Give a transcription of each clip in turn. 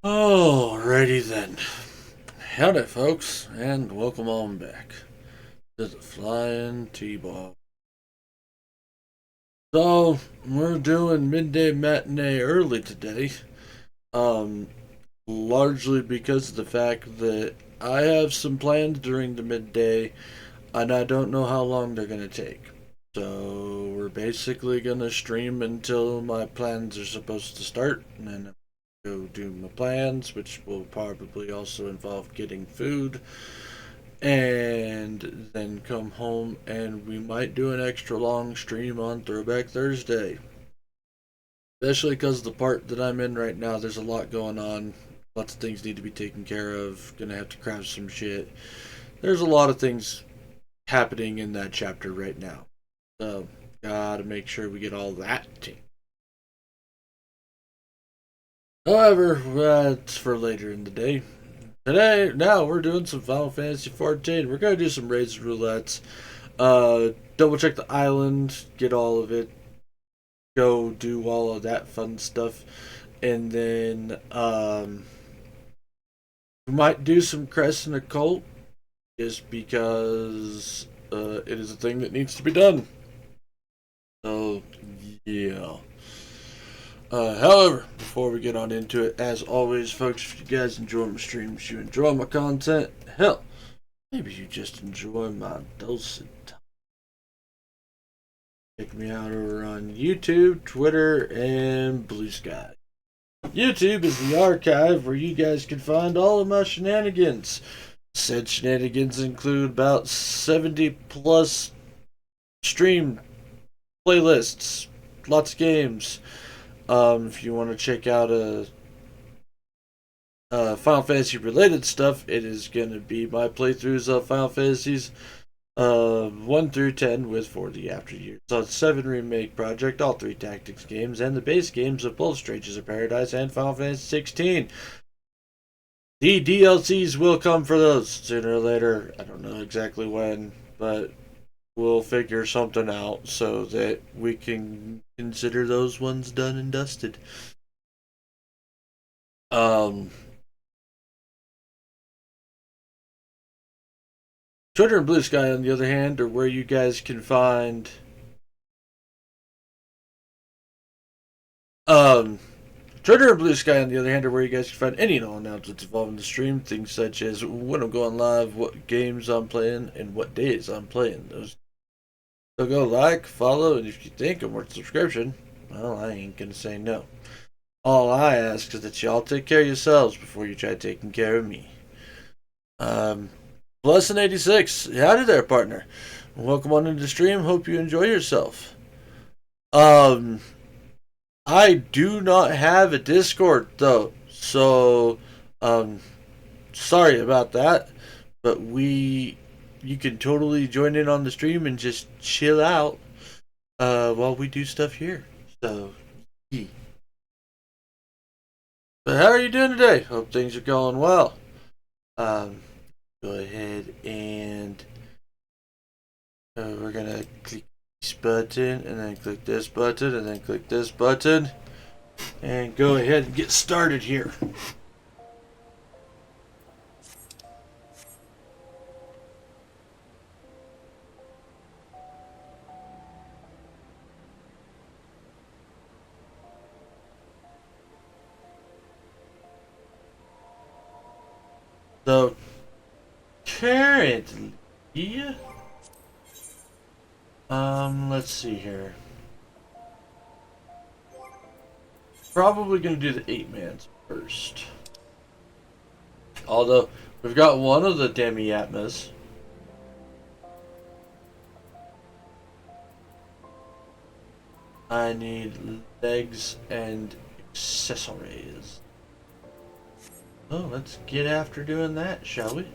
Alrighty then. Howdy, folks, and welcome on back to the Flying T-Ball. So, we're doing midday matinee early today, um, largely because of the fact that I have some plans during the midday, and I don't know how long they're going to take. So, we're basically going to stream until my plans are supposed to start, and then go do my plans, which will probably also involve getting food, and then come home and we might do an extra long stream on Throwback Thursday. Especially because the part that I'm in right now, there's a lot going on. Lots of things need to be taken care of. Gonna have to craft some shit. There's a lot of things happening in that chapter right now. So, gotta make sure we get all that taken. However, that's for later in the day. Now we're doing some Final Fantasy 14. We're gonna do some raids and roulettes. Double check the island, get all of it, go do all of that fun stuff, and then we might do some Crescent Occult just because it is a thing that needs to be done. So yeah. However, before we get on into it, as always, folks, if you guys enjoy my streams, you enjoy my content, hell, maybe you just enjoy my dulcet tones. Check me out over on YouTube, Twitter, and Blue Sky. YouTube is the archive where you guys can find all of my shenanigans. Said shenanigans include about 70 plus stream playlists, lots of games. If you want to check out Final Fantasy related stuff, it is going to be my playthroughs of Final Fantasies 1 through 10 with For the After Years. So it's 7 remake project, all 3 tactics games, and the base games of both Strangers of Paradise and Final Fantasy 16. The DLCs will come for those sooner or later. I don't know exactly when, but we'll figure something out so that we can consider those ones done and dusted. Um, Twitter and Blue Sky, on the other hand, are where you guys can find um Twitter and Blue Sky, on the other hand, are where you guys can find any and all announcements involving the stream. Things such as when I'm going live, what games I'm playing, and what days I'm playing those. So go like, follow, and if you think I'm worth a subscription, well, I ain't gonna say no. All I ask is that y'all take care of yourselves before you try taking care of me. Um, Blessing 86, howdy there, partner. Welcome on into the stream. Hope you enjoy yourself. Um, I do not have a Discord though, so sorry about that. But you can totally join in on the stream and just chill out while we do stuff here. So, yeah. But how are you doing today? Hope things are going well. Um, Go ahead and we're gonna click this button and then click this button and then click this button and go ahead and get started here. So currently, let's see here. Probably gonna do the 8-mans first. Although we've got one of the demi-atmas. I need legs and accessories. Oh, let's get after doing that, shall we?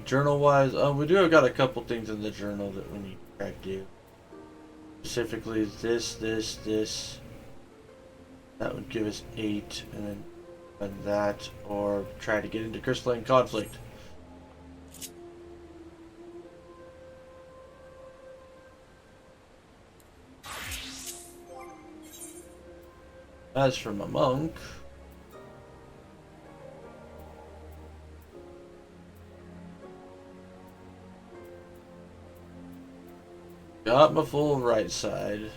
Journal wise, we do have got a couple things in the journal that we need to try to do. Specifically, this. That would give us 8, and then that, or try to get into crystalline conflict. As for my monk, got my full right side.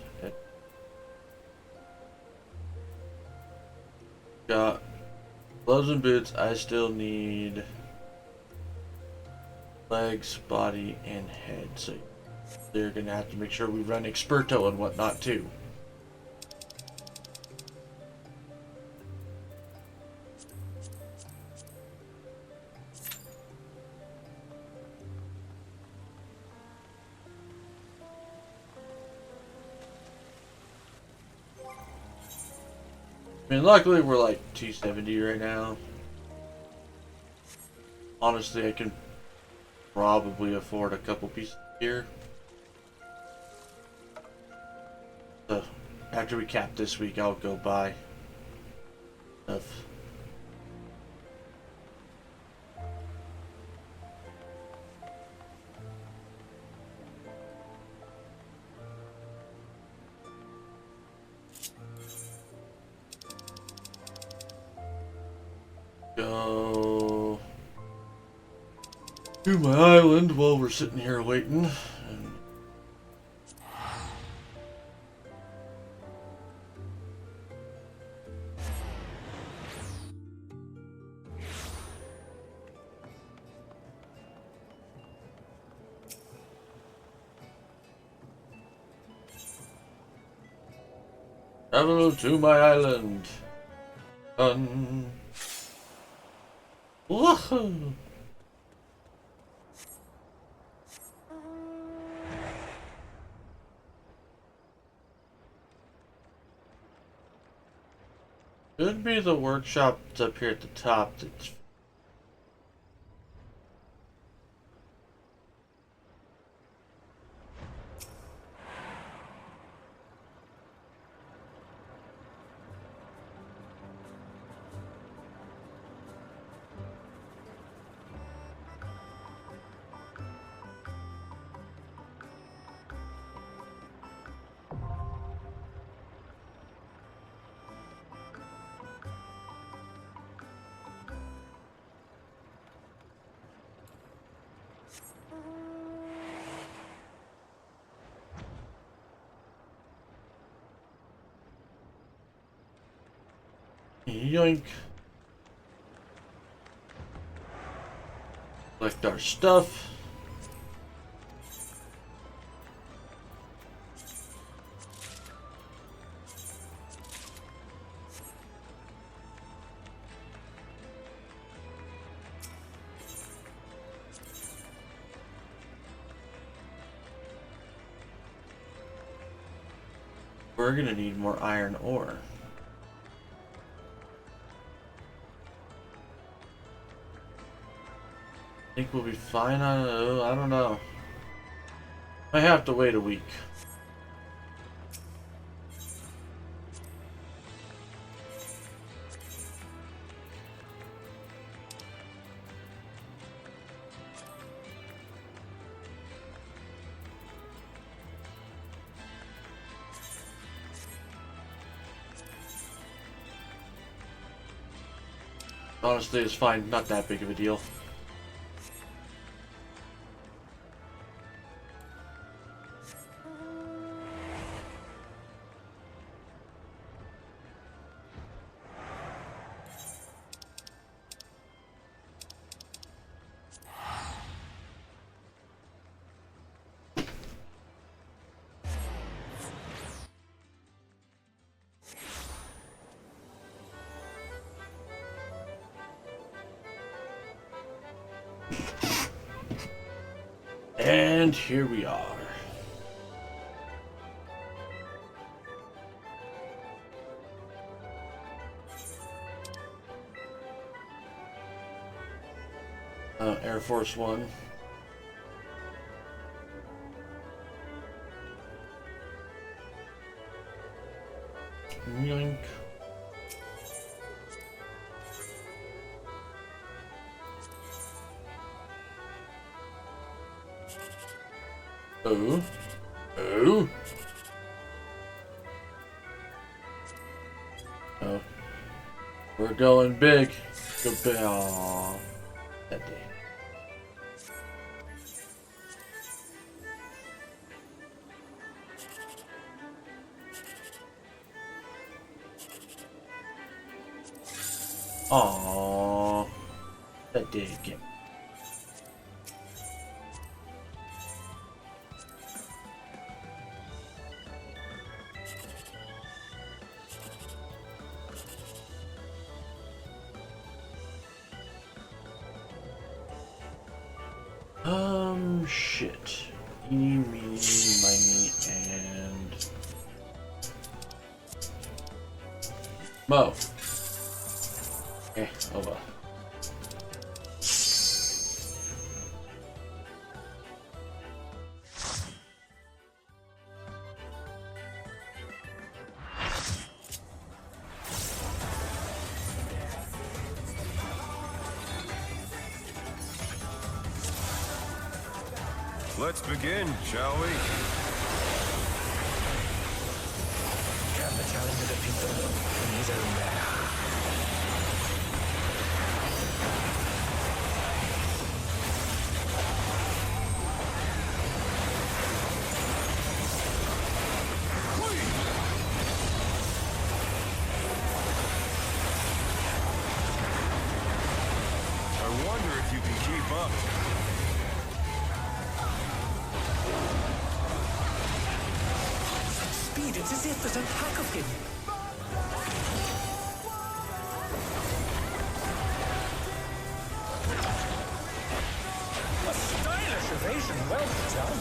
Got gloves and boots. I still need legs, body, and head. So they're gonna have to make sure we run Experto and whatnot too. I mean, luckily we're like 270 right now. Honestly, I can probably afford a couple pieces here. So after we cap this week, I'll go buy stuff. Go to my island while we're sitting here waiting. And travel to my island. Done. Woohoo! Could be the workshop that's up here at the top that's yoink. Collect our stuff. We're gonna need more iron ore. I think we'll be fine on it. I don't know. I have to wait a week. Honestly, it's fine. Not that big of a deal. And here we are. Air Force One. Yoink. Oh. Oh. We're going big. Go big. Aww. That day. Aww. That day again. Shit. Eeny, meeny, miny, and Mo. Oh well. Let's begin, shall we? Can the challenge of the people in his own manner. I wonder if you can keep up. It's as if there's a pack of him. A stylish evasion, well done.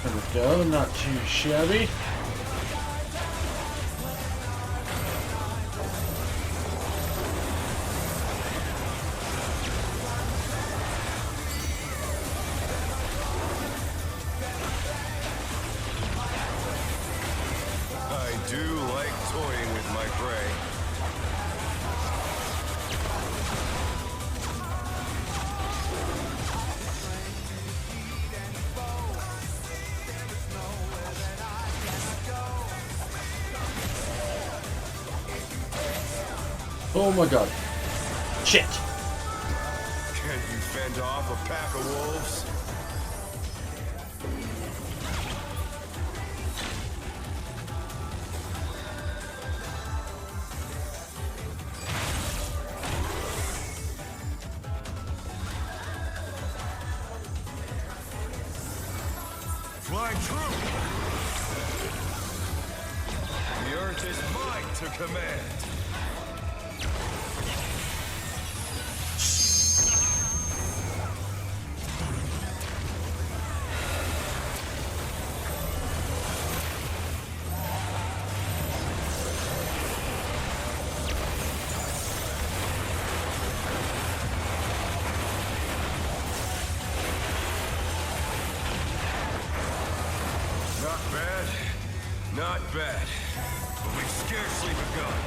There we go, not too shabby. I do like toying with my prey. Oh my god. Shit. Can't you fend off a pack of wolves? Flying true! The earth is mine to command. Not bad, but we've scarcely begun.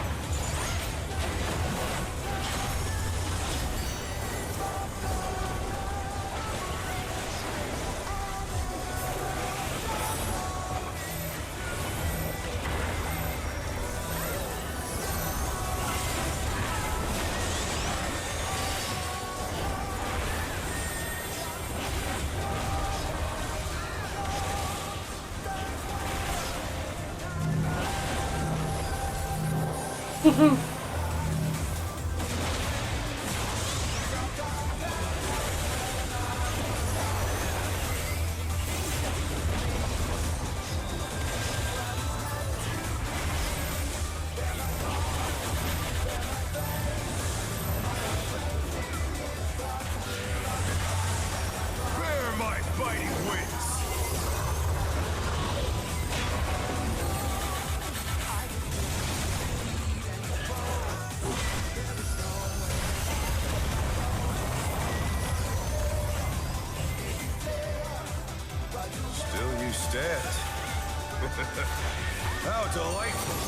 Woohoo! Bear my fighting wings! Still you stand. How delightful!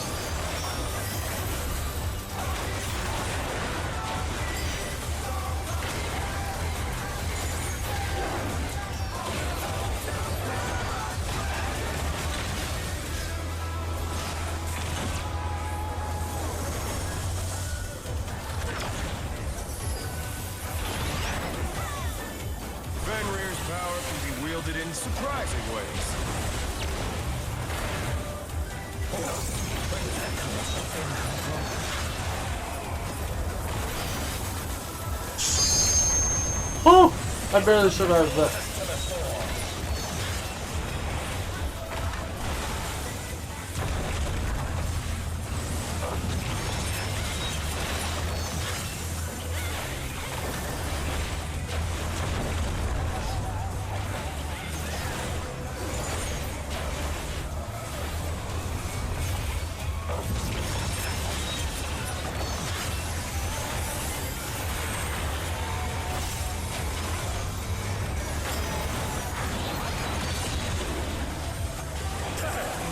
can be wielded in surprising ways. Where did that colossal thing come from? Oh! I barely survived that.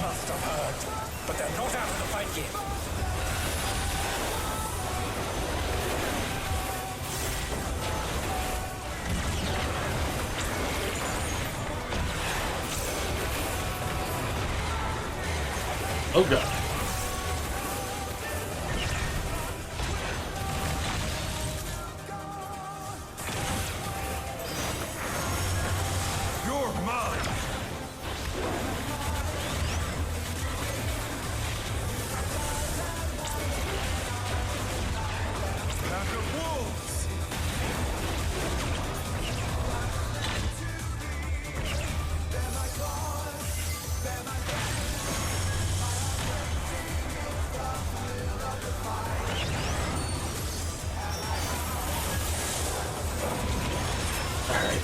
Must have hurt, but they're not out of the fight yet. Oh god. You're mine! Pack of wolves! Alright.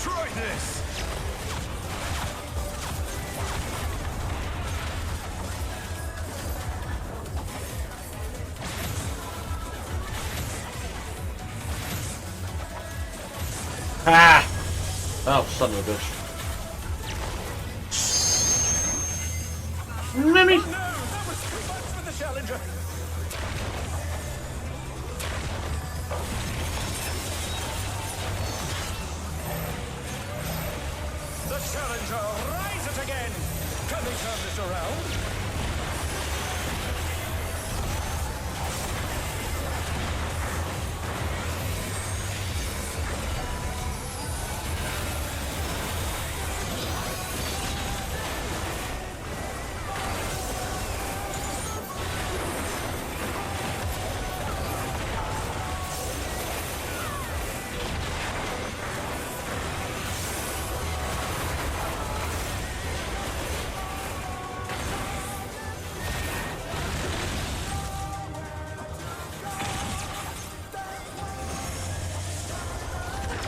Try this! Ah! Oh, son of a bitch. Mimmy! No, that was too much for the challenger. The challenger rises again. Can they turn this around?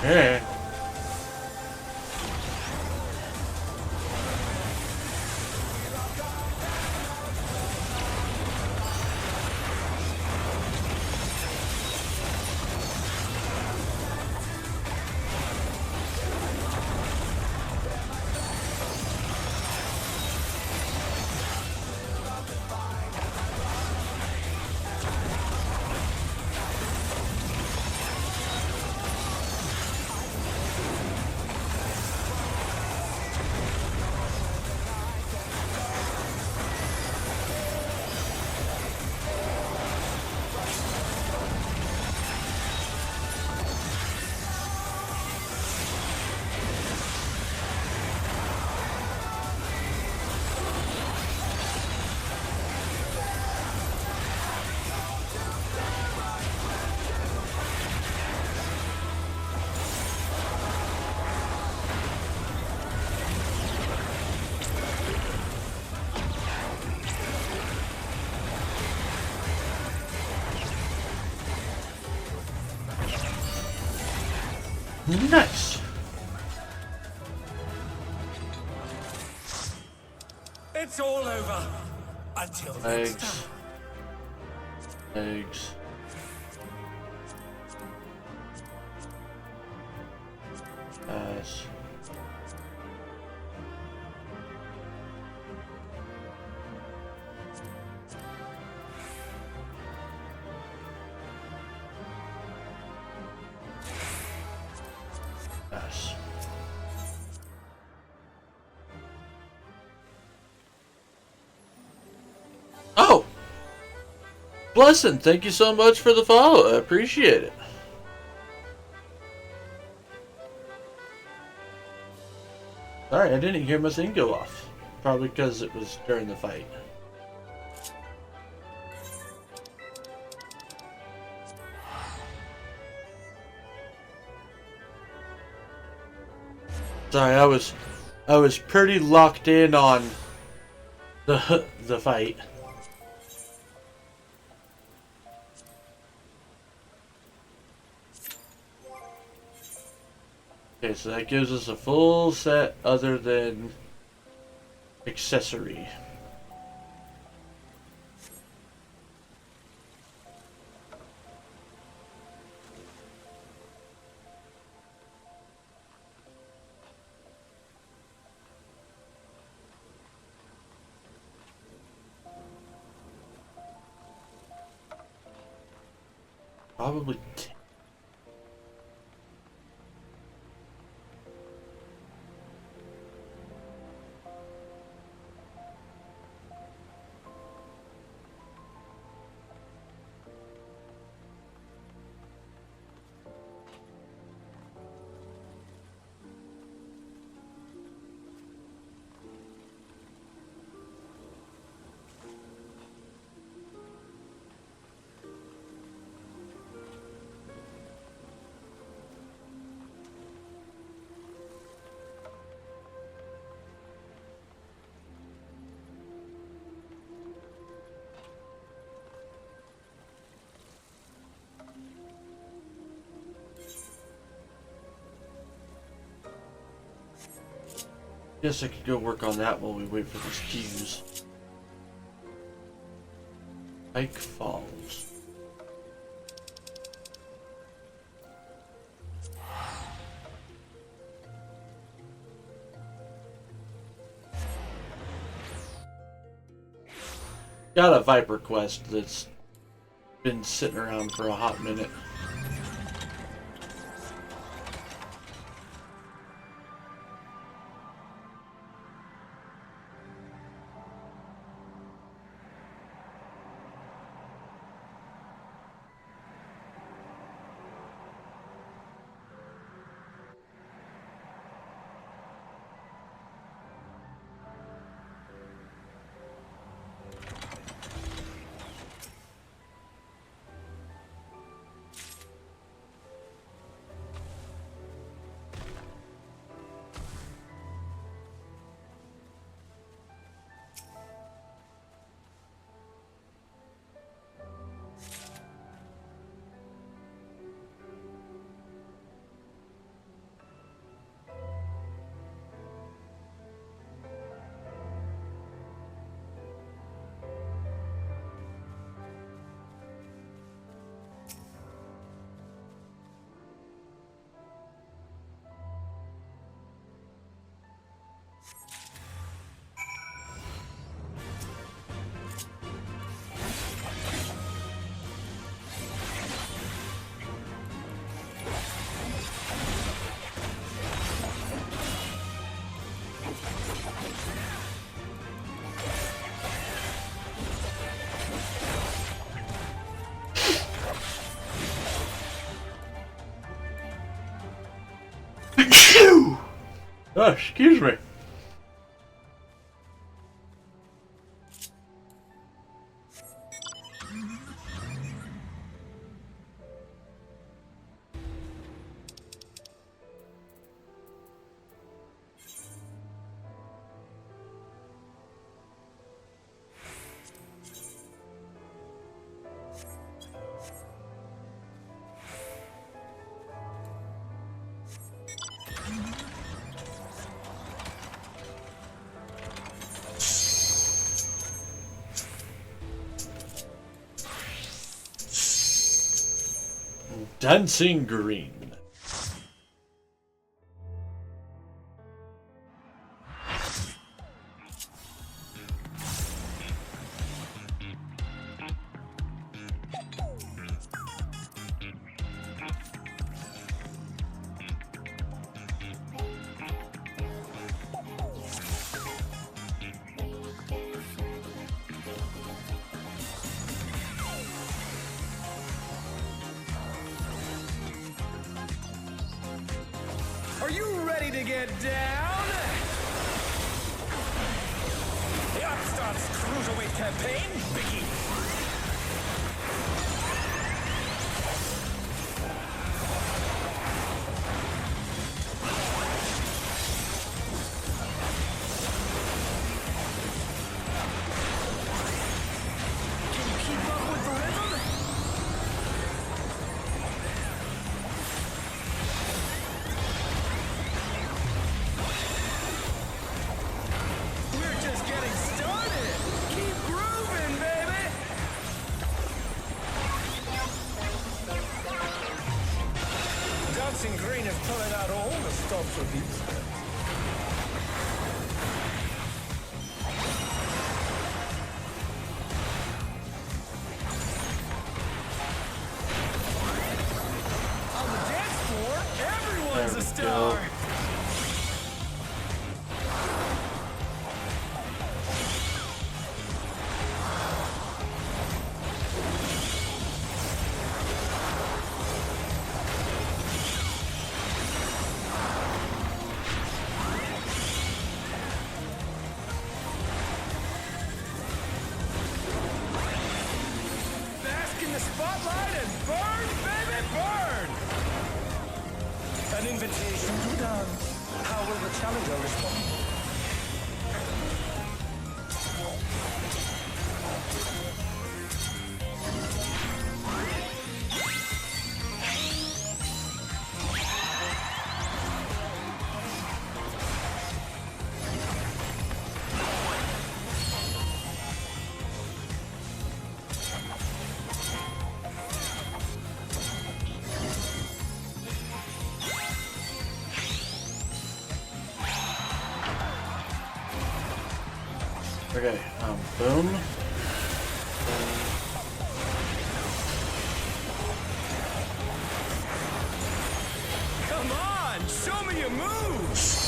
Yeah. Nice. It's all over. Until next Eggs. time. Eggs. Pass. Blessing, thank you so much for the follow. I appreciate it. Sorry, I didn't hear my thing go off. Probably because it was during the fight. Sorry, I was pretty locked in on the fight. Okay, so that gives us a full set other than accessory. Probably 10. Guess I could go work on that while we wait for these queues. Pike Falls. Got a Viper quest that's been sitting around for a hot minute. Oh, excuse me. Dancing Green. Are you ready to get down? The Upstart's Cruiserweight campaign begins. Can you keep up with the rhythm? We're just getting started. Keep grooving, baby. Dancing Green is pulling out all the stops with these steps. On the dance floor, everyone's There a we star. go. Bask in the spotlight and burn, baby, burn! An invitation to dance. How will the challenger respond? Okay, boom. Come on, show me your moves!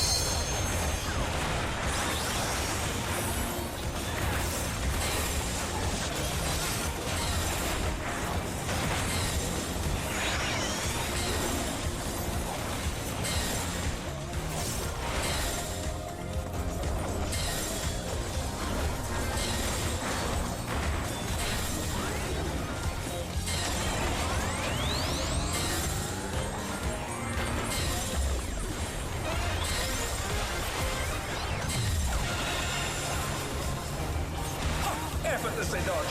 Effortlessly dodge.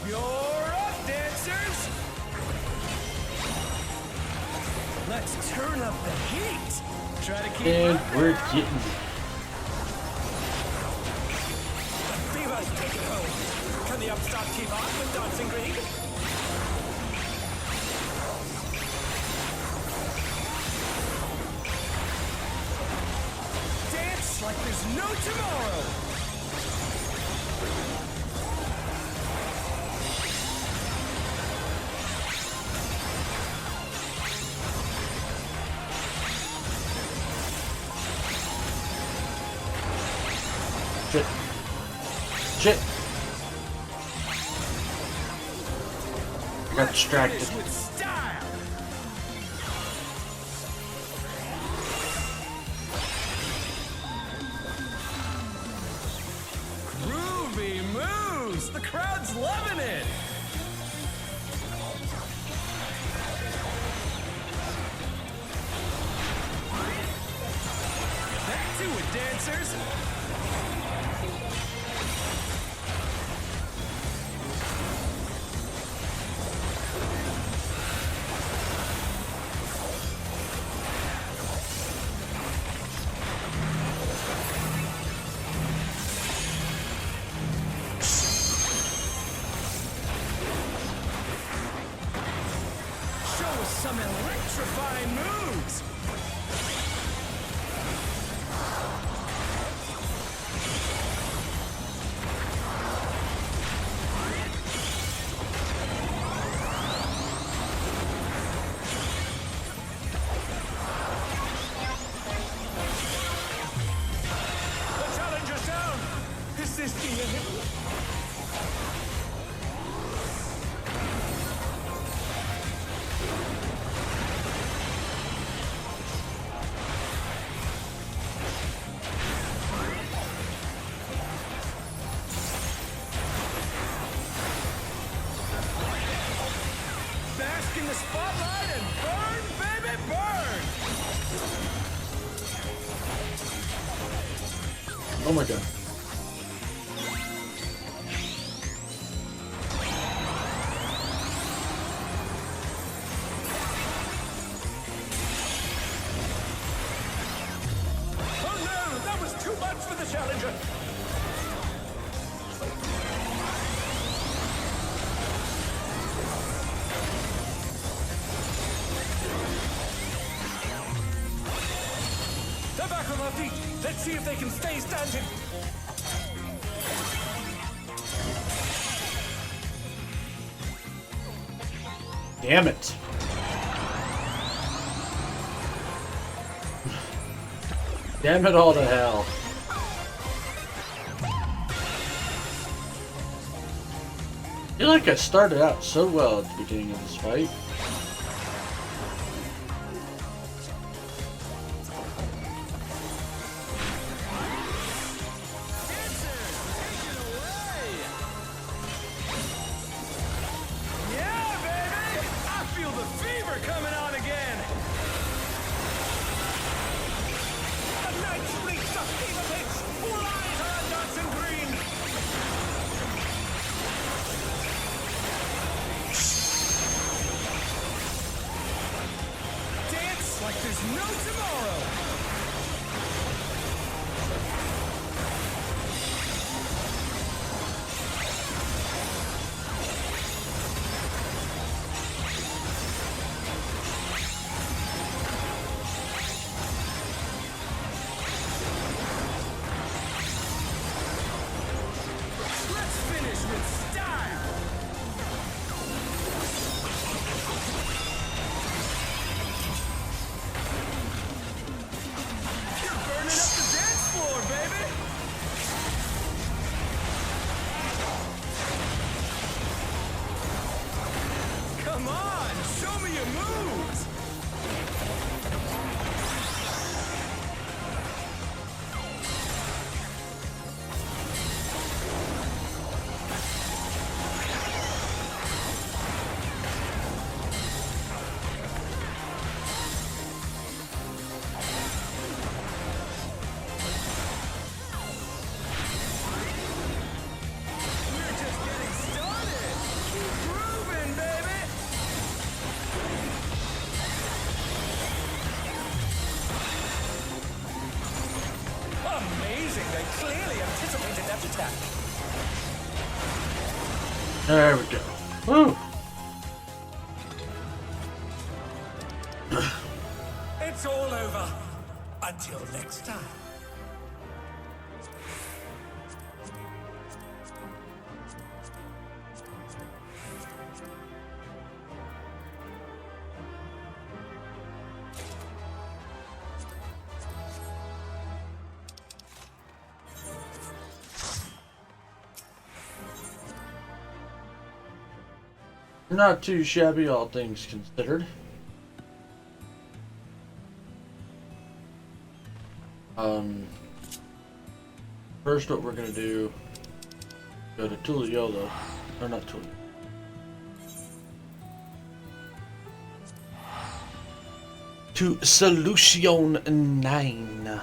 You're up, dancers! Let's turn up the heat! Try to keep And up we're now. getting Beaver's taking home. Can the upstart keep up with Dancing Green? Dance like there's no tomorrow! shit. Shit. I got distracted. Finish with style! Groovy moves! The crowd's loving it! Back to it, dancers! Show us some electrifying moves! The challenger's down! Is this the end? Bask in the spotlight and burn, baby, burn! Oh my god. Oh no, that was too much for the challenger! They're back on our feet. Let's see if they can stay standing. Damn it. Damn it all to hell. I feel like I started out so well at the beginning of this fight. Yeah, baby! I feel the fever coming on again! The night's reached a fever pitch! All eyes are on Dotson Green! Dance like there's no tomorrow! Let's finish with style! You're burning up the dance floor, baby! Come on, show me your moves! We're just getting started! Keep grooving, baby! Amazing! They clearly anticipated that attack. There we go. Woo! It's all over. Until next time. Not too shabby, all things considered. First what we're gonna do, go to Tuliolo, or not Tuliolo. To Solution 9.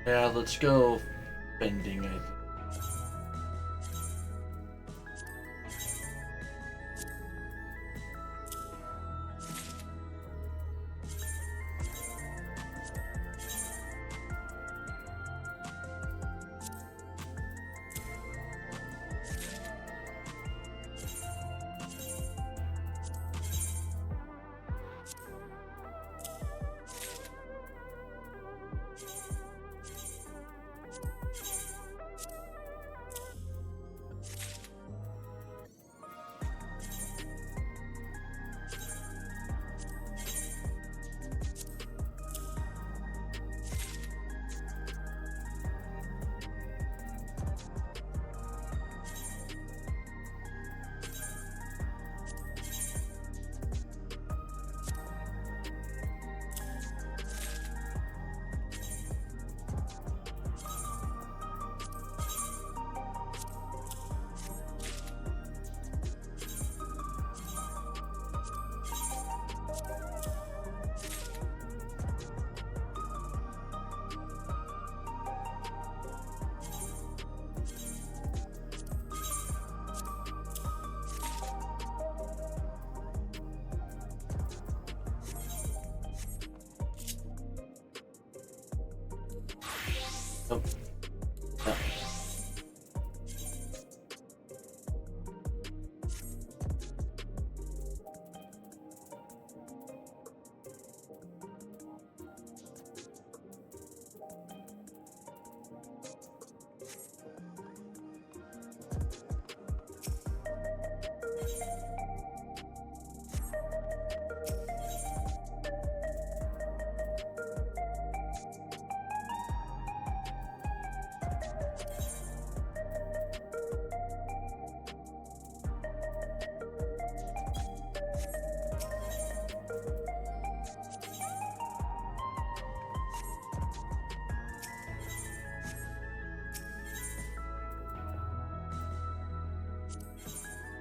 Yeah, let's go bending, I think.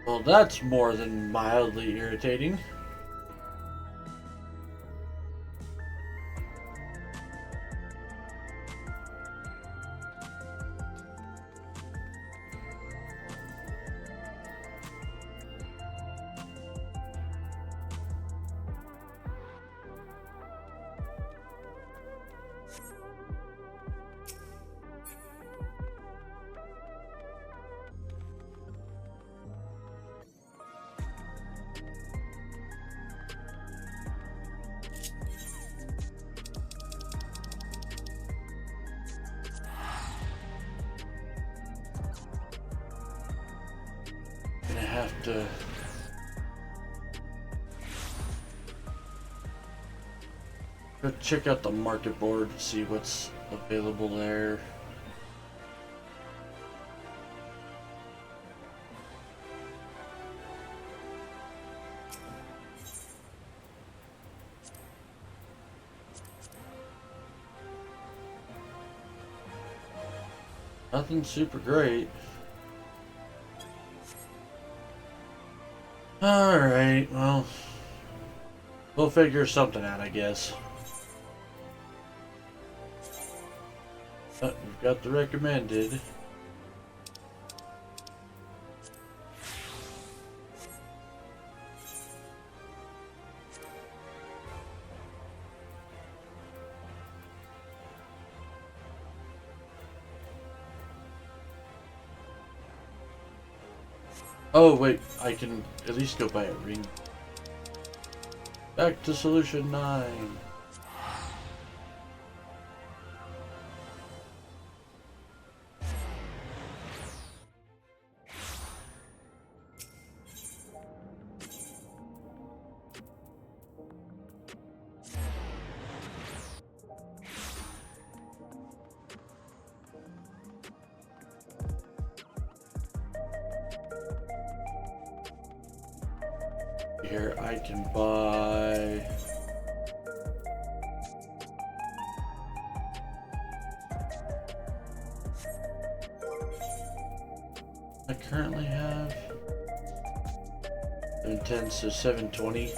Well, that's more than mildly irritating. Gonna have to go check out the market board and see what's available there. Nothing super great. Alright, well, we'll figure something out, I guess. But we've got the recommended. Oh wait, I can at least go buy a ring. Back to solution 9. Here I can buy I currently have 710, so 720.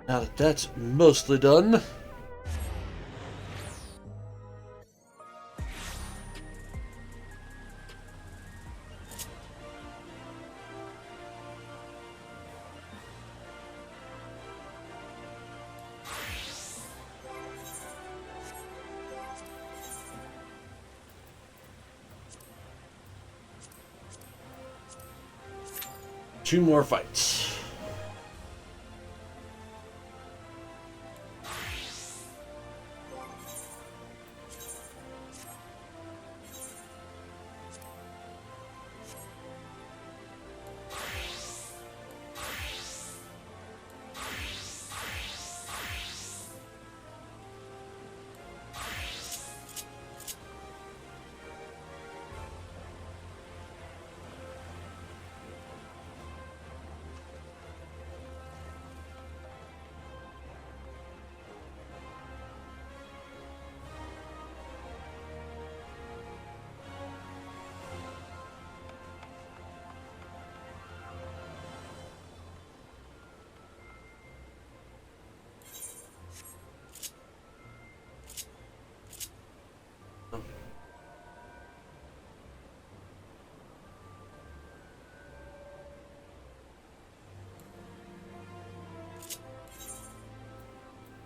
Now that that's mostly done, two more fights.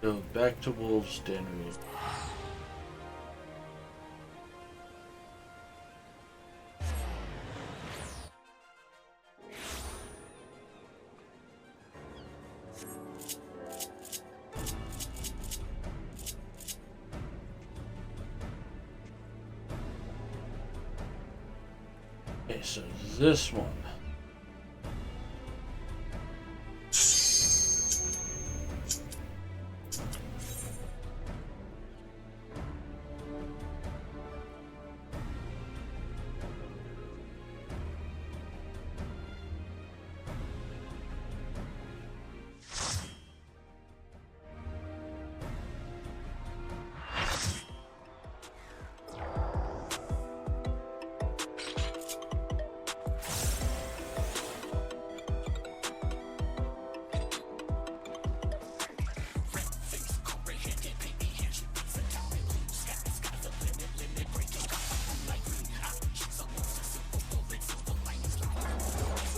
Go back to Wolves Den. Okay, so this one.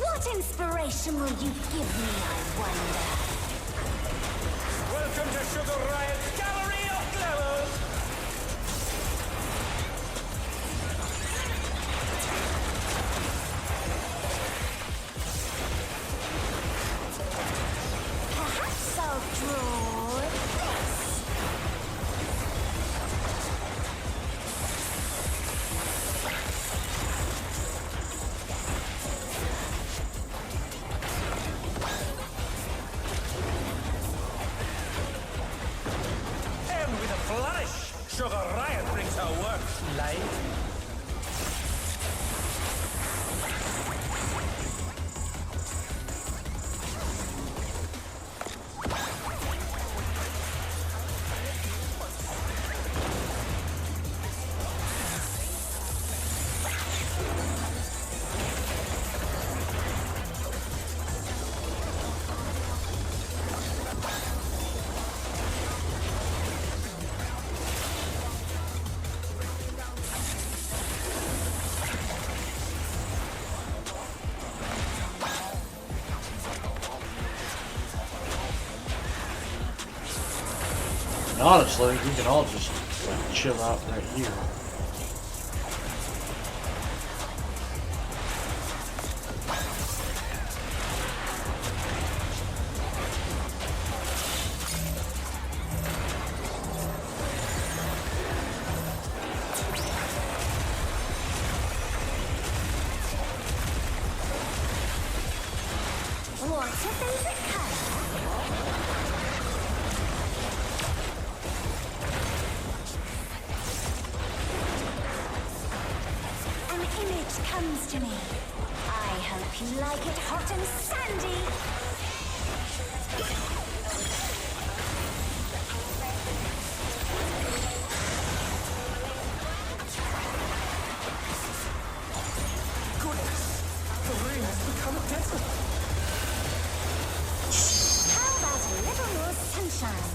What inspiration will you give me, I wonder? Welcome to Sugar Riot's Gallery of Glamours! Perhaps I'll draw this. And with a flourish, Sugar Riot brings her works life. And honestly, we can all just like chill out right here. What's your favorite color? An image comes to me. I hope you like it hot and sandy. Goodness, the rain has become a desert. How about a little more sunshine?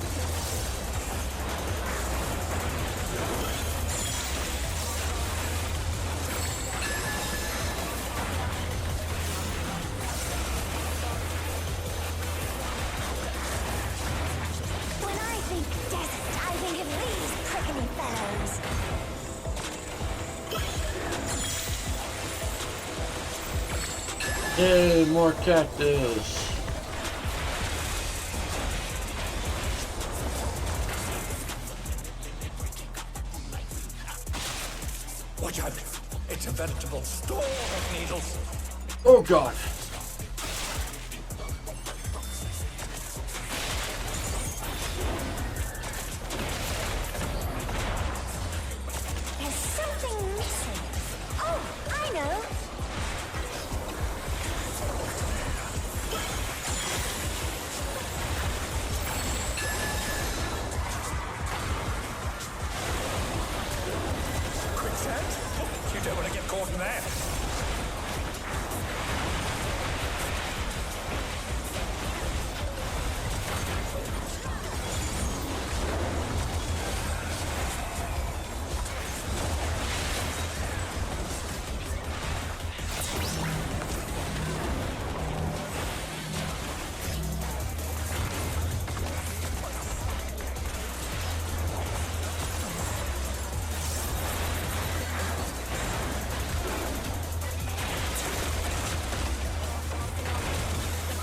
When I think desert, I think of these prickly fellows. Yay, more cactus. Watch out, it's a veritable storm of needles. Oh god. There's something missing. Oh, I know. Quicksand? You don't want to get caught in that.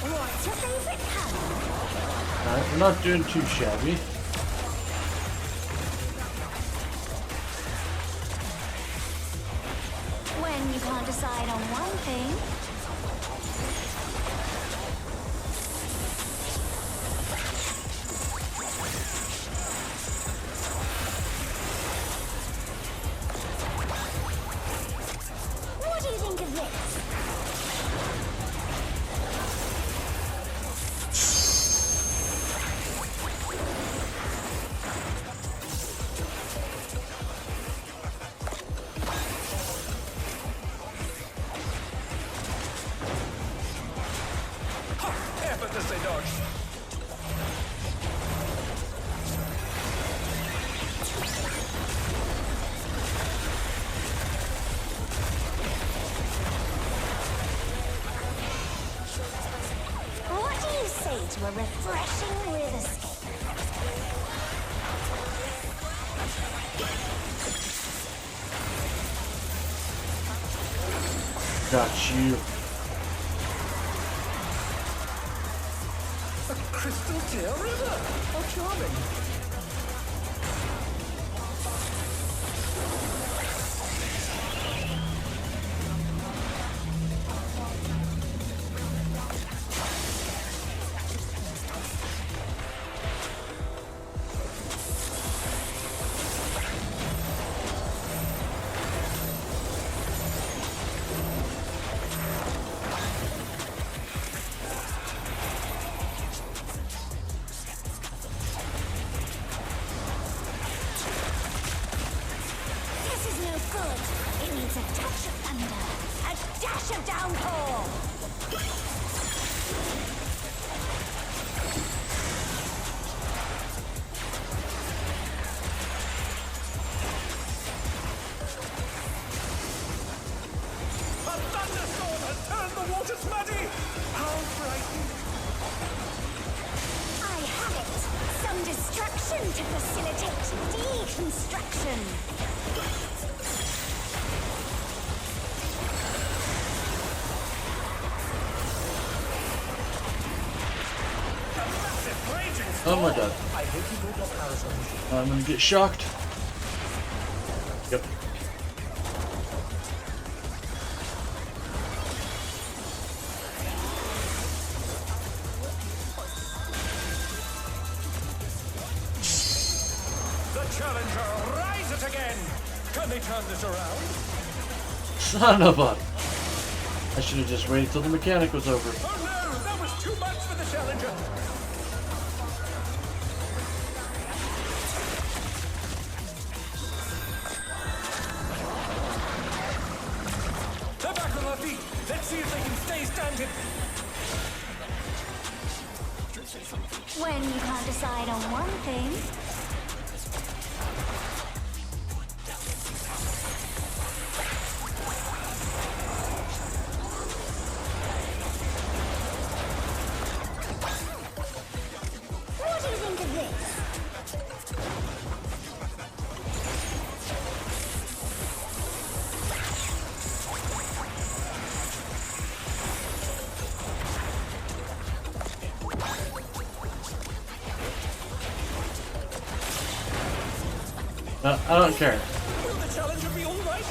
What's your favorite color? Alright, we're not doing too shabby. When you can't decide on one they dodge. What do you say to a refreshing river escape? Got you. A crystal clear river. How charming. This is no good. It needs a touch of thunder, a dash of downpour. A thunderstorm has turned the waters muddy. How frightening. I have it. Some destruction to facilitate deconstruction. A massive raging Oh storm. my god. I hope you brought your parasols. I'm gonna get shocked. Yep. The challenger rises again. Can they turn this around? Son of a... I should have just waited till the mechanic was over. Oh no, that was too much for the challenger. They're back on their feet. Let's see if they can stay standing. When you can't decide on one thing, what do you think of this? I don't care. Will the challenger be all right?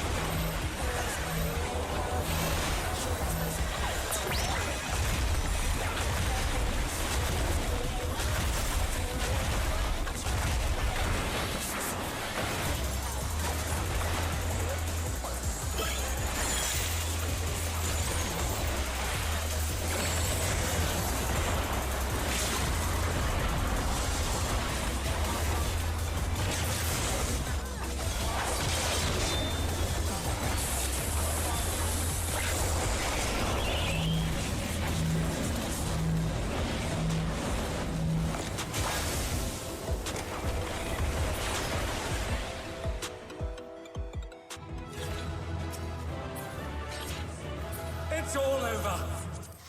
It's all over.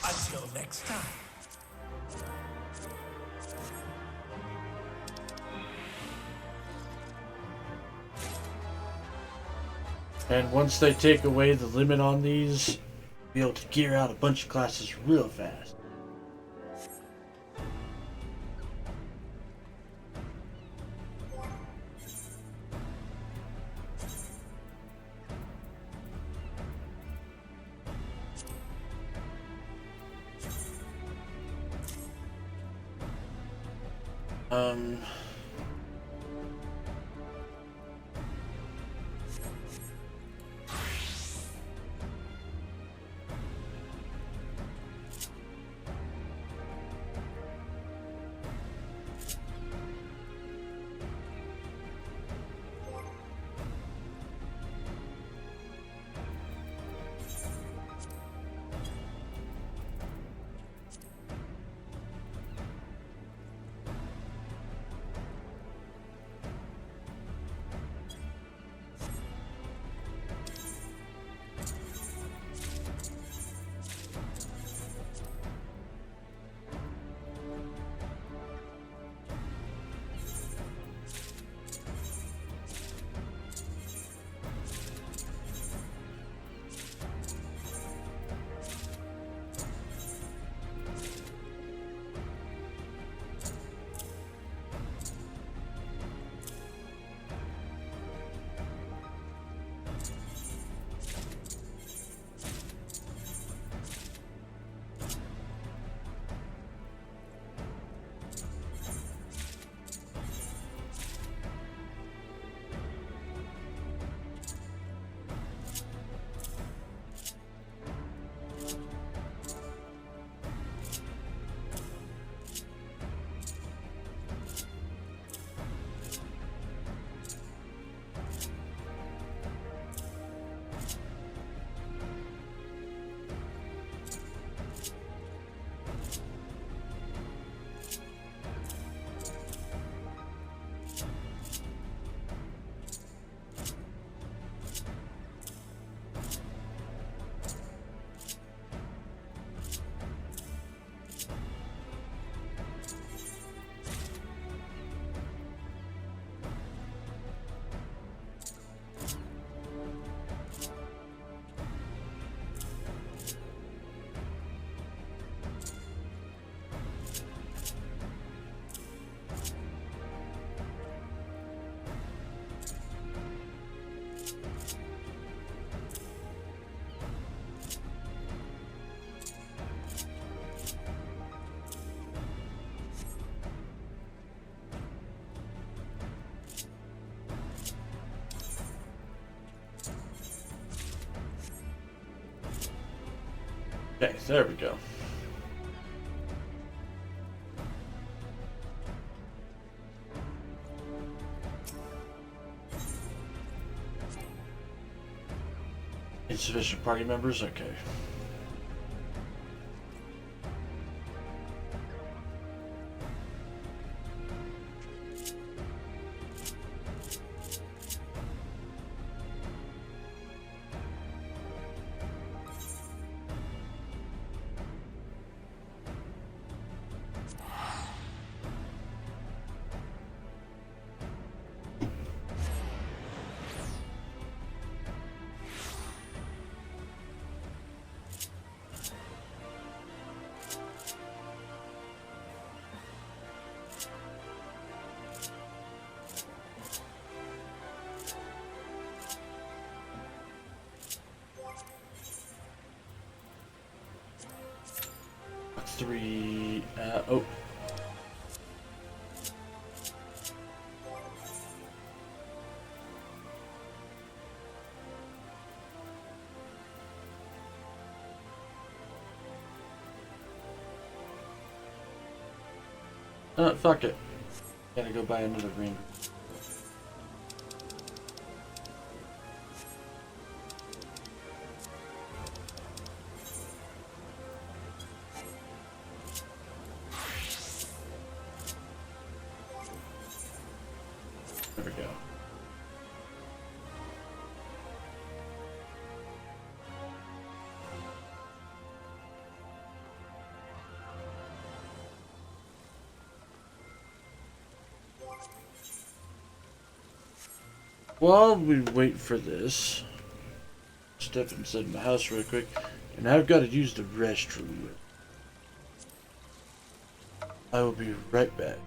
Until next time. And once they take away the limit on these, be able to gear out a bunch of classes real fast. Um, Okay, there we go. Insufficient party members? Okay. Three. Oh. Fuck it. Gotta go buy another ring. There we go. While we wait for this, step inside my house real quick, and I've got to use the restroom. I will be right back.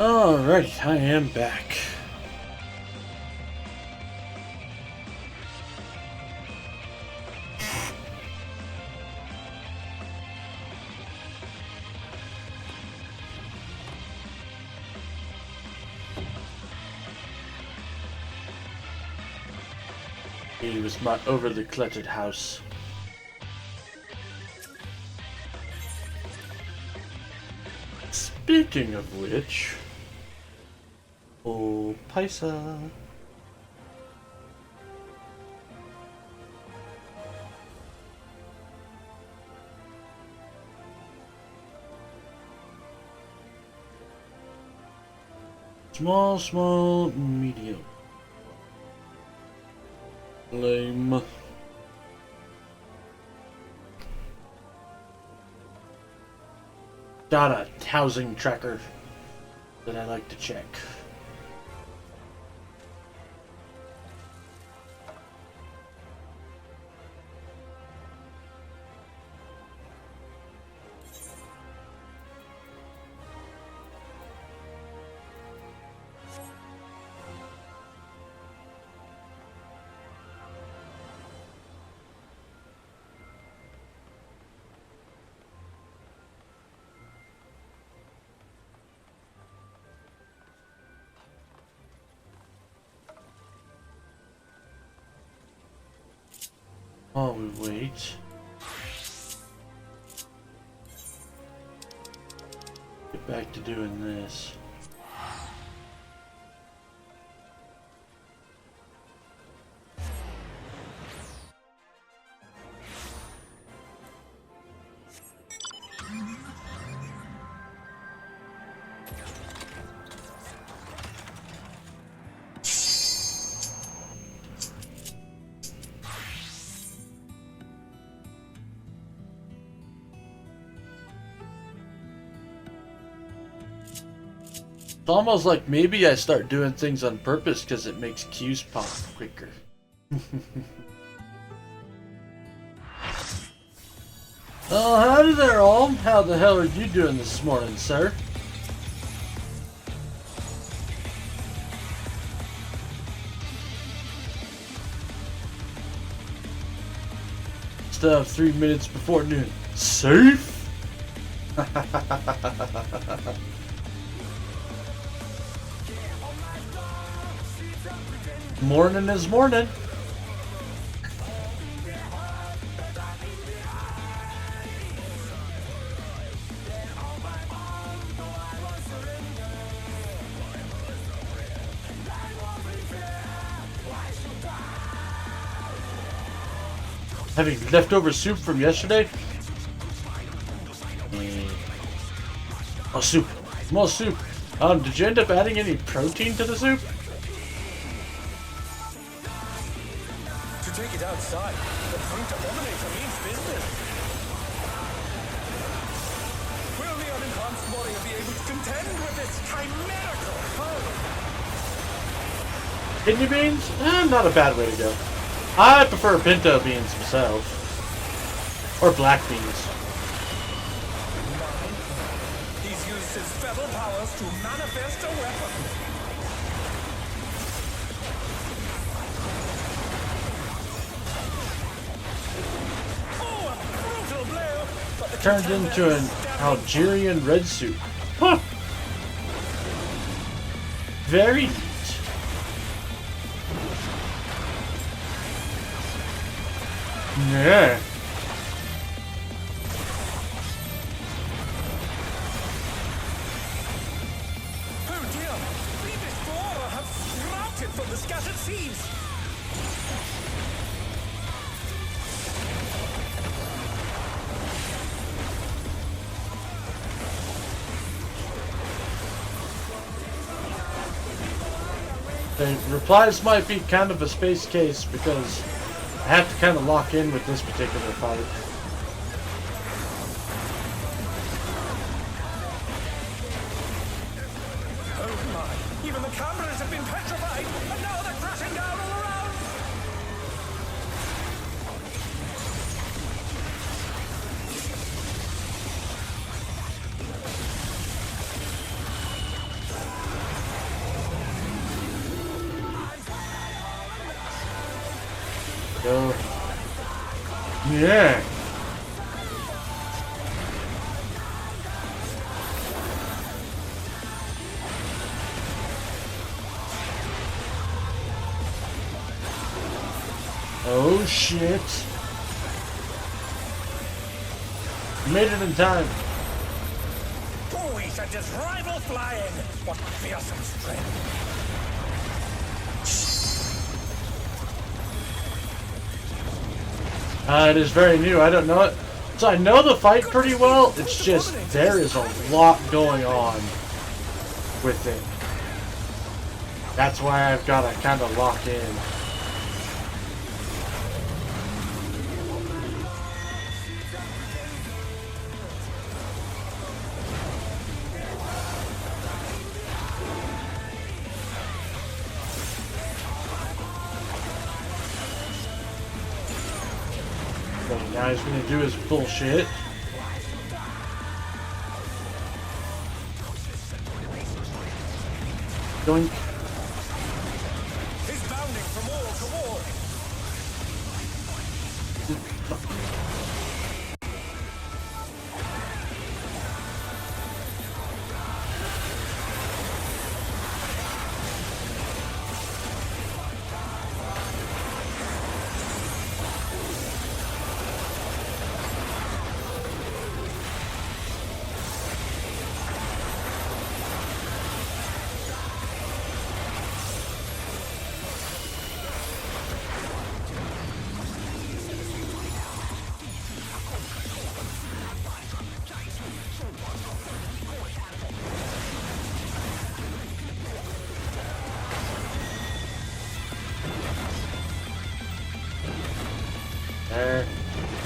Alright, I am back. He was my overly cluttered house. Speaking of which, oh Paisa. Small, medium. Lame. Got a housing tracker that I like to check. While we wait, get back to doing this. It's almost like maybe I start doing things on purpose because it makes queues pop quicker. Oh, howdy there all. How the hell are you doing this morning, sir? Still have 3 minutes before noon. Safe? Morning is morning. Having leftover soup from yesterday. Oh, soup. More soup. Did you end up adding any protein to the soup? To take it outside, the point abominator means business. Will the unenhanced warrior be able to contend with this chimerical foe? Kidney beans? Not a bad way to go. I prefer pinto beans myself. Or black beans. He's used his feather powers to manifest a weapon. Oh, a brutal blow! But the Turned into an Algerian red soup. Huh. Very neat. Yeah. Oh dear! We before have sprouted from the scattered seeds! The replies might be kind of a space case because I have to kind of lock in with this particular fight. Oh my! Even the cameras have been petrified, and now they're crashing down all around! Go. Yeah. Oh shit. Made it in time. Boys are just rival flying. What fearsome strength. It is very new. I don't know it. So I know the fight pretty well. It's just there is a lot going on with it. That's why I've got to kind of lock in. Okay, now he's gonna do his bullshit. Doink. He's bounding from wall to wall.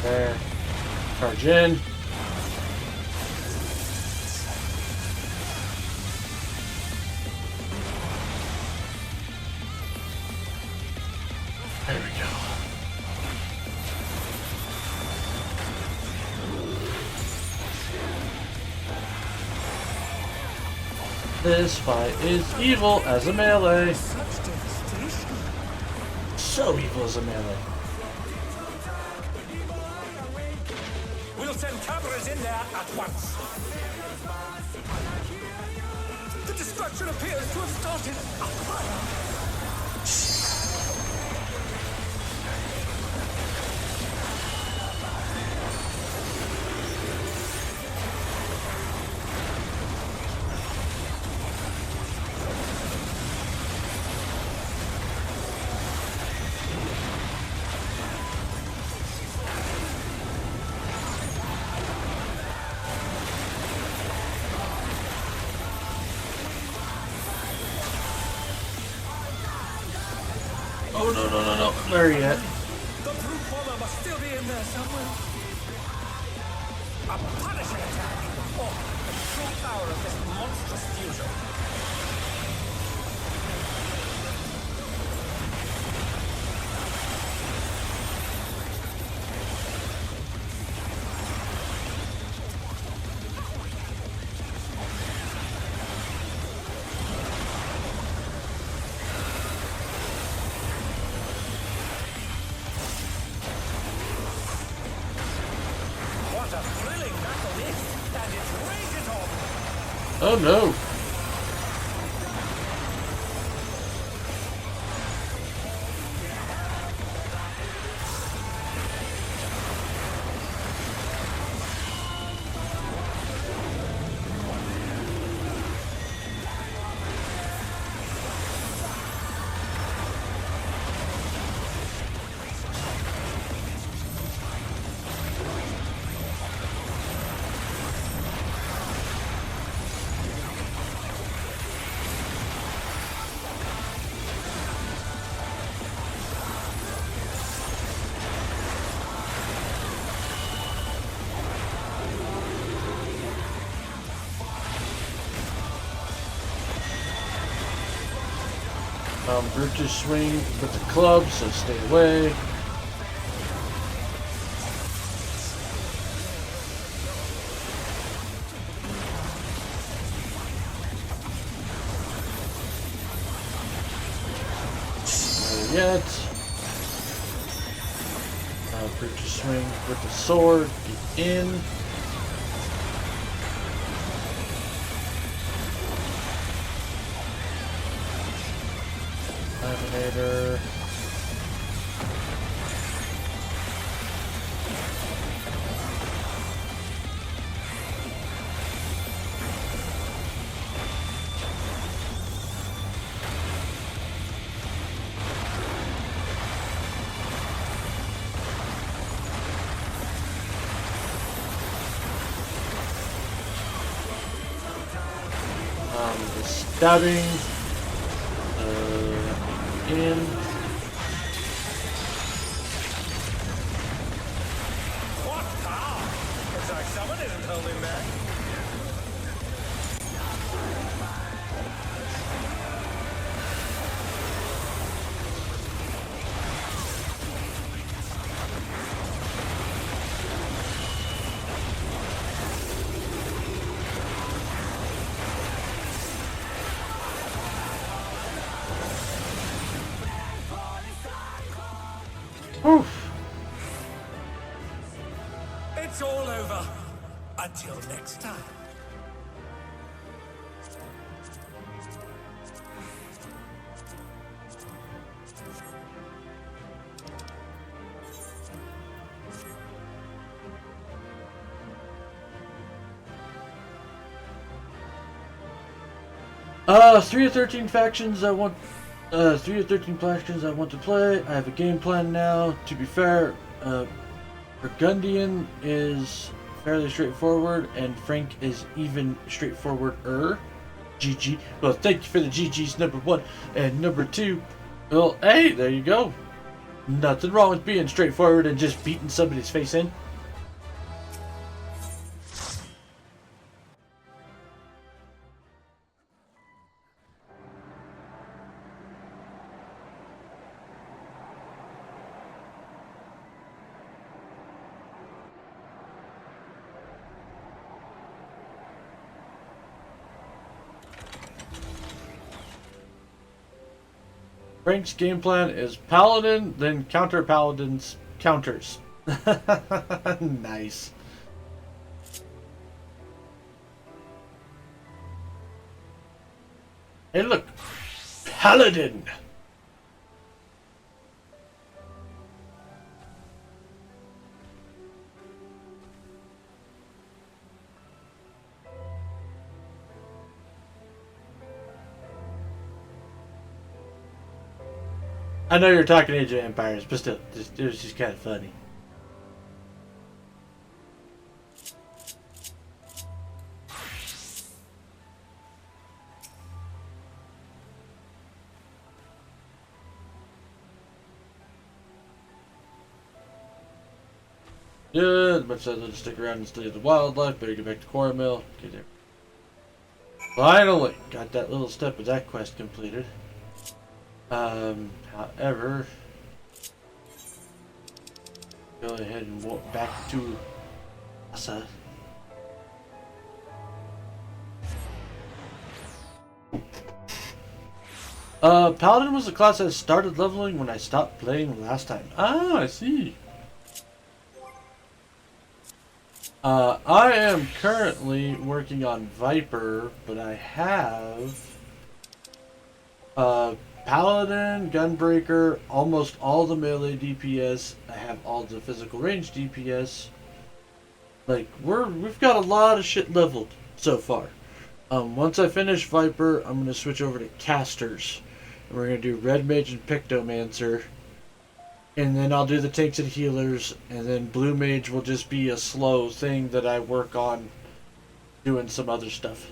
There. Charge in. There we go. This fight is evil as a melee. Such devastation. So evil as a melee. We'll send cameras in there at once. The destruction appears to have started a fire. Oh no. There he is. The brute bomber must still be in there somewhere. A punishing attack. Oh, the true power of this monstrous fusion. What a thrilling battle this, and it rages on. Oh no. Brutish swing with the club, so stay away. Not yet. swing with the sword. Get in. Laminator. The stabbing. In. What power? Looks like someone isn't holding back. Oof. It's all over. Until next time. Three of 13 factions I want. 3 of 13 factions I want to play. I have a game plan now. To be fair, Burgundian is fairly straightforward, and Frank is even straightforward-er. GG. Well, thank you for the GGs, number 1. And number 2, well, hey, there you go. Nothing wrong with being straightforward and just beating somebody's face in. Frank's game plan is Paladin, then counter Paladin's counters. Nice. Hey look! Paladin! I know you're talking Age of Empires, but still, it was just kind of funny. Yeah, but says I'll just stick around and study the wildlife. Better get back to Core Mill. Okay, there. Finally, got that little step of that quest completed. However, go ahead and walk back to Asa. Paladin was the class I started leveling when I stopped playing last time. Ah, I see. I am currently working on Viper, but I have Paladin, Gunbreaker, almost all the melee DPS. I have all the physical range DPS. Like we've got a lot of shit leveled so far. Once I finish Viper, I'm gonna switch over to casters, and we're gonna do Red Mage and Pictomancer. And then I'll do the tanks and healers, and then Blue Mage will just be a slow thing that I work on doing some other stuff.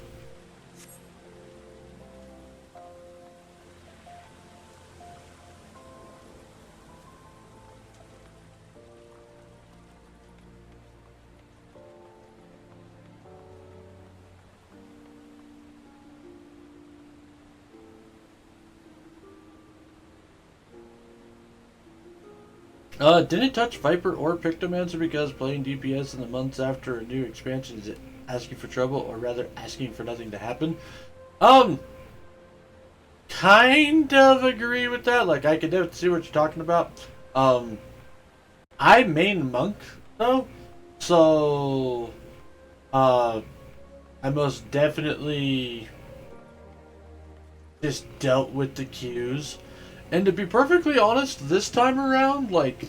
Didn't touch Viper or Pictomancer because playing DPS in the months after a new expansion is asking for trouble, or rather asking for nothing to happen. Kind of agree with that. Like, I could definitely see what you're talking about. I main monk though, so I most definitely just dealt with the queues. And to be perfectly honest, this time around, like,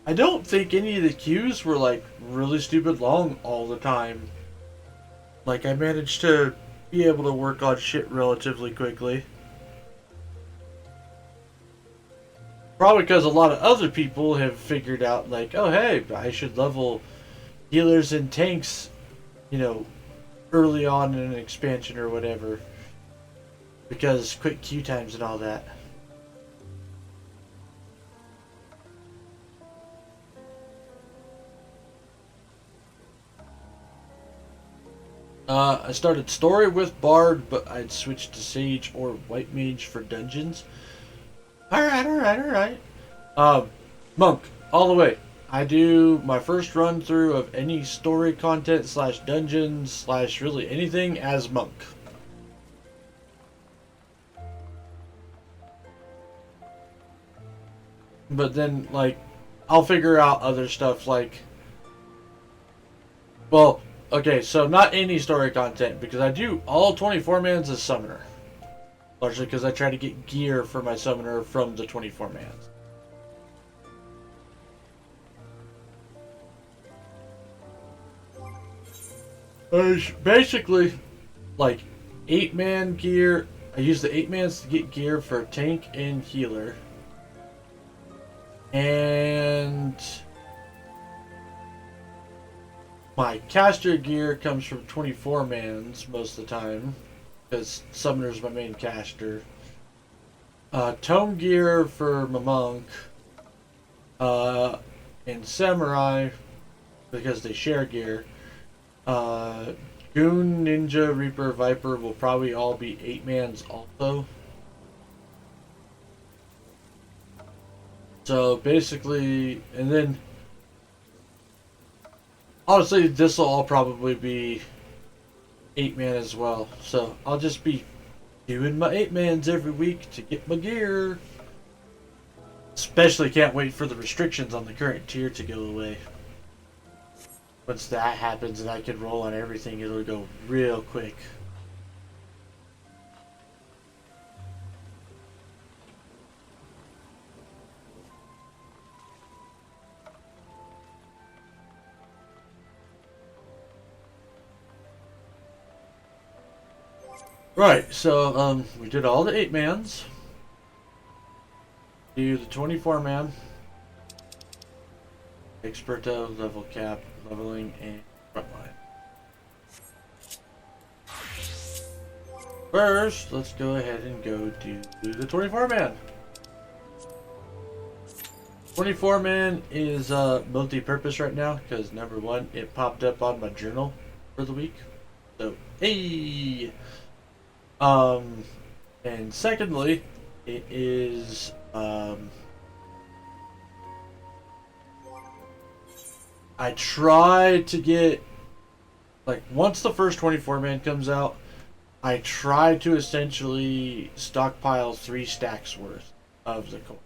I don't think any of the queues were like really stupid long all the time. Like, I managed to be able to work on shit relatively quickly. Probably because a lot of other people have figured out, like, oh hey, I should level healers and tanks, you know, early on in an expansion or whatever. Because quick queue times and all that. I started story with Bard, but I'd switched to Sage or White Mage for dungeons. Alright. Monk, all the way. I do my first run through of any story content slash dungeons slash really anything as Monk. But then, like, I'll figure out other stuff like... Well, okay, so not any story content, because I do all 24 mans as Summoner. Largely because I try to get gear for my Summoner from the 24 mans. Basically, like, 8-man gear. I use the 8-mans to get gear for tank and healer. And my caster gear comes from 24 mans most of the time, because Summoner's my main caster. Tome gear for my monk. And Samurai, because they share gear. Goon, Ninja, Reaper, Viper will probably all be 8-mans also. So basically, and then honestly, this will all probably be 8-man as well. So I'll just be doing my 8-mans every week to get my gear. Especially can't wait for the restrictions on the current tier to go away. Once that happens and I can roll on everything, it'll go real quick. Right, so we did all the 8-mans. Do the 24-man. Experto, level cap, leveling, and frontline. First, let's go ahead and go do the 24-man. 24-man is multi-purpose right now because number one, it popped up on my journal for the week. So, hey! And secondly, it is, I try to get, like, once the first 24-man comes out, I try to essentially stockpile 3 stacks worth of the coin.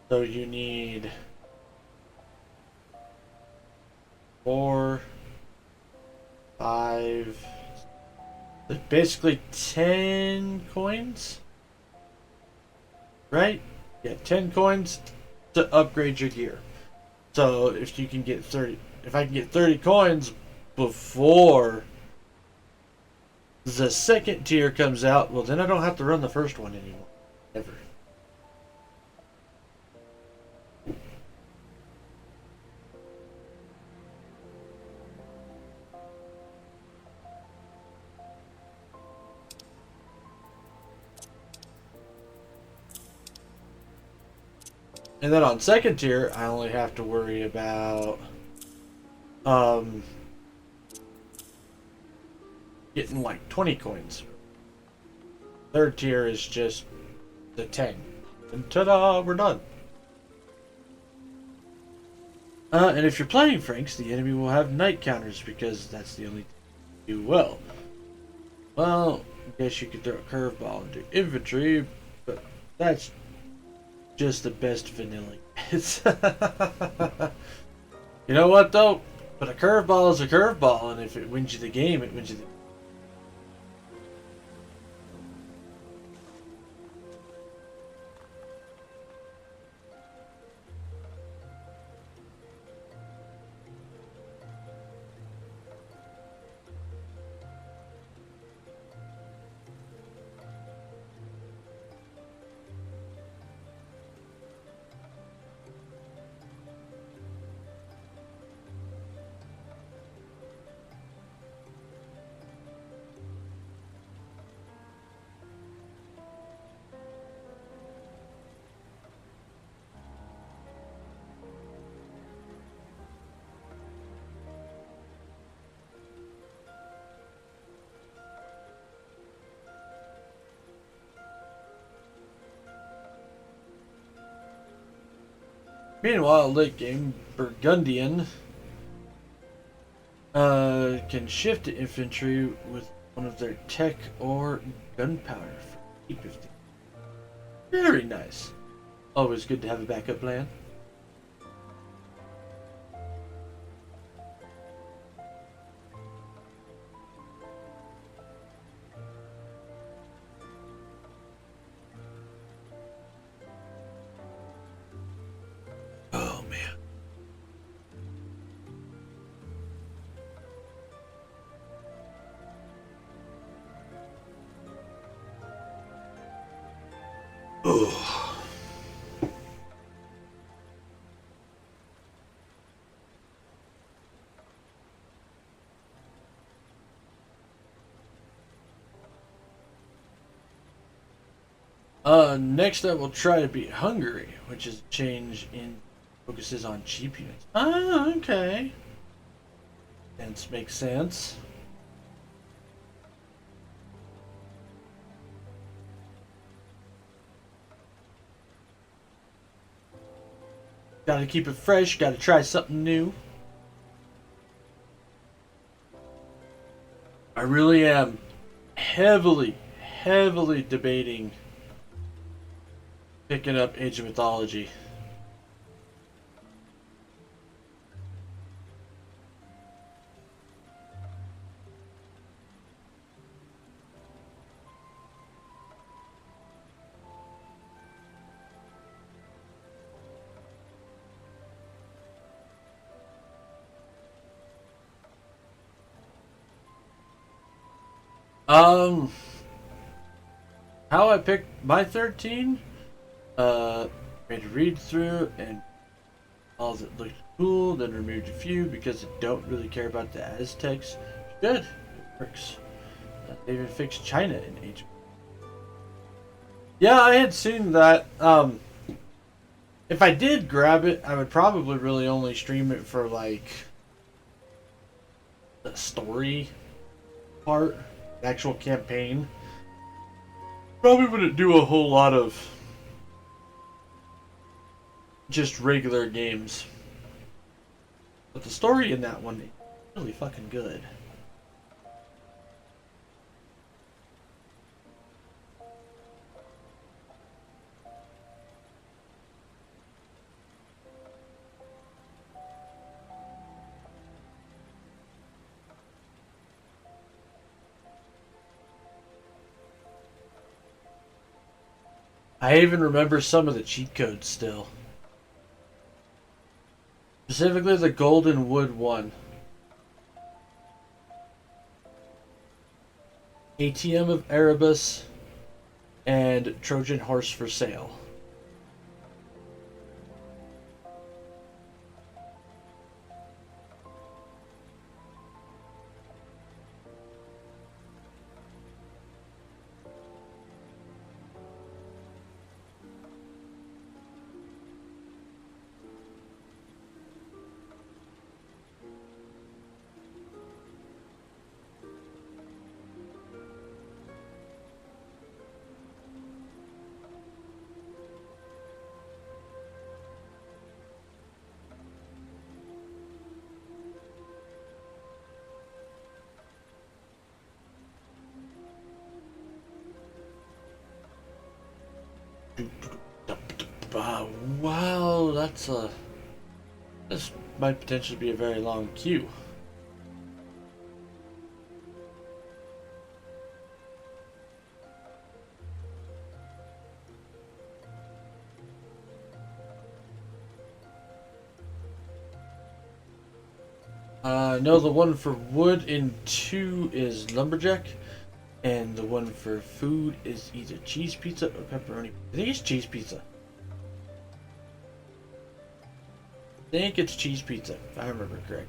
So you need 4, 5, basically 10 coins, right? Yeah, 10 coins to upgrade your gear. So if you can get 30, if I can get 30 coins before the second tier comes out, well then I don't have to run the first one anymore, ever. And then on second tier, I only have to worry about getting like 20 coins. Third tier is just the 10. And ta-da, we're done. And if you're playing Franks, the enemy will have night counters because that's the only thing you do well. Well, I guess you could throw a curveball into infantry, but that's just the best vanilla. It's you know what though? But a curveball is a curveball, and if it wins you the game, it wins you the. Meanwhile, late game Burgundian can shift to infantry with one of their tech or gunpowder for E50. Very nice. Always good to have a backup plan. Oh man. Oh. Next I will try to beat Hungary, which is a change in focuses on cheap units. Ah, okay. Sense makes sense. Gotta keep it fresh, gotta try something new. I really am heavily debating picking up Age of Mythology. Um, how I picked my 13? Made a read through and all that looked cool, then removed a few because I don't really care about the Aztecs. Good, it works. They even fixed China in Age. Yeah, I had seen that. If I did grab it, I would probably really only stream it for like the story part, the actual campaign. Probably wouldn't do a whole lot of just regular games. But the story in that one is really fucking good. I even remember some of the cheat codes still. Specifically the Golden Wood one. ATM of Erebus and Trojan Horse for Sale. Wow, this might potentially be a very long queue. I know the one for wood in 2 is lumberjack, and the one for food is either cheese pizza or pepperoni. I think it's cheese pizza. I think it's cheese pizza, if I remember correct.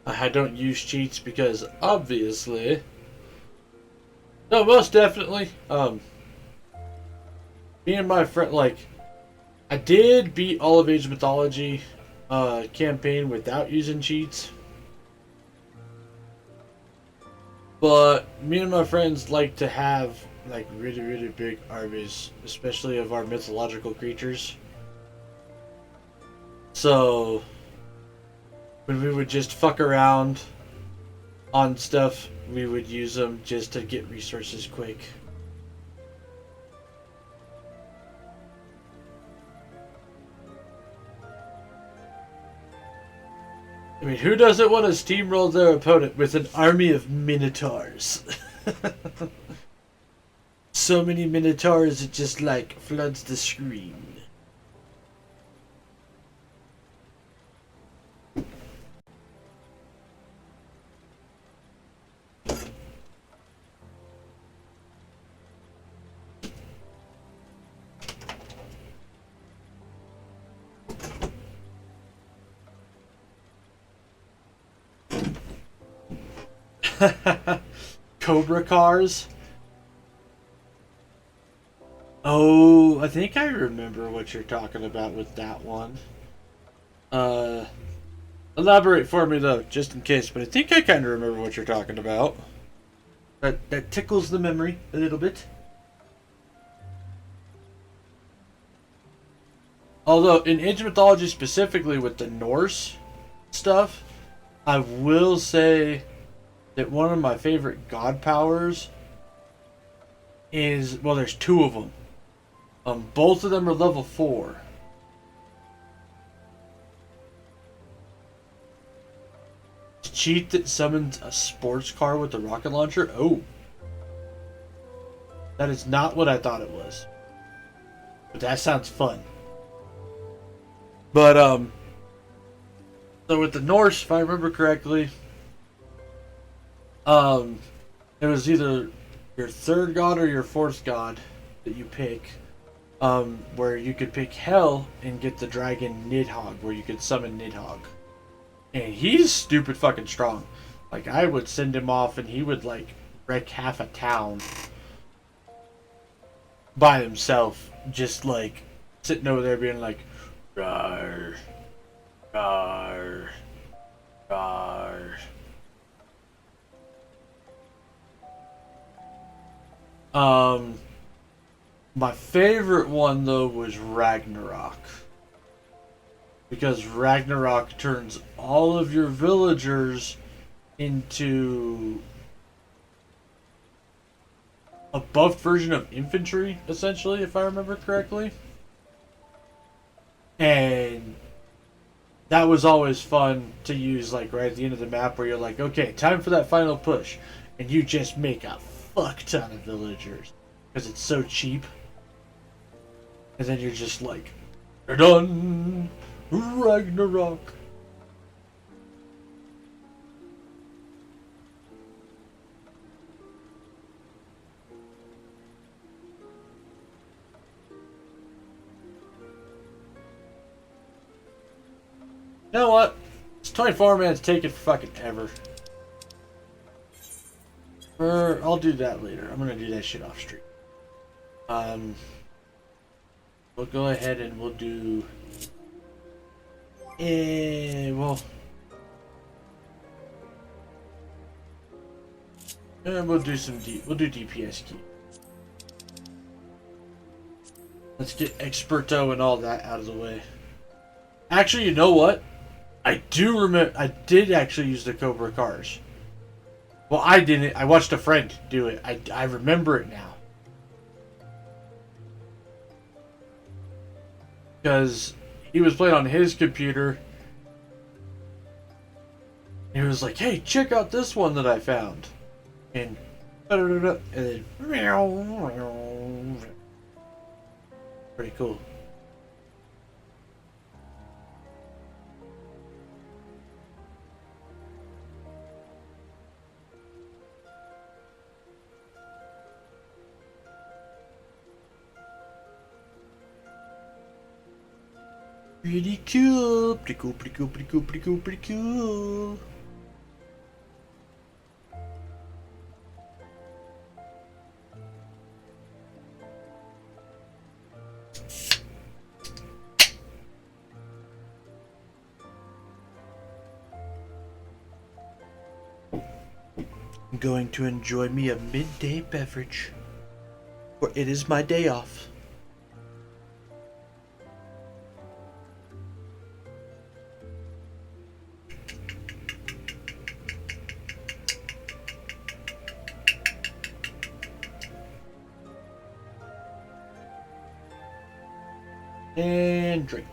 I don't use cheats because obviously, no, most definitely, me and my friend, like, I did beat all of Age of Mythology campaign without using cheats. But me and my friends like to have like really, really big armies, especially of our mythological creatures. So when we would just fuck around on stuff, we would use them just to get resources quick. I mean, who doesn't want to steamroll their opponent with an army of minotaurs? So many minotaurs, it just like floods the screen. Cobra cars. Oh, I think I remember what you're talking about with that one. Elaborate for me though, just in case. But I think I kind of remember what you're talking about. That tickles the memory a little bit. Although in Age of Mythology specifically with the Norse stuff, I will say that one of my favorite god powers is, well, there's 2 of them. Both of them are level 4. Cheat that summons a sports car with a rocket launcher? Oh. That is not what I thought it was. But that sounds fun. But, so with the Norse, if I remember correctly, it was either your 3rd god or your 4th god that you pick. Where you could pick Hell and get the dragon Nidhogg, where you could summon Nidhogg. And he's stupid fucking strong. Like, I would send him off and he would, like, wreck half a town by himself. Just, like, sitting over there being like, rawr, rawr, rawr. My favorite one, though, was Ragnarok. Because Ragnarok turns all of your villagers into a buffed version of infantry, essentially, if I remember correctly. And that was always fun to use, like, right at the end of the map where you're like, okay, time for that final push. And you just make a fuck ton of villagers. Because it's so cheap. And then you're just like, you're done! Ragnarok! You know what? This 24 man's taking fucking ever. I'll do that later. I'm gonna do that shit off stream. We'll go ahead and we'll do. Well. And we'll do some we'll do DPS key. Let's get Experto and all that out of the way. Actually, you know what? I do remember. I did actually use the Cobra cars. Well, I didn't. I watched a friend do it. I remember it now. Because he was playing on his computer. And he was like, hey, check out this one that I found. And then pretty cool. Pretty cool, pretty cool, pretty cool, pretty cool, pretty cool, pretty cool. I'm going to enjoy me a midday beverage, for it is my day off. And drink.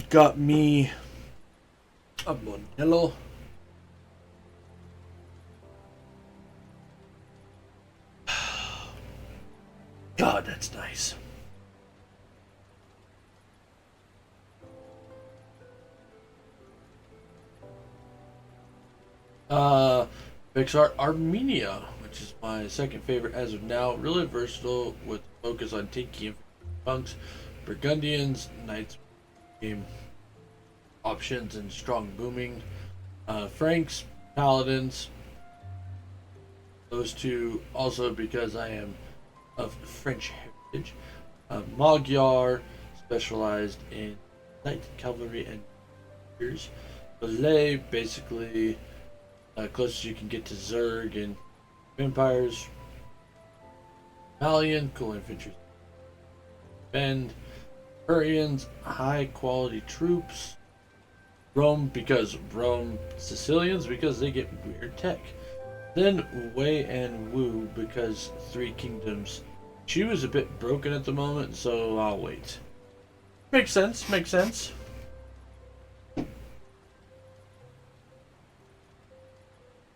Got me a Modelo. God, that's nice. VPR Armenia, which is my second favorite as of now. Really versatile with focus on Tiki and punks, Burgundians, Knights game options, and strong booming. Franks, Paladins. Those two also because I am of French heritage. Magyar, specialized in light cavalry and spears. Belay, basically closest you can get to Zerg and vampires. Malian, cool infantry. Bend, Hurrians, high quality troops. Rome, Sicilians, because they get weird tech. Then Wei and Wu, because Three Kingdoms. She was a bit broken at the moment, so I'll wait. Makes sense, makes sense.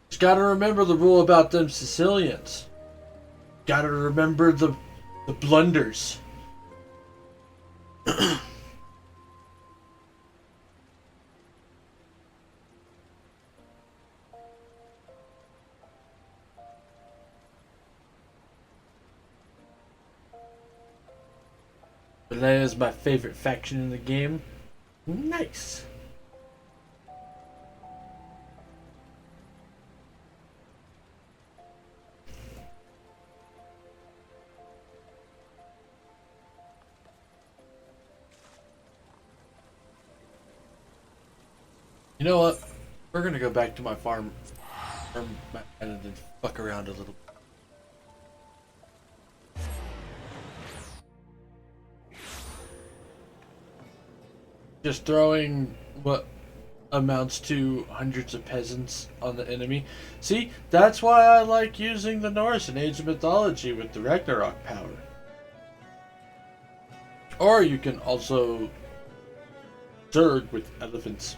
Just gotta remember the rule about them Sicilians. Gotta remember the blunders. Belay is my favorite faction in the game. Nice. You know what? We're gonna go back to my farm and then fuck around a little. Just throwing what amounts to hundreds of peasants on the enemy. See, that's why I like using the Norse in Age of Mythology with the Ragnarok power. Or you can also Zerg with elephants.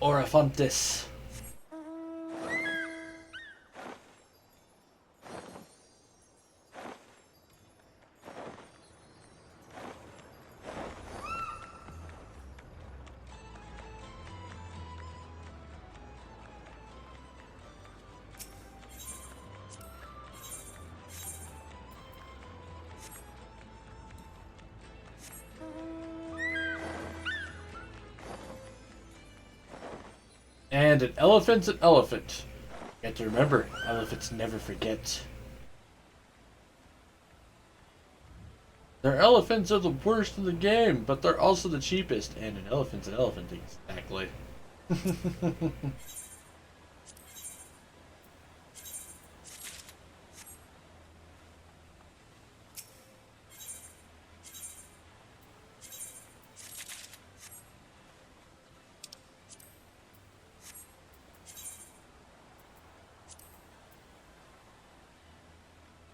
Orafantis. And an elephant's an elephant. You have to remember, elephants never forget. Their elephants are the worst in the game, but they're also the cheapest. And an elephant's an elephant, exactly.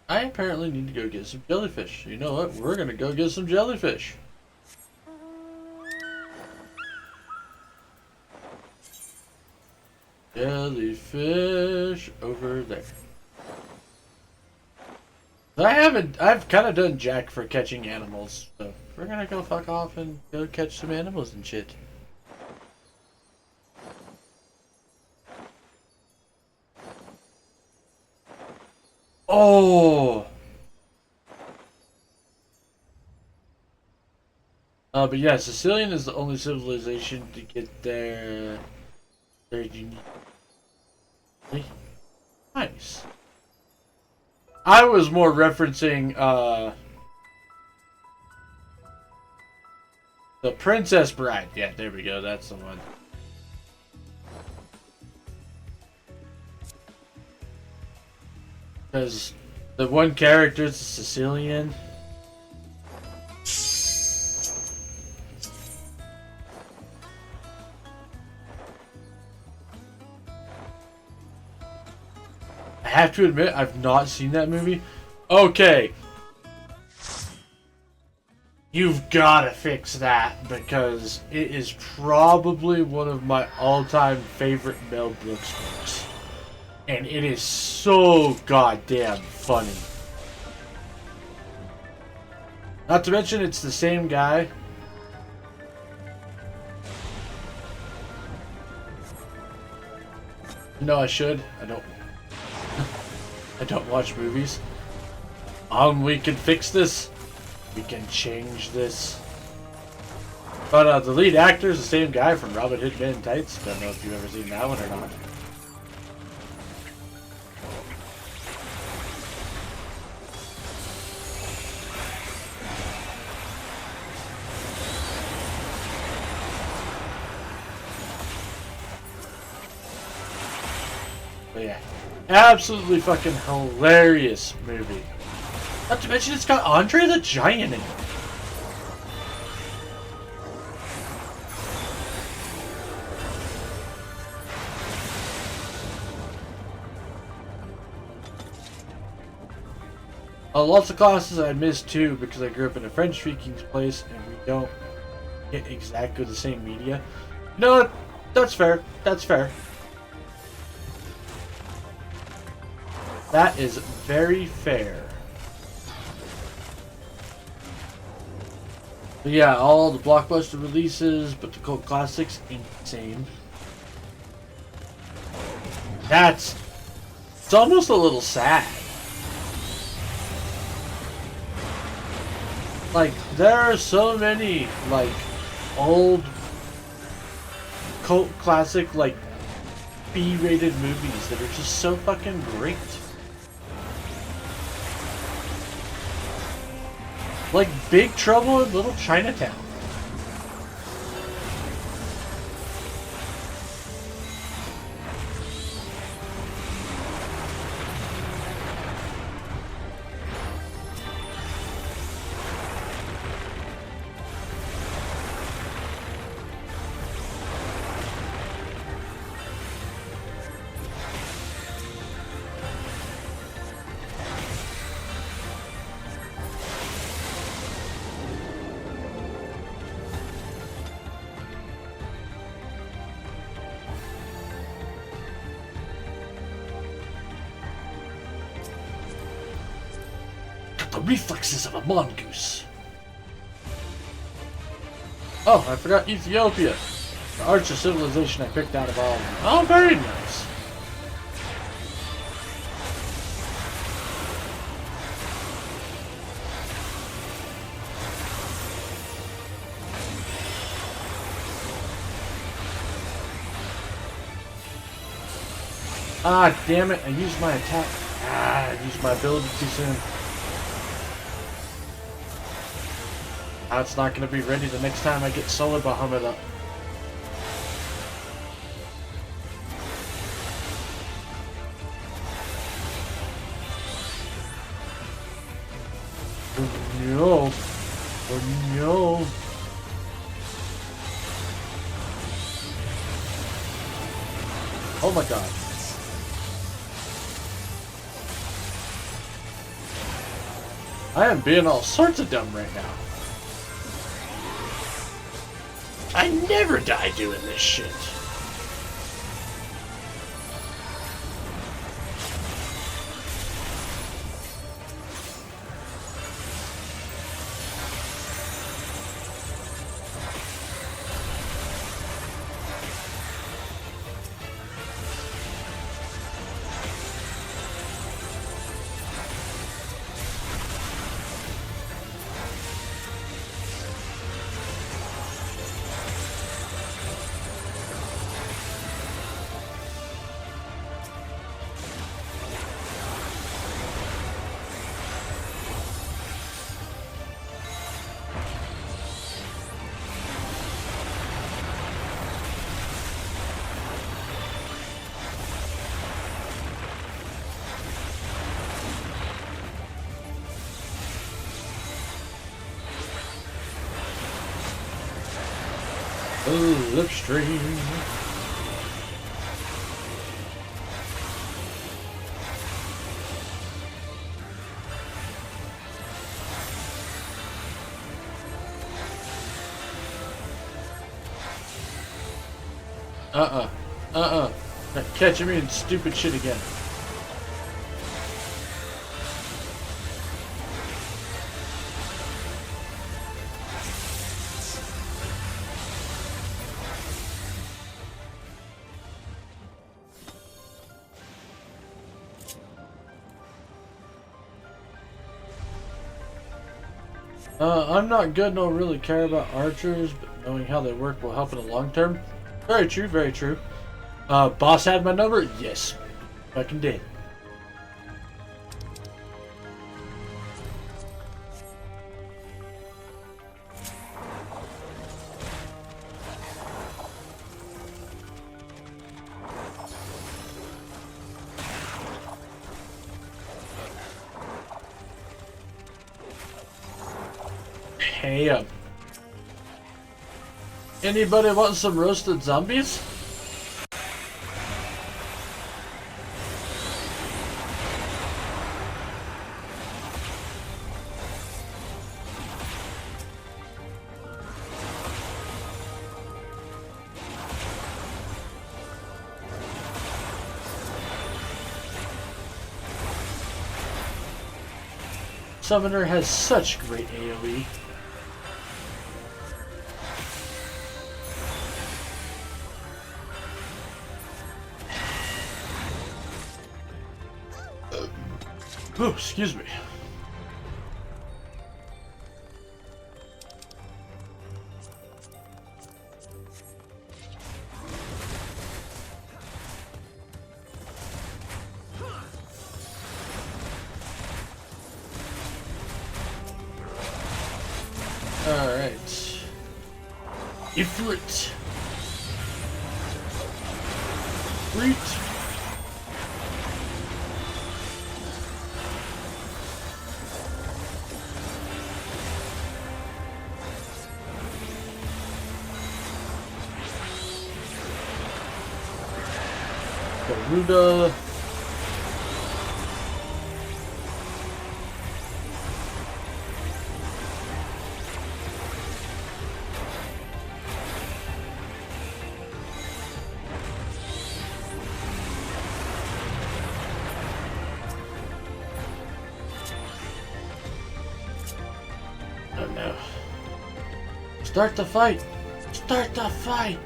I apparently need to go get some jellyfish. You know what? We're gonna go get some jellyfish. Jellyfish over there. I've kind of done jack for catching animals, so we're gonna go fuck off and go catch some animals and shit. Oh! But yeah, Sicilian is the only civilization to get their unique. Nice. I was more referencing, the Princess Bride. Yeah, there we go, that's the one. Because the one character is Sicilian. I have to admit, I've not seen that movie. Okay. You've gotta fix that, because it is probably one of my all-time favorite Mel Brooks books. And it is so goddamn funny. Not to mention, it's the same guy. No, I should. I don't. I don't watch movies. We can fix this. We can change this. But the lead actor is the same guy from Robin Hood Men in Tights. Don't know if you've ever seen that one or not. But yeah, absolutely fucking hilarious movie. Not to mention it's got Andre the Giant in it. Lots of classes I missed too because I grew up in a French-speaking place and we don't get exactly the same media. No, that's fair. That's fair. That is very fair. But yeah, all the blockbuster releases, but the cult classics ain't the same. It's almost a little sad. Like, there are so many, like, old cult classic, like, B-rated movies that are just so fucking great. Like Big Trouble in Little Chinatown. The reflexes of a mongoose. Oh, I forgot Ethiopia. The arch of civilization I picked out of all of them. Oh, very nice. Ah, damn it. I used my attack. Ah, I used my ability too soon. Now it's not going to be ready the next time I get Solar Bahamut up. Oh no. Oh no. Oh my god. I am being all sorts of dumb right now. I never die doing this shit. Oh, Lipstream. Not catching me in stupid shit again. I'm not good and don't really care about archers, but knowing how they work will help in the long term. Very true, very true. Boss had my number? Yes. Fucking did. Hey, anybody want some roasted zombies? Summoner has such great AoE. Oh, excuse me. Alright. Ifrit. Freet. Garuda. Oh no. Start the fight! Start the fight!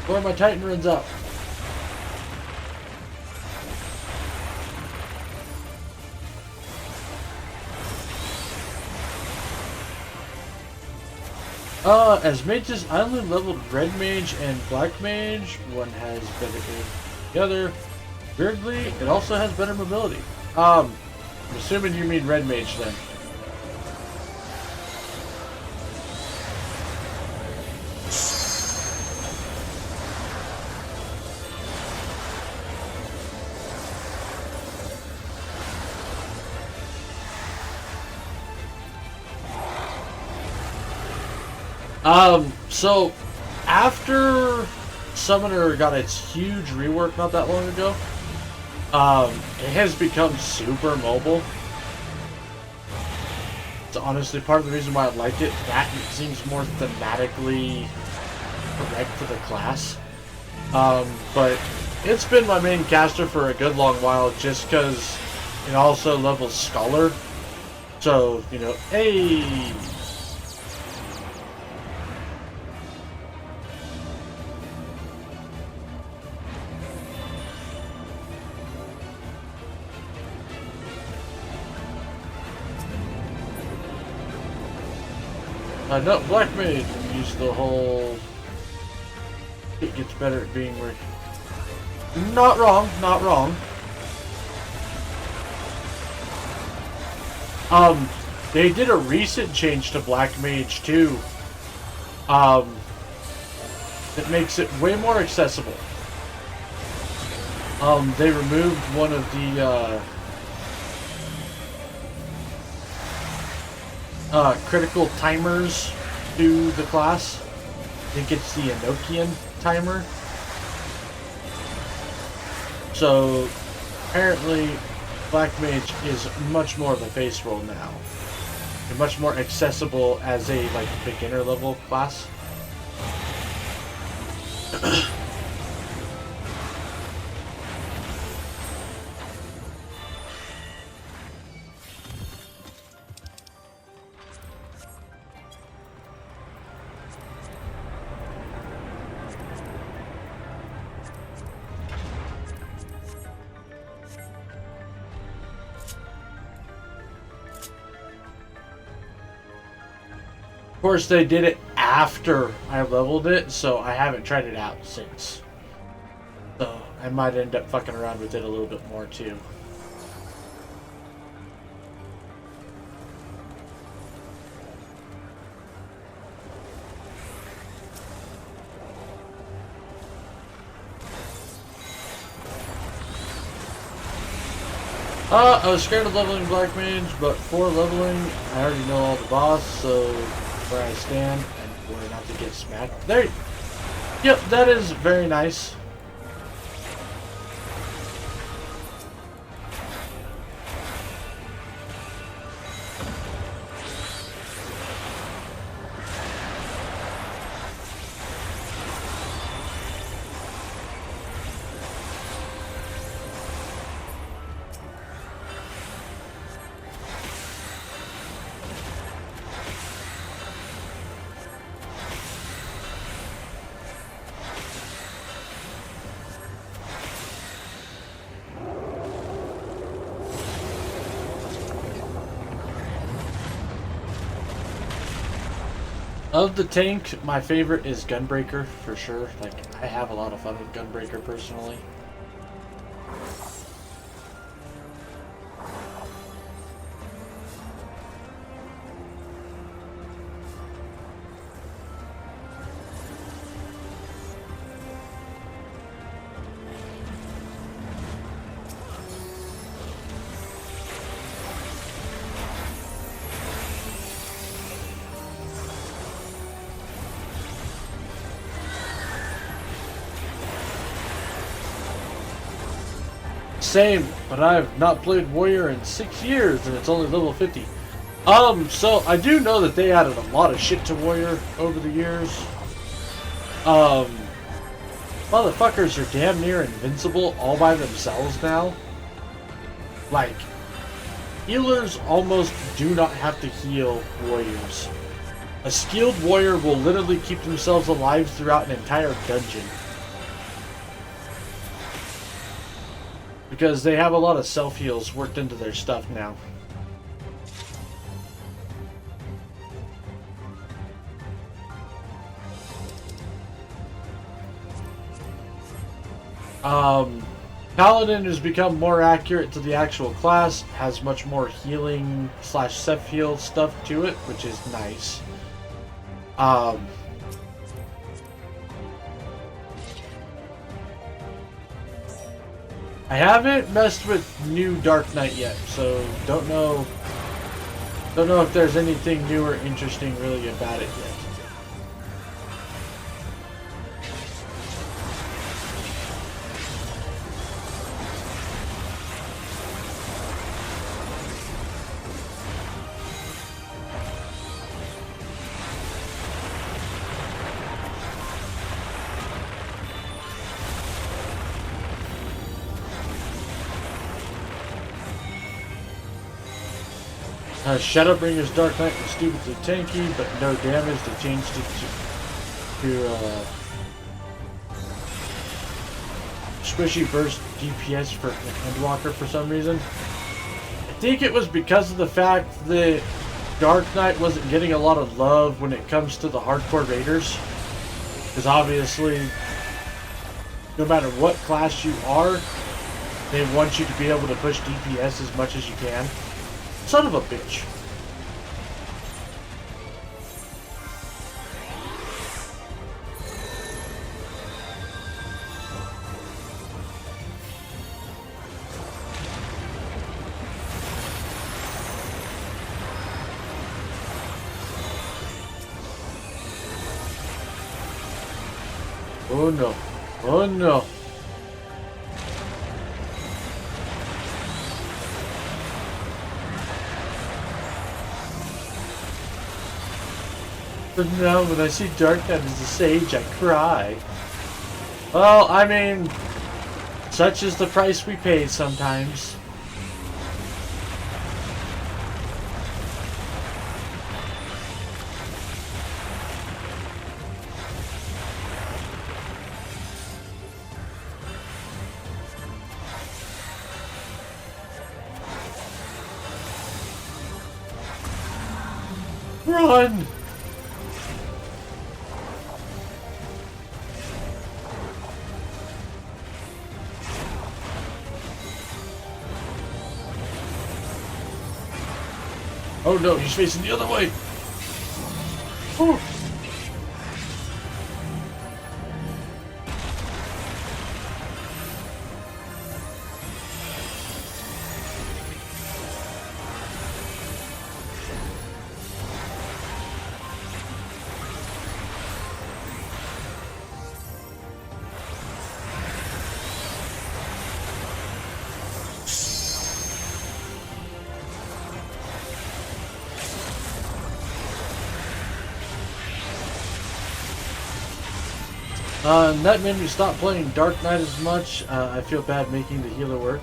Before my Titan runs out. As mages, I only leveled red mage and black mage. One has better aim than the other. Weirdly, it also has better mobility. I'm assuming you mean red mage then. So after Summoner got its huge rework not that long ago, it has become super mobile. It's honestly part of the reason why I like it. That it seems more thematically correct for the class. But it's been my main caster for a good long while just because it also levels Scholar. So, you know, hey! No, Black Mage use the whole... It gets better at being where... Not wrong, not wrong. They did a recent change to Black Mage too. That makes it way more accessible. They removed one of the, critical timers to the class. I think it's the Enochian timer. So apparently Black Mage is much more of a face roll now. And much more accessible as a like beginner level class. Of course, they did it after I leveled it, so I haven't tried it out since. So I might end up fucking around with it a little bit more too. I was scared of leveling Black Mage, but for leveling, I already know all the boss, so where I stand and where not to get smacked. There. Yep, that is very nice. Of the tank, my favorite is Gunbreaker, for sure. Like, I have a lot of fun with Gunbreaker, personally. Same, but I've not played Warrior in 6 years and it's only level 50. So I do know that they added a lot of shit to Warrior over the years. Motherfuckers are damn near invincible all by themselves now. Like, healers almost do not have to heal warriors. A skilled warrior will literally keep themselves alive throughout an entire dungeon. Because they have a lot of self-heals worked into their stuff now. Paladin has become more accurate to the actual class, has much more healing slash self heal stuff to it, which is nice. I haven't messed with new Dark Knight yet, so don't know if there's anything new or interesting really about it yet. Shadowbringer's Dark Knight was stupidly tanky, but no damage. They changed it to squishy burst DPS for Endwalker for some reason. I think it was because of the fact that Dark Knight wasn't getting a lot of love when it comes to the hardcore raiders. Because obviously, no matter what class you are, they want you to be able to push DPS as much as you can. Son of a bitch. Oh no. Oh no. But now when I see Dark Knight as a sage, I cry. Well, I mean, such is the price we pay sometimes. Run! Oh no, he's facing the other way! Whew. That made me stop playing Dark Knight as much. I feel bad making the healer work.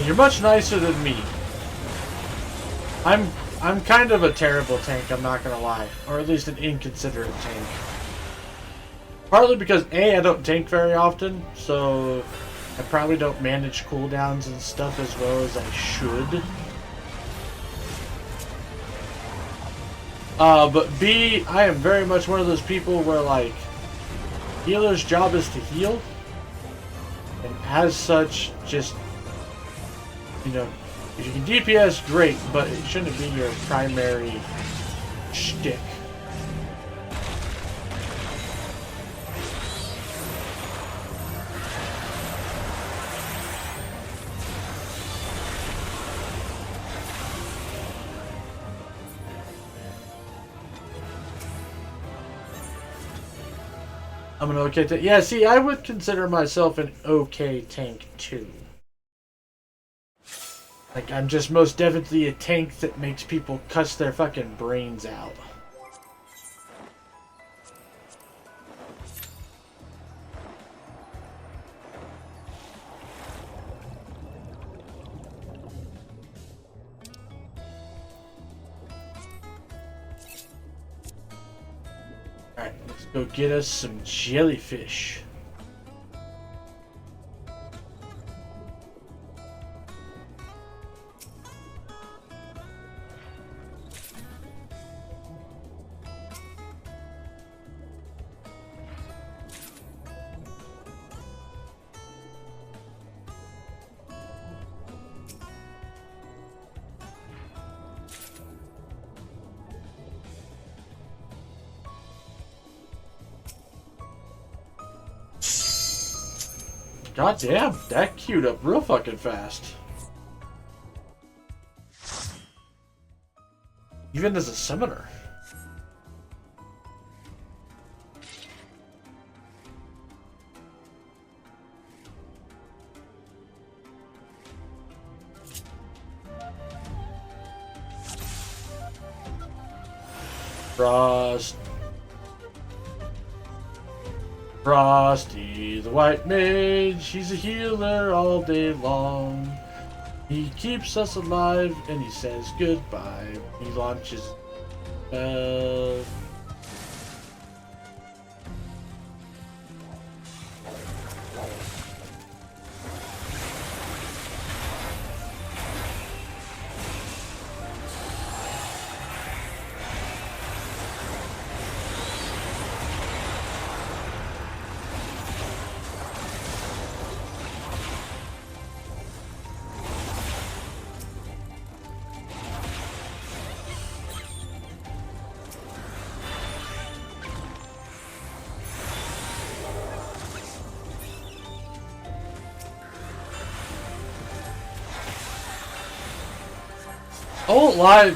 You're much nicer than me. I'm kind of a terrible tank, I'm not gonna lie. Or at least an inconsiderate tank. Partly because A, I don't tank very often, so I probably don't manage cooldowns and stuff as well as I should. But B, I am very much one of those people where, like, healer's job is to heal. And as such, just, you know, if you can DPS, great, but it shouldn't be your primary shtick. I'm an okay tank. Yeah, see, I would consider myself an okay tank too. Like, I'm just most definitely a tank that makes people cuss their fucking brains out. Alright, let's go get us some jellyfish. God damn, that queued up real fucking fast. Even as a summoner. Frosty, the white mage, he's a healer all day long. He keeps us alive and he says goodbye. He launches I won't lie,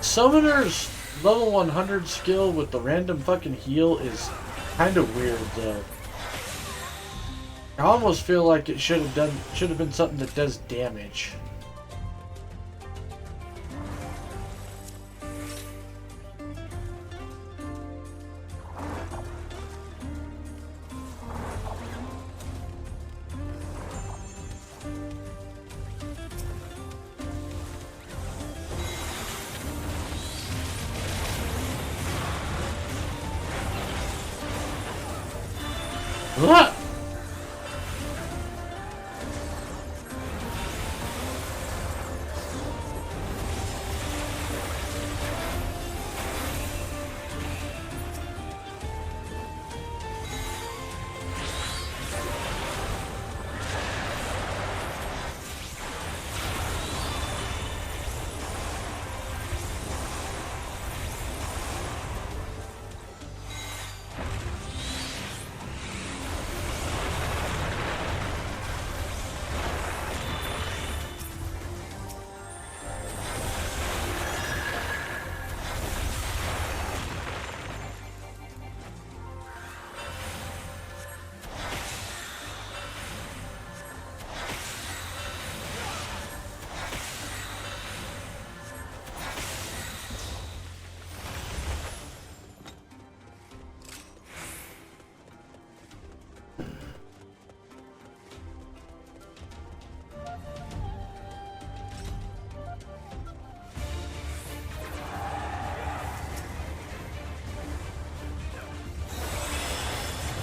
Summoner's level 100 skill with the random fucking heal is kind of weird though. I almost feel like it should have been something that does damage. What?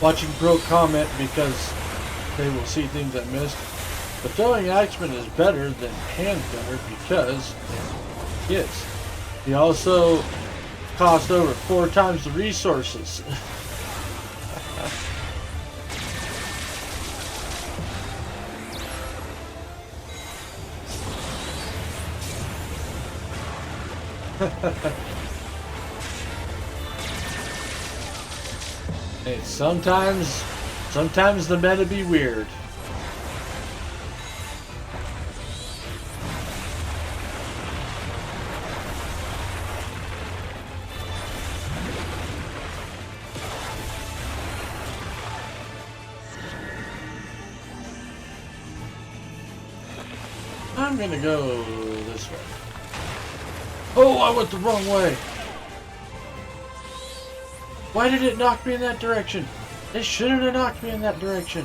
Watching pro comment because they will see things I missed. But throwing Axeman is better than hand gunner because yes, he also cost over 4 times the resources. Hey, sometimes the meta be weird. I'm gonna go this way. Oh, I went the wrong way. Why did it knock me in that direction? It shouldn't have knocked me in that direction.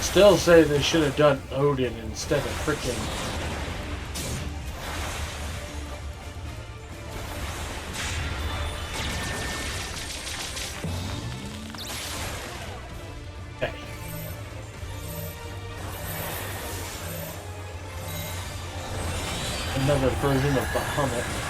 Still say they should have done Odin instead of freaking. Hey. Another version of Bahamut.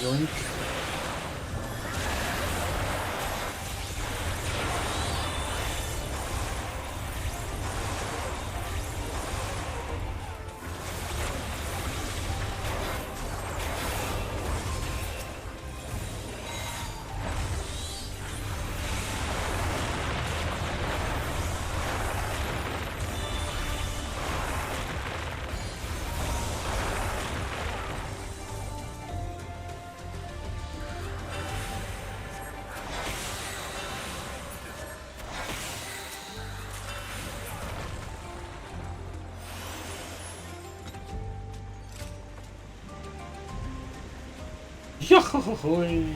Yoink. Yohohoy!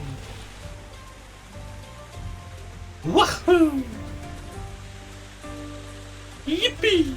Wahoo! Yippee!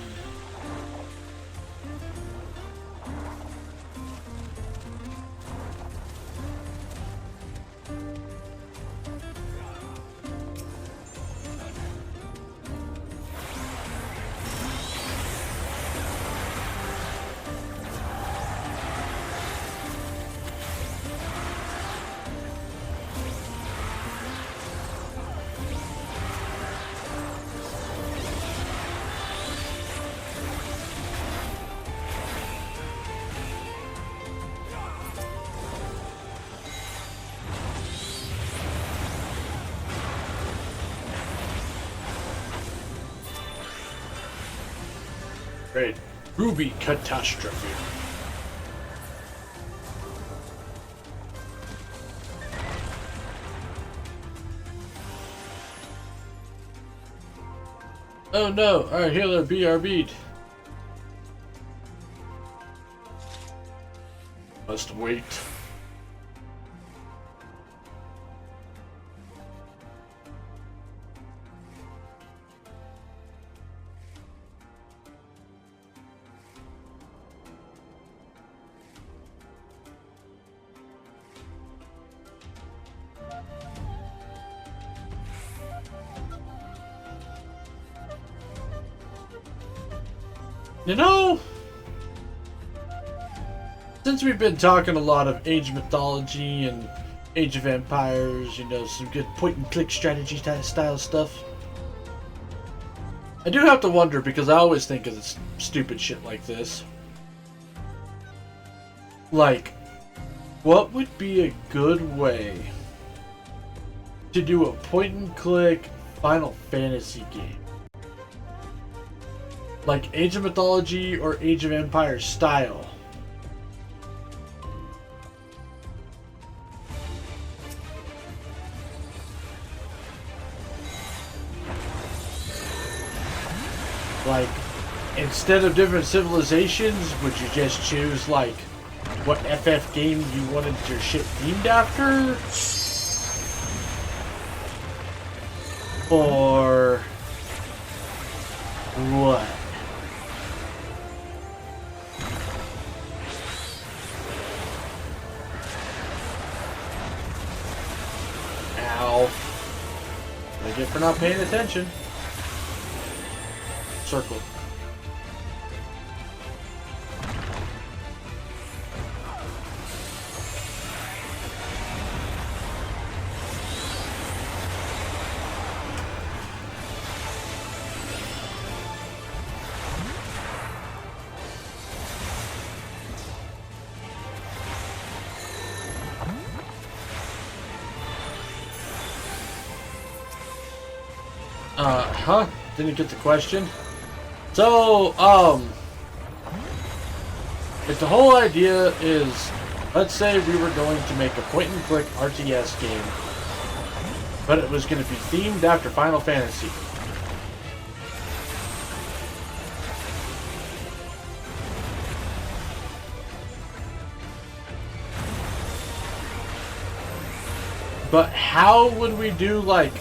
Great. Ruby Catastrophe. Oh no, our healer BRB'd. Must wait. You know, since we've been talking a lot of Age of Mythology and Age of Empires, you know, some good point and click strategy style stuff, I do have to wonder, because I always think of this stupid shit like this. Like, what would be a good way to do a point and click Final Fantasy game? Like Age of Mythology or Age of Empires style. Like, instead of different civilizations, would you just choose like what FF game you wanted your ship themed after? Or what? Ow. What I get for not paying attention. Circle. Huh? Didn't get the question. So, if the whole idea is, let's say we were going to make a point-and-click RTS game, but it was going to be themed after Final Fantasy. But how would we do, like,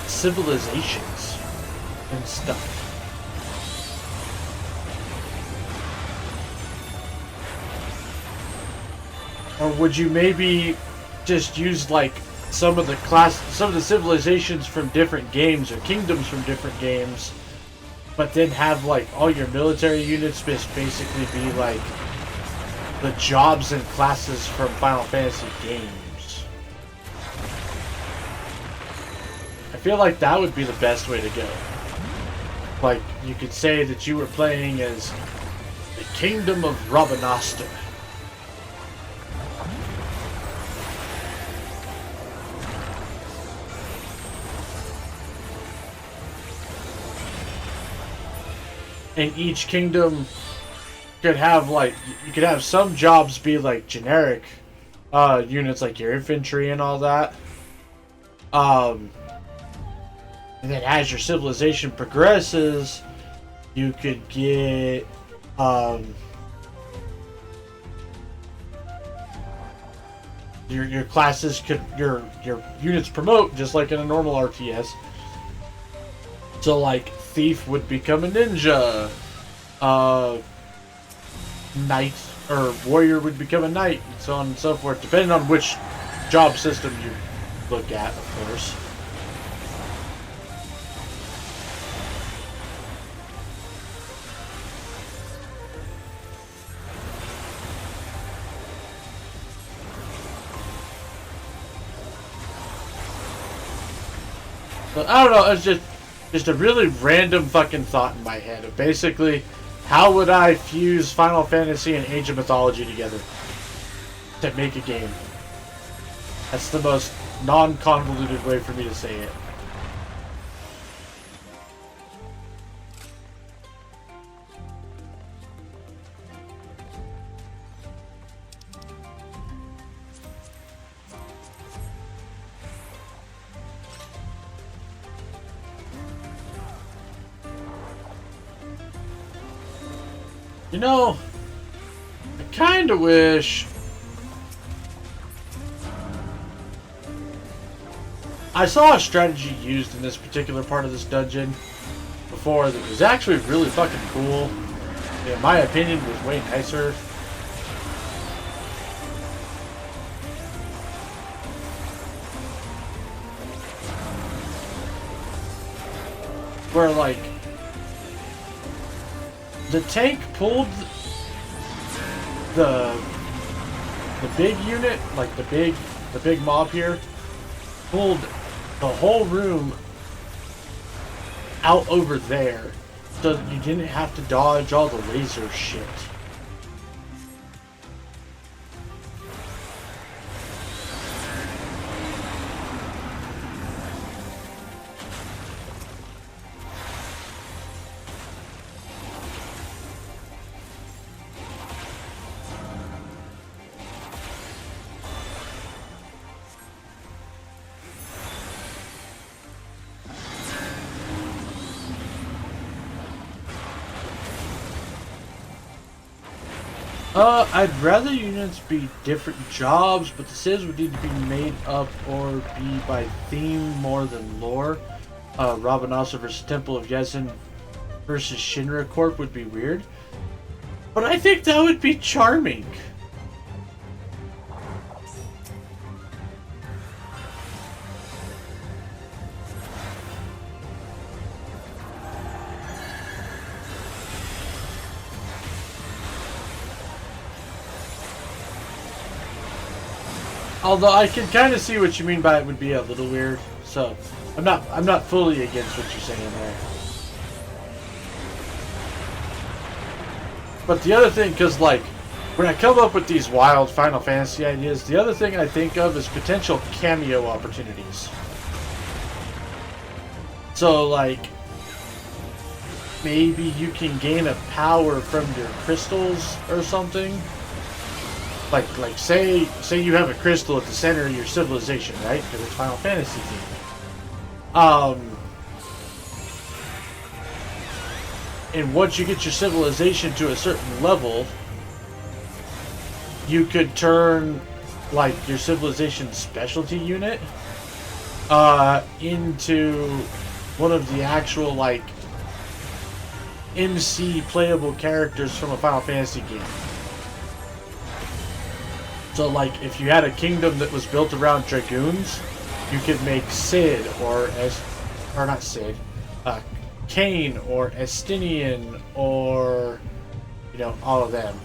civilizations and stuff? Or would you maybe just use, like, some of the civilizations from different games or kingdoms from different games, but then have, like, all your military units just basically be, like, the jobs and classes from Final Fantasy games? I feel like that would be the best way to go. Like, you could say that you were playing as the Kingdom of Rabanastre. And each kingdom could have, like, you could have some jobs be like generic units, like your infantry and all that. And then as your civilization progresses, you could get your classes could your units promote just like in a normal RTS. So like thief would become a ninja, knight or warrior would become a knight, and so on and so forth, depending on which job system you look at, of course. But I don't know, it's just a really random fucking thought in my head of basically how would I fuse Final Fantasy and Age of Mythology together to make a game. That's the most non-convoluted way for me to say it. You know, I kind of wish I saw a strategy used in this particular part of this dungeon before that was actually really fucking cool. In my opinion, was way nicer. Where like the tank pulled the big unit, like the big mob here, pulled the whole room out over there, so you didn't have to dodge all the laser shit. I'd rather units be different jobs, but the civs would need to be made up or be by theme more than lore. Rabanasa versus Temple of Yezin versus Shinra Corp would be weird. But I think that would be charming. Although I can kind of see what you mean by it would be a little weird, so I'm not fully against what you're saying there. But the other thing, because like when I come up with these wild Final Fantasy ideas, the other thing I think of is potential cameo opportunities. So, like, maybe you can gain a power from your crystals or something. Like say you have a crystal at the center of your civilization, right? Because it's Final Fantasy themed. And once you get your civilization to a certain level, you could turn like your civilization specialty unit into one of the actual like MC playable characters from a Final Fantasy game. So like if you had a kingdom that was built around dragoons, you could make Sid or not Sid, Kane or Estinian or all of them.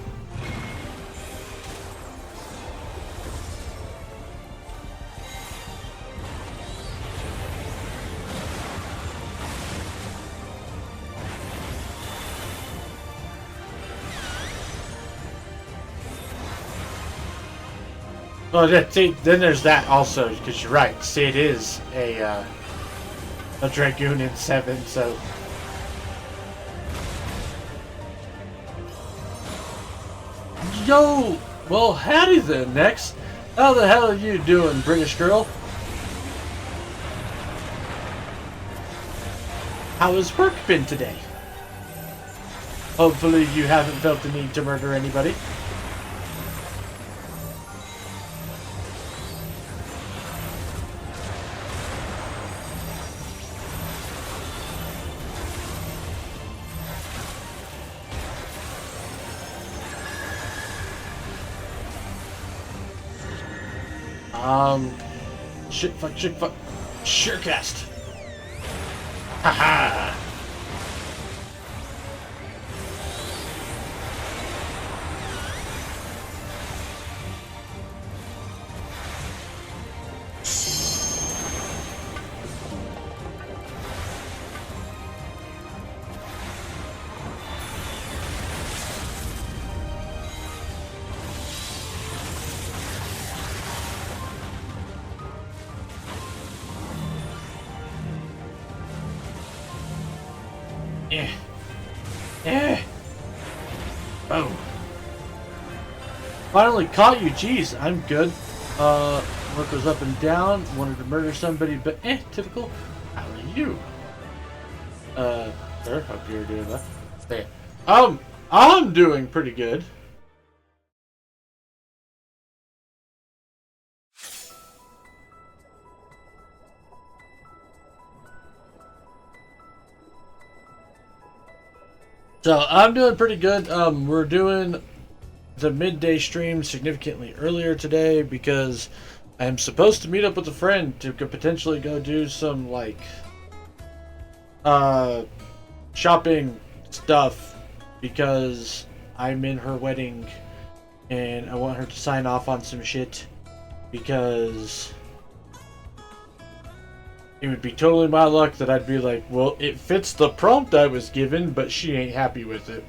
Well, then there's that also, because you're right. Sid is a dragoon in 7, so. Yo! Well, howdy then, Next. How the hell are you doing, British girl? How has work been today? Hopefully you haven't felt the need to murder anybody. Shit fuck, Surecast. Haha. Oh. Finally caught you. Jeez, I'm good. Work was up and down. Wanted to murder somebody, but typical. How are you? Sir, hope you're doing well. Hey. I'm doing pretty good. So I'm doing pretty good. We're doing the midday stream significantly earlier today because I'm supposed to meet up with a friend to potentially go do some like shopping stuff because I'm in her wedding and I want her to sign off on some shit because it would be totally my luck that I'd be like, well, it fits the prompt I was given, but she ain't happy with it.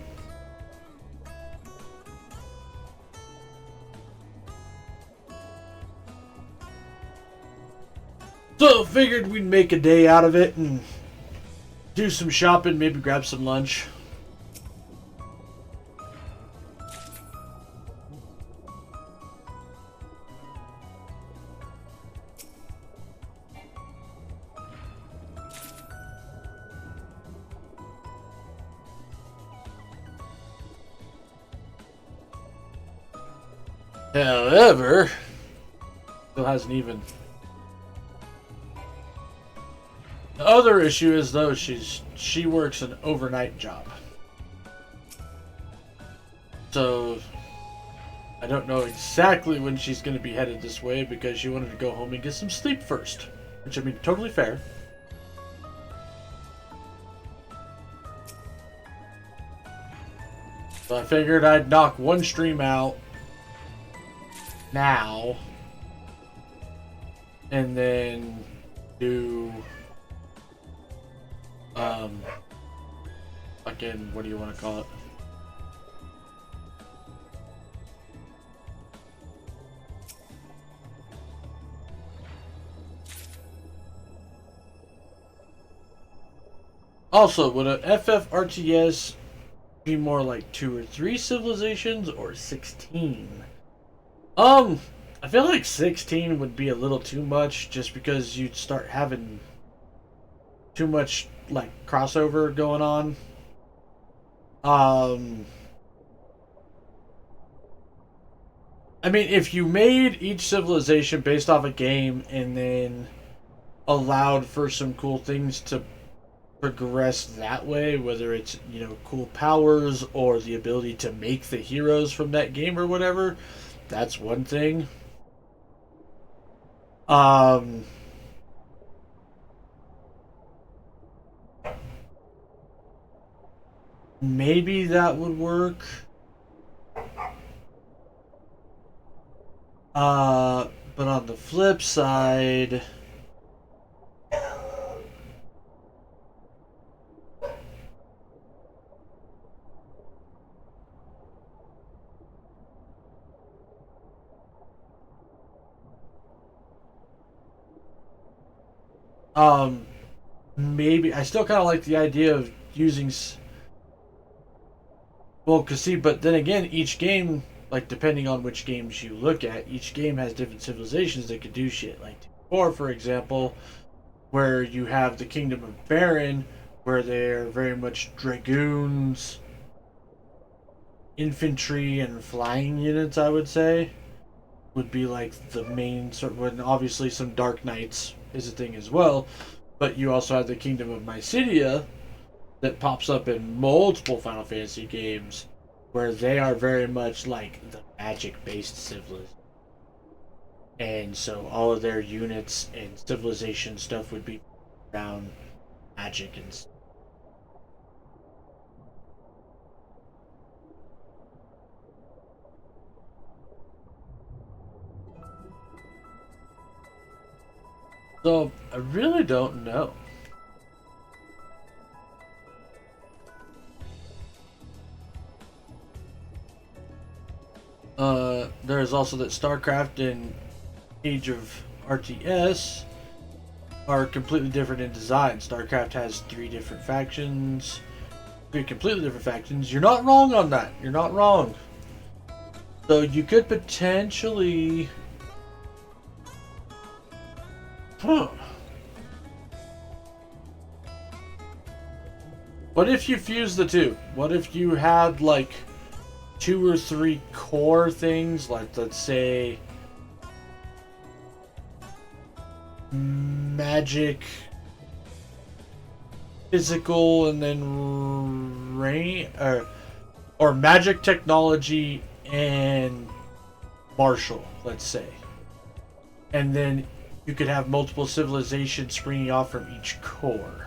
So figured we'd make a day out of it and do some shopping, maybe grab some lunch. However, still hasn't even. The other issue is though she works an overnight job, so I don't know exactly when she's going to be headed this way because she wanted to go home and get some sleep first, which I mean totally fair. So I figured I'd knock one stream out now and then do fucking, what do you want to call it? Also, would a FFRTS be more like 2 or 3 civilizations or 16? I feel like 16 would be a little too much just because you'd start having too much like crossover going on. Um I mean, if you made each civilization based off a game and then allowed for some cool things to progress that way, whether it's, cool powers or the ability to make the heroes from that game or whatever, that's one thing. Um Maybe that would work. Uh but on the flip side, um maybe I still kind of like the idea of using well, cause see, but then again, each game, like depending on which games you look at, each game has different civilizations that could do shit. Like 4, for example, where you have the Kingdom of Baron, where they're very much dragoons, infantry, and flying units. I would say would be like the main sort. Of, and obviously some Dark Knights is a thing as well, but you also have the Kingdom of Mycedia that pops up in multiple Final Fantasy games, where they are very much like the magic-based civilization. And so all of their units and civilization stuff would be around magic and stuff. So I really don't know. There's also that StarCraft and Age of RTS are completely different in design. StarCraft has 3 different factions, 3 completely different factions. You're not wrong on that. You're not wrong. So you could potentially, huh? What if you fuse the 2? What if you had like 2 or 3 core things, like let's say magic, physical, and then rain, or magic, technology, and martial, let's say, and then you could have multiple civilizations springing off from each core.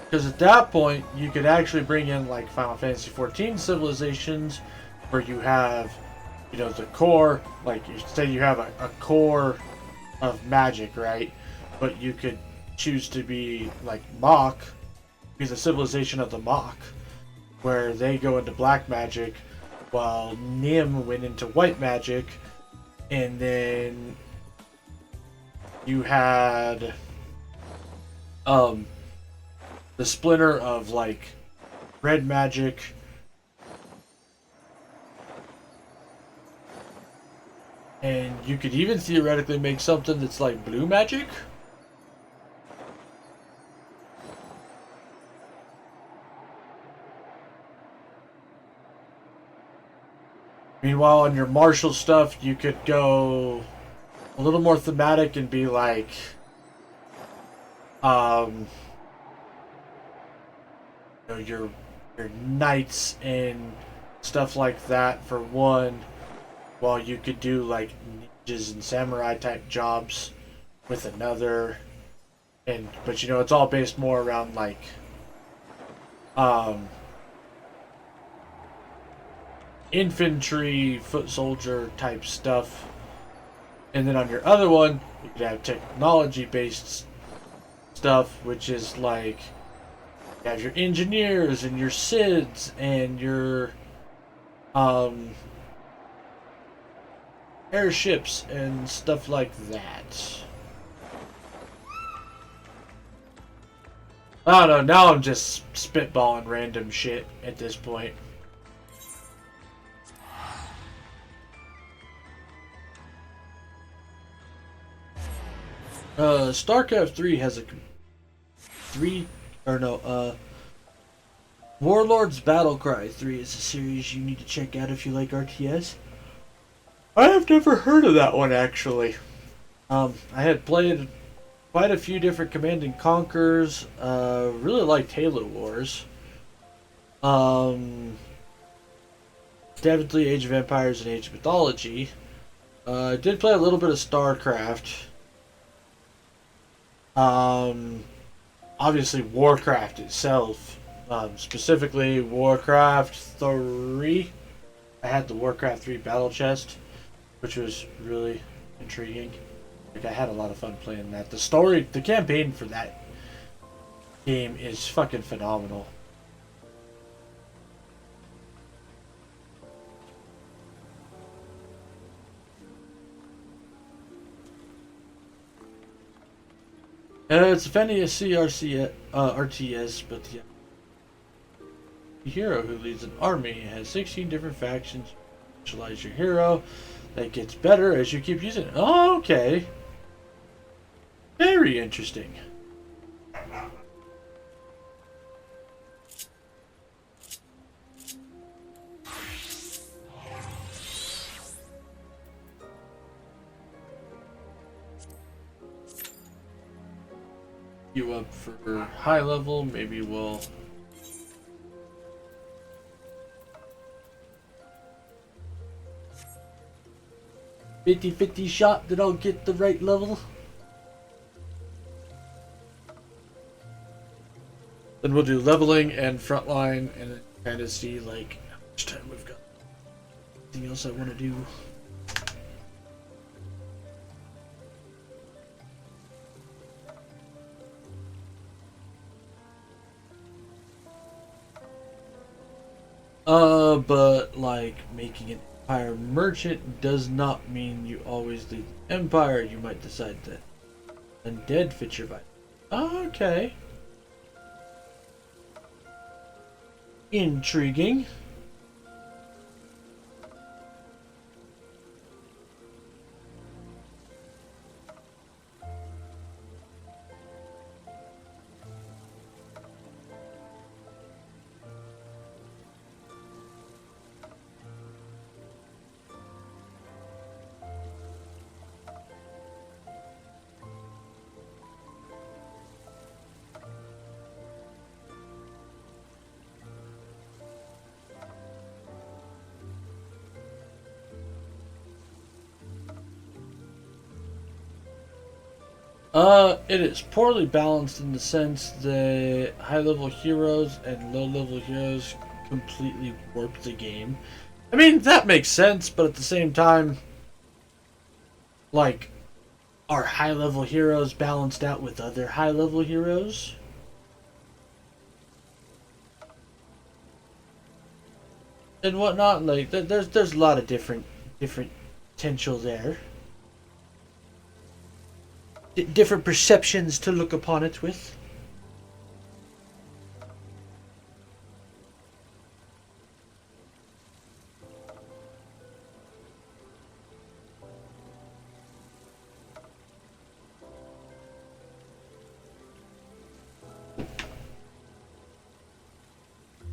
Because at that point, you could actually bring in like Final Fantasy XIV civilizations, where you have, the core. Like, you say you have a core of magic, right? But you could choose to be like Mach, be the civilization of the Mach, where they go into black magic, while Nim went into white magic, and then you had the splinter of like red magic, and you could even theoretically make something that's like blue magic. Meanwhile, on your martial stuff, you could go a little more thematic and be like, um, your knights and stuff like that for one, while you could do like ninjas and samurai type jobs with another, and but it's all based more around like infantry, foot soldier type stuff. And then on your other one, you could have technology based stuff, which is like you have your engineers and your SIDS and your um, airships and stuff like that. I don't know, now I'm just spitballing random shit at this point. StarCraft 3 has a Warlords Battlecry 3 is a series you need to check out if you like RTS. I have never heard of that one actually. I had played quite a few different Command and Conquers. Really liked Halo Wars. Definitely Age of Empires and Age of Mythology. Did play a little bit of StarCraft. Obviously Warcraft itself. Specifically Warcraft 3. I had the Warcraft 3 battle chest, which was really intriguing. Like, I had a lot of fun playing that. The story, the campaign for that game is fucking phenomenal. It's offending a CRC RTS, but the hero who leads an army has 16 different factions. Specialize your hero. That gets better as you keep using it. Oh, okay. Very interesting. You up for high level? Maybe we'll 50-50 shot that I'll get the right level. Then we'll do leveling and frontline and then kind of see like how much time we've got. Anything else I want to do? But like making an empire merchant does not mean you always lead the empire. You might decide that undead fits your vibe. Okay. Intriguing. It is poorly balanced in the sense that high-level heroes and low-level heroes completely warp the game. I mean, that makes sense, but at the same time, like, are high-level heroes balanced out with other high-level heroes? And whatnot, like, there's a lot of different potential there. Different perceptions to look upon it with.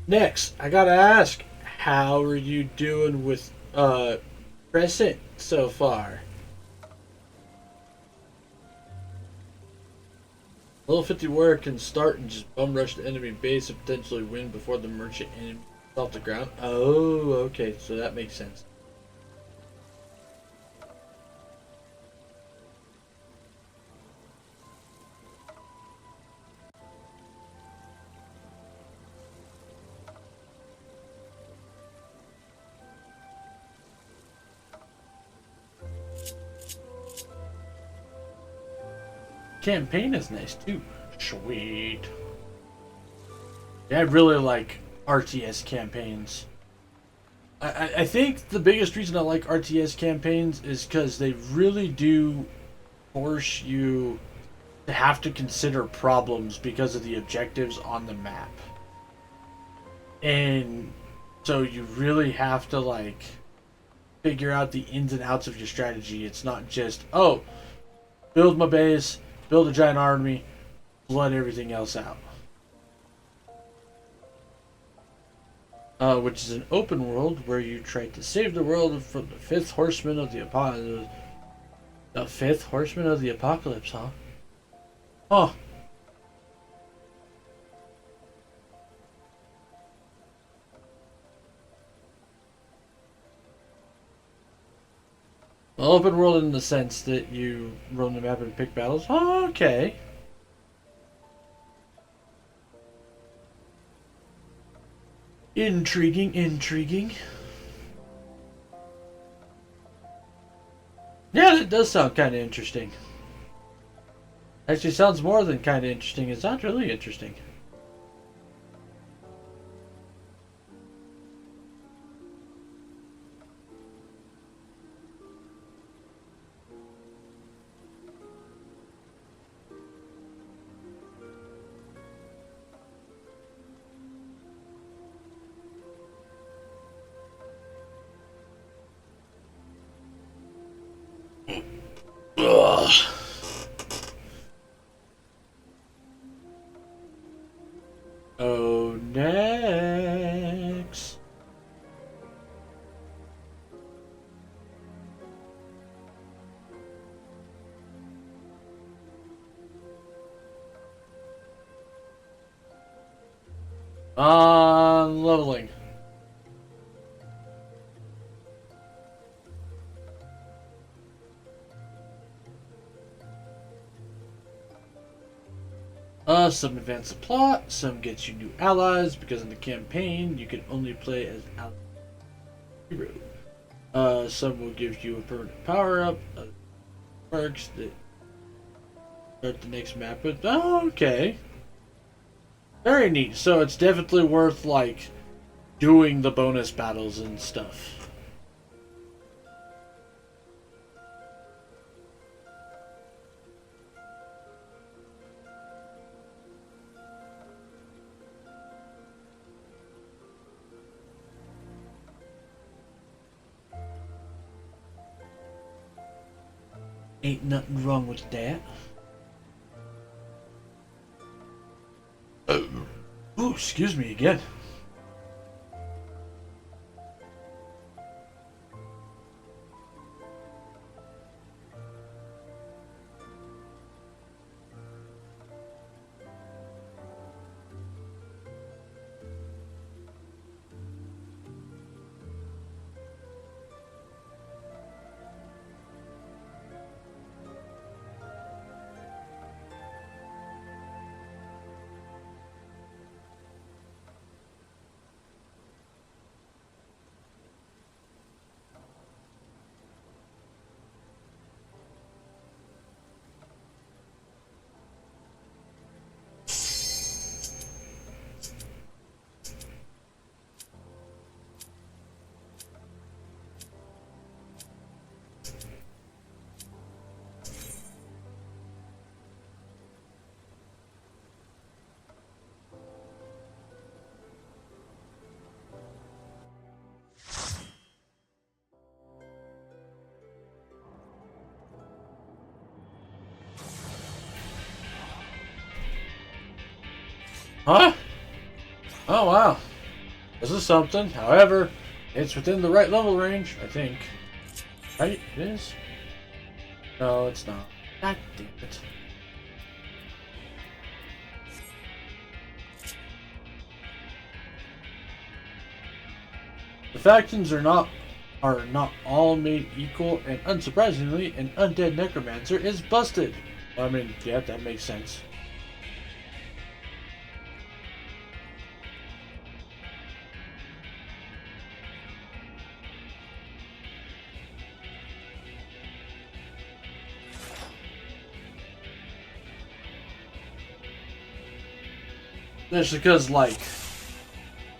Next, I gotta ask, how are you doing with Crescent so far? Level 50 warrior can start and just bum rush the enemy base and potentially win before the merchant enemy is off the ground. Oh, okay, so that makes sense. campaign is nice too. Sweet. Yeah, I really like RTS campaigns. I think the biggest reason I like RTS campaigns is because they really do force you to have to consider problems because of the objectives on the map. And so you really have to like figure out the ins and outs of your strategy. It's not just, oh, build my base, build a giant army, flood everything else out. Which is an open world where you try to save the world from the fifth horseman of the apocalypse. The fifth horseman of the apocalypse, huh? Oh. Well, open world in the sense that you roam the map and pick battles. Oh, okay. Intriguing, intriguing. Yeah, that does sound kind of interesting. Actually, sounds more than kind of interesting. It sounds really interesting. Ugh. Oh, next. Leveling. Some advance the plot, some gets you new allies, because in the campaign you can only play as ally hero. Some will give you a permanent power-up, perks that start the next map with. Oh, okay. Very neat. So it's definitely worth, like, doing the bonus battles and stuff. Ain't nothing wrong with that. Ooh, excuse me again. Huh? Oh, wow. This is something. However, it's within the right level range, I think. Right? It is? No, it's not. God damn it. The factions are not all made equal, and unsurprisingly, an undead necromancer is busted. I mean, yeah, that makes sense. Especially because, like,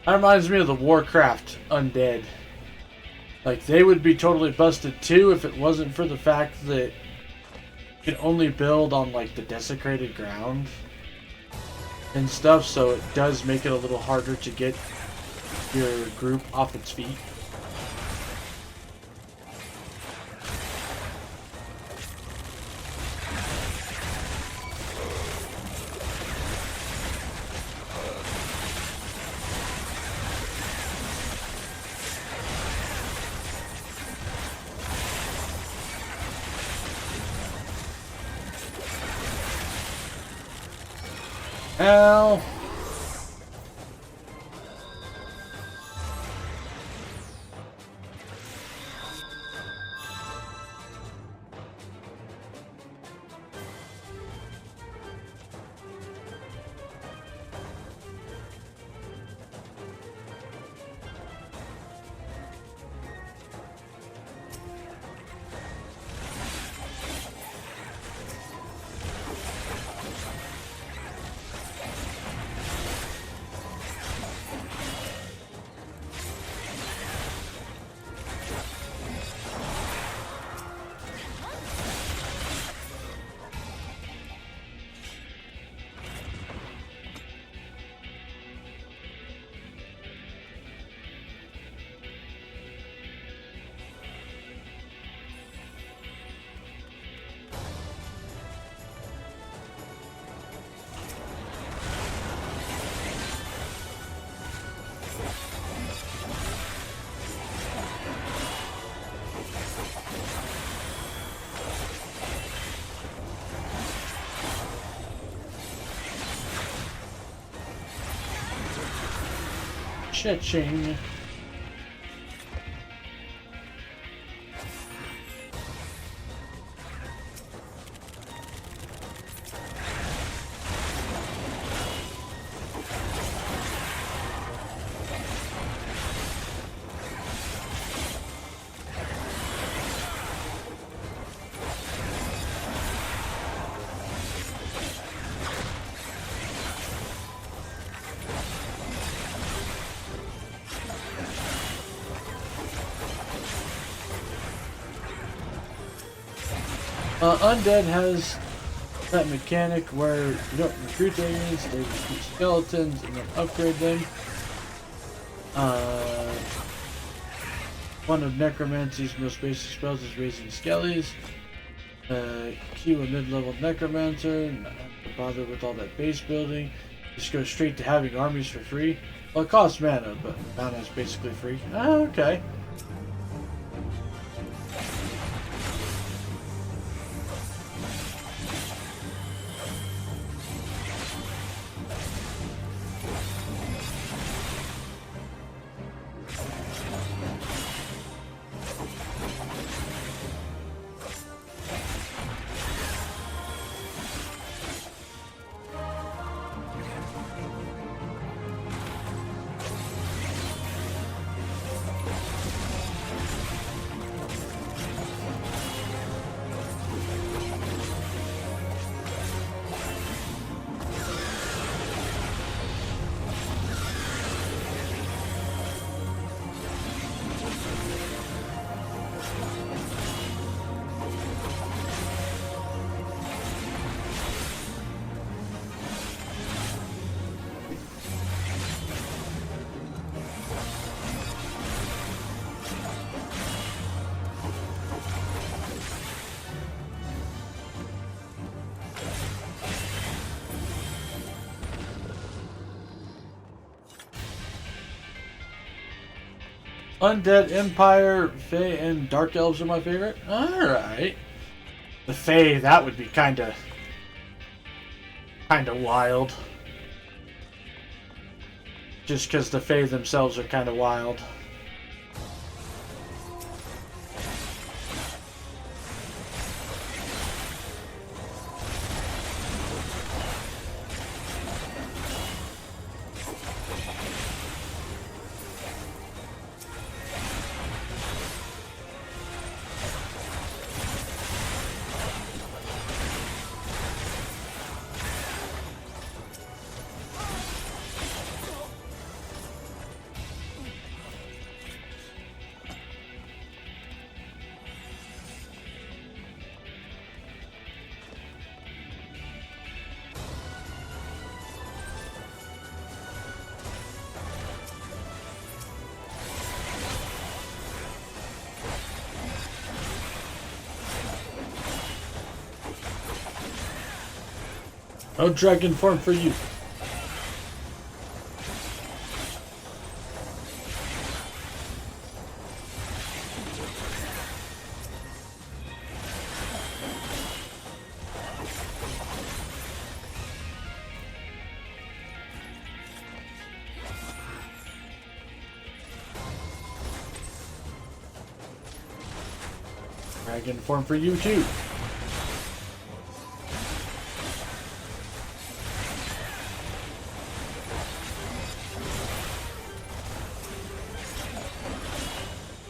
that reminds me of the Warcraft undead. Like, they would be totally busted too if it wasn't for the fact that you can only build on, like, the desecrated ground and stuff, so it does make it a little harder to get your group off its feet. Ow. Cha-ching. Undead has that mechanic where you don't recruit aliens, they recruit skeletons and then upgrade them. One of Necromancy's most basic spells is raising skellies. Cue a mid-level Necromancer, not have to bother with all that base building. Just go straight to having armies for free. Well, it costs mana, but mana is basically free. Ah, okay. Undead Empire, Fae, and Dark Elves are my favorite. Alright. The Fae, that would be kinda wild. Just because the Fae themselves are kinda wild. No dragon form for you. Dragon form for you too.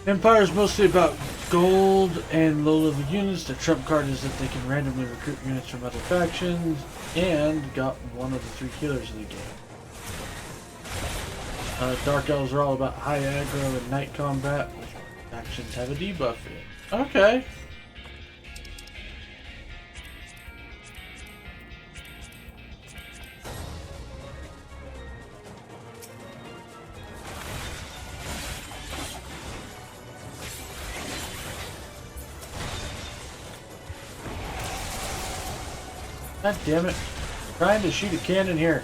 Empire is mostly about gold and low-level units. The trump card is that they can randomly recruit units from other factions, and got one of the 3 killers in the game. Dark Elves are all about high aggro and night combat, which factions have a debuff in. Okay. God damn it. I'm trying to shoot a cannon here.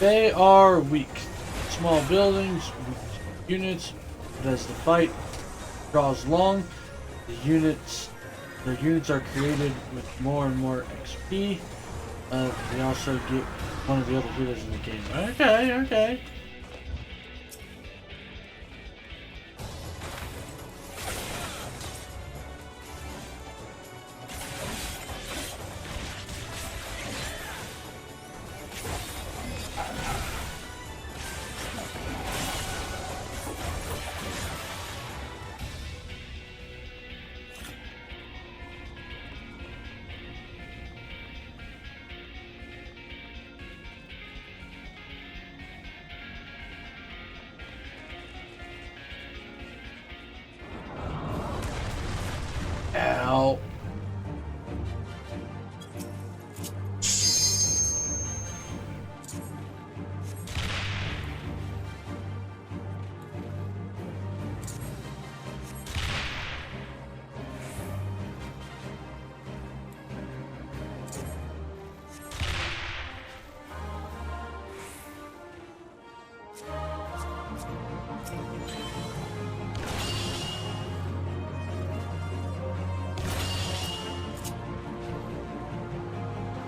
They are weak. Small buildings, weak units, but as the fight draws long, their units are created with more and more XP. They also get one of the other healers in the game. Okay, okay. Ow.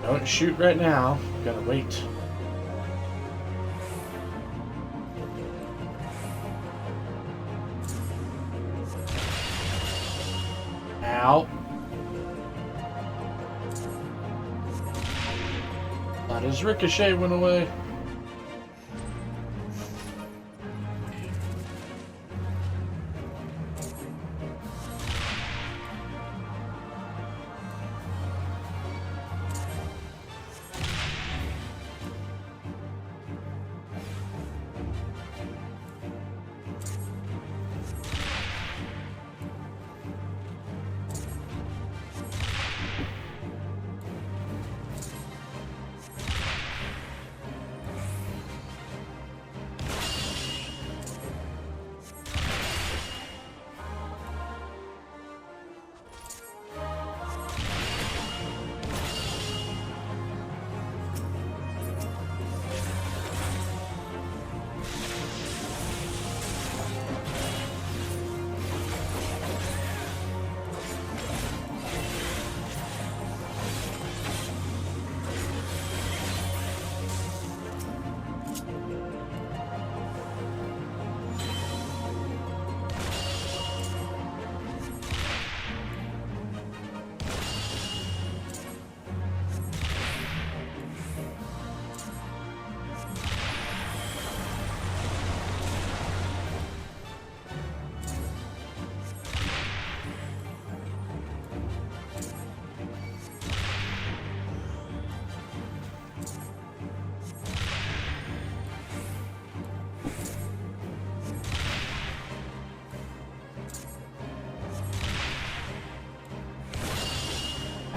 Don't shoot right now. Gotta wait. Ow. Thought his ricochet went away.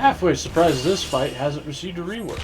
Halfway surprised this fight hasn't received a rework.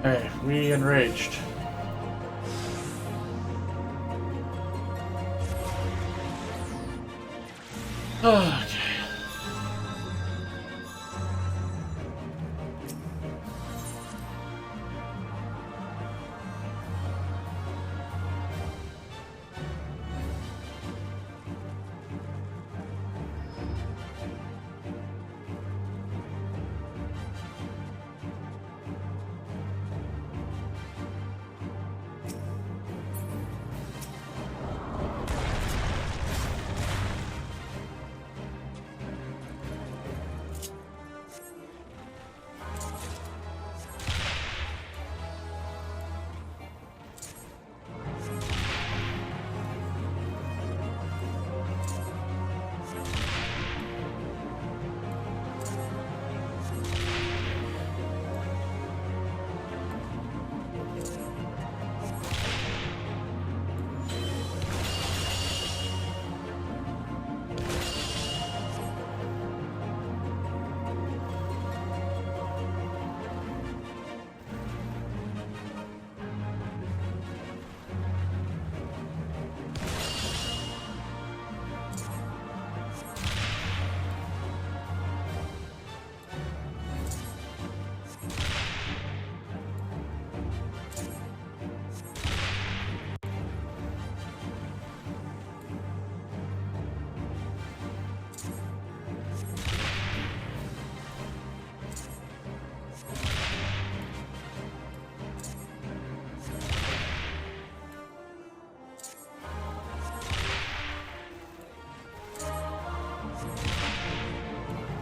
Hey, we enraged. Okay.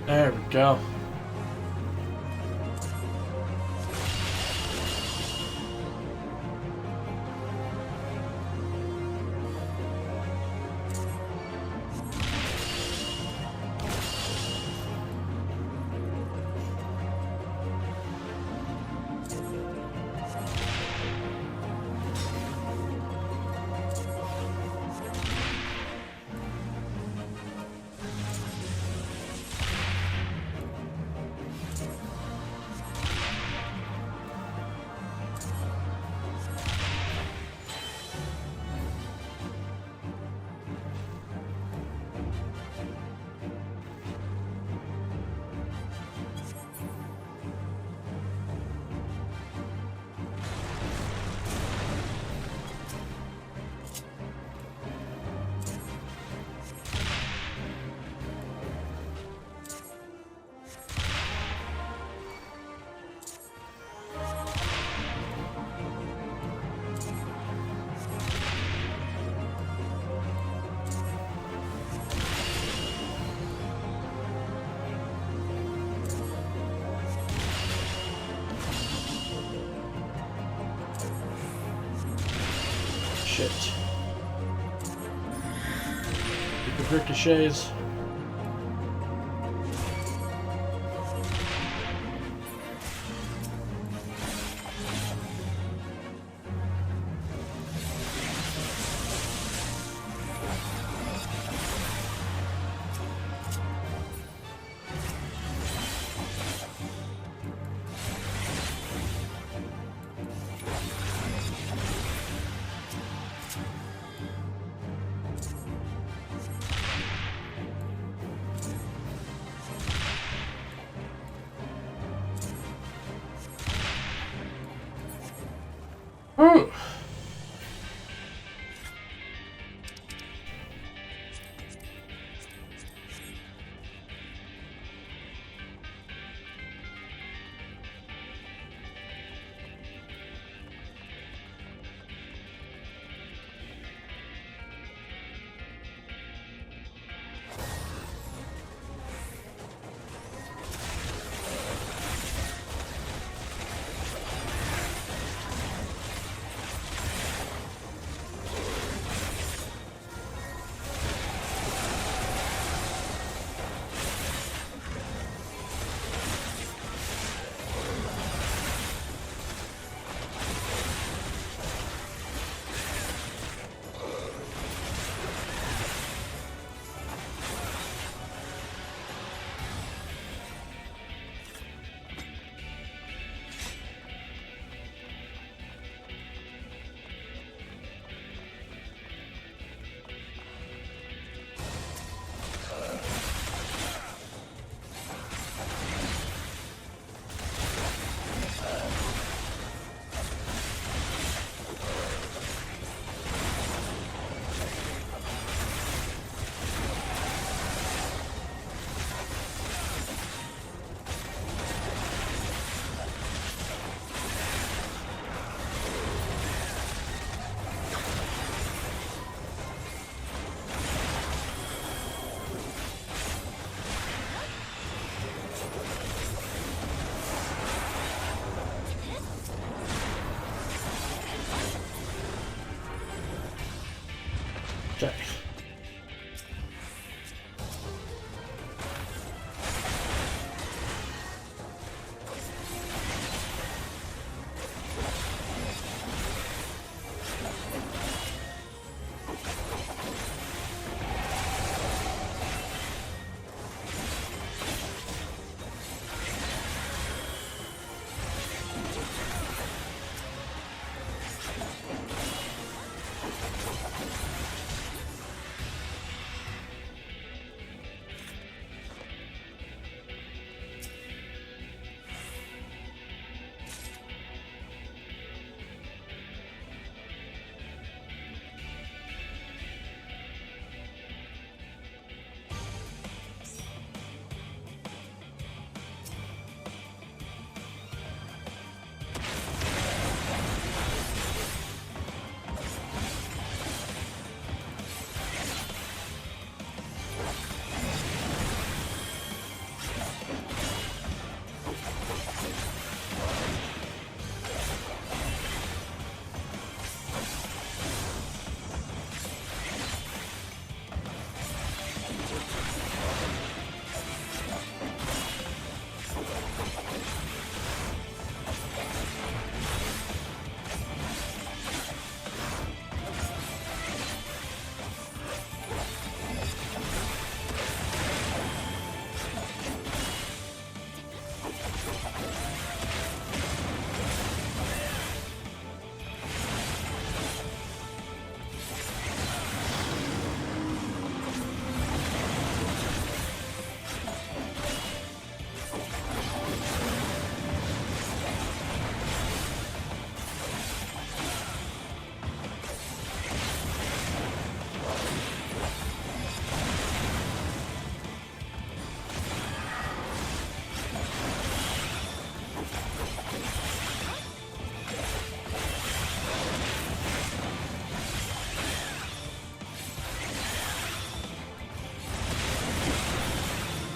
There we go. Shit. Keep the ricochets. Whew. Okay.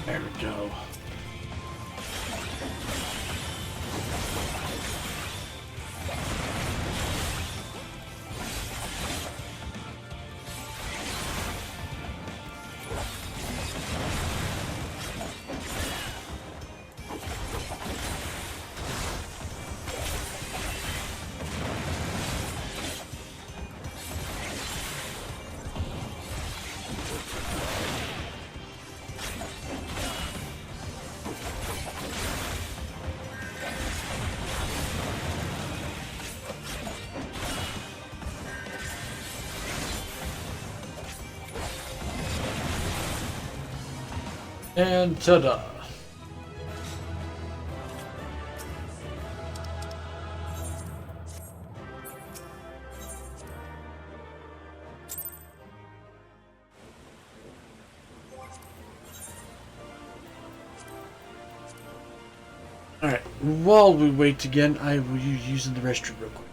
There we go. And ta-da! while we wait again, I will be using the restroom real quick.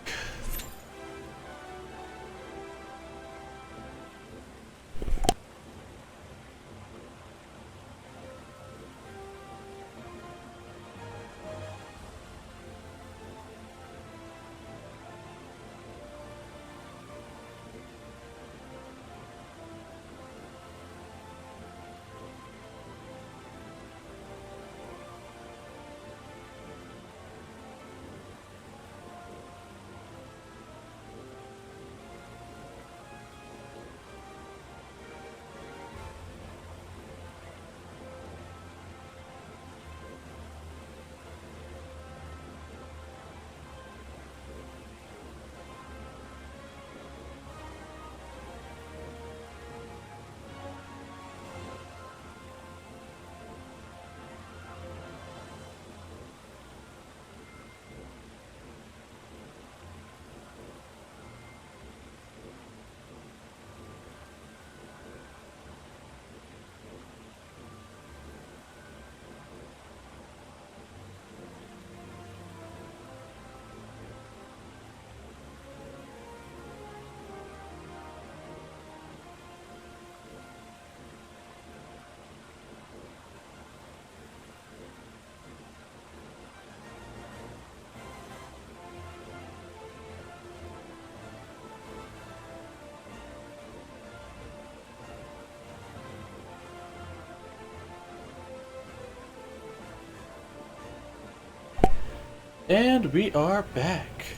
And we are back.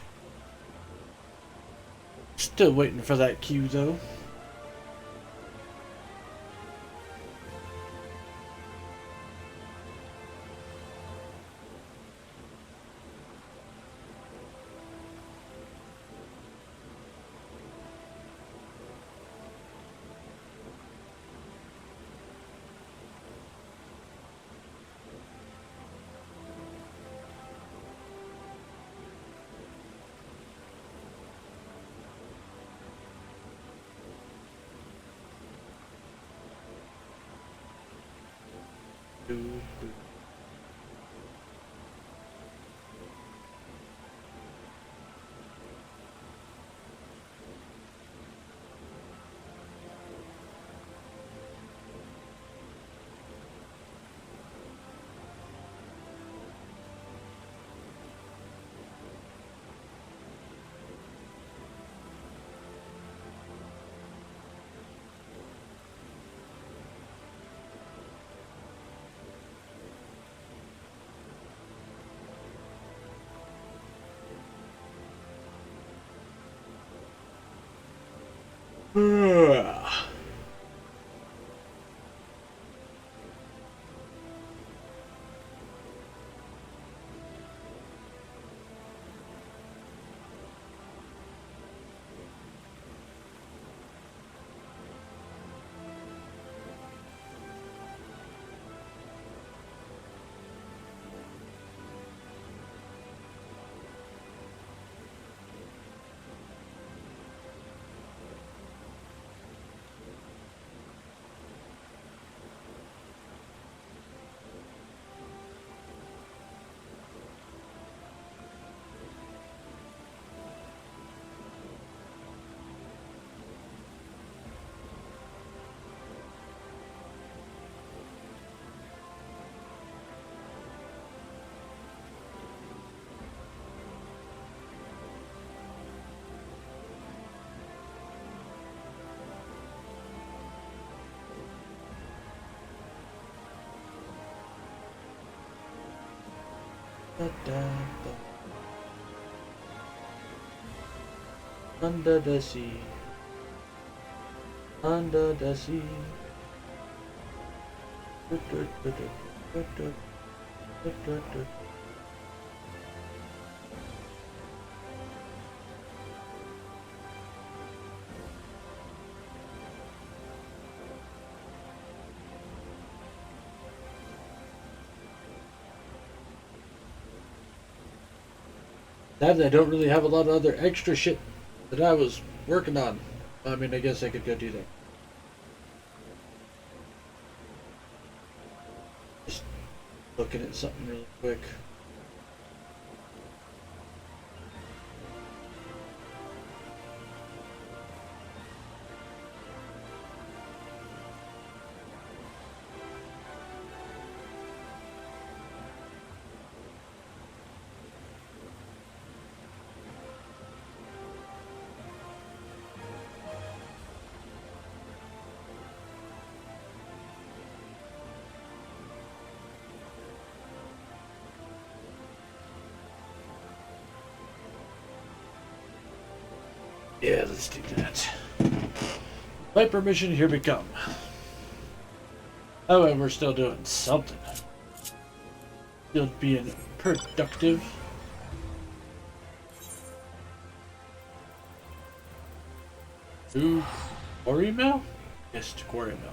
Still waiting for that cue though. Under the sea, under the sea. That I don't really have a lot of other extra shit that I was working on. I mean, I guess I could go do that. Just looking at something really quick. Yeah, let's do that. Viper mission, here we come. Oh, and we're still doing something. Still being productive. To quarry mill? Yes, to quarry mill.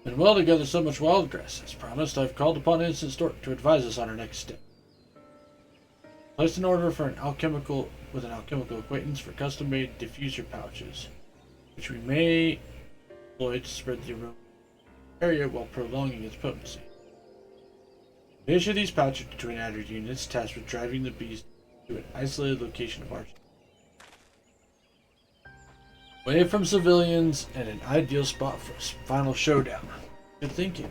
Been well together so much wild grass. As promised, I've called upon Instant Stork to advise us on our next step. Placed an order for an alchemical acquaintance for custom-made diffuser pouches, which we may employ to spread the aroma area while prolonging its potency. We issue these pouches to twin adder units tasked with driving the beast to an isolated location of our away from civilians and an ideal spot for a final showdown. Good thinking.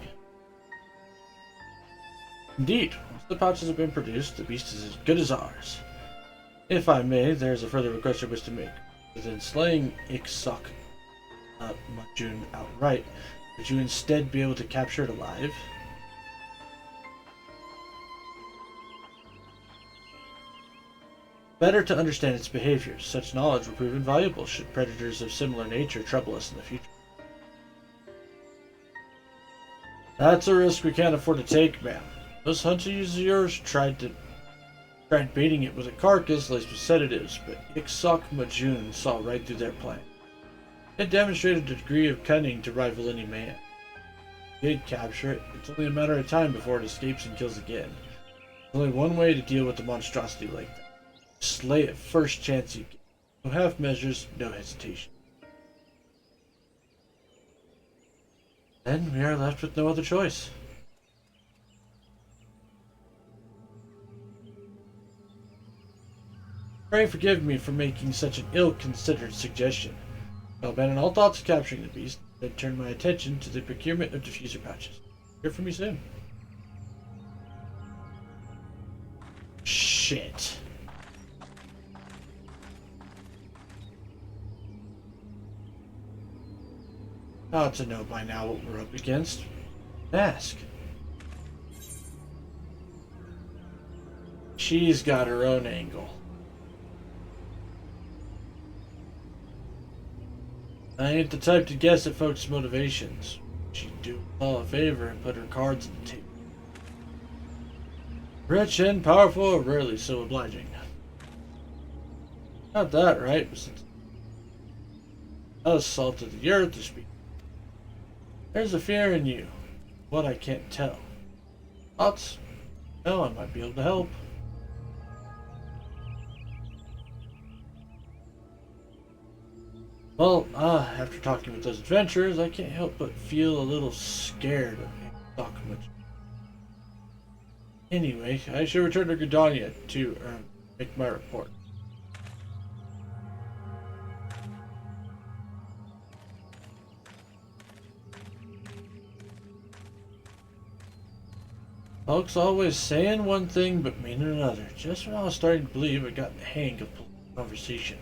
Indeed, once the pouches have been produced, the beast is as good as ours. If I may, there is a further request I wish to make. Rather than slaying Ixok Majun outright, would you instead be able to capture it alive? Better to understand its behaviors. Such knowledge will prove invaluable should predators of similar nature trouble us in the future. That's a risk we can't afford to take, ma'am. Those hunters of yours tried baiting it with a carcass laced with sedatives, but Ixok Majun saw right through their plan. It demonstrated a degree of cunning to rival any man. If we did capture it, it's only a matter of time before it escapes and kills again. There's only one way to deal with a monstrosity like that. Slay it first chance you get. No half measures, no hesitation. Then we are left with no other choice. Pray forgive me for making such an ill-considered suggestion. I'll abandon all thoughts of capturing the beast, then turn my attention to the procurement of diffuser pouches. Hear from me soon. Shit. Ought to know by now what we're up against. Ask. She's got her own angle. I ain't the type to guess at folks' motivations. She'd do us all a favor and put her cards on the table. Rich and powerful are rarely so obliging. Not that, right? Since us salt of the earth to speak. There's a fear in you. What I can't tell. Thoughts? No, I might be able to help. Well, after talking with those adventurers, I can't help but feel a little scared of Document. Anyway, I should return to Gridania to make my report. Folks always saying one thing but meaning another. Just when I was starting to believe I got the hang of conversation.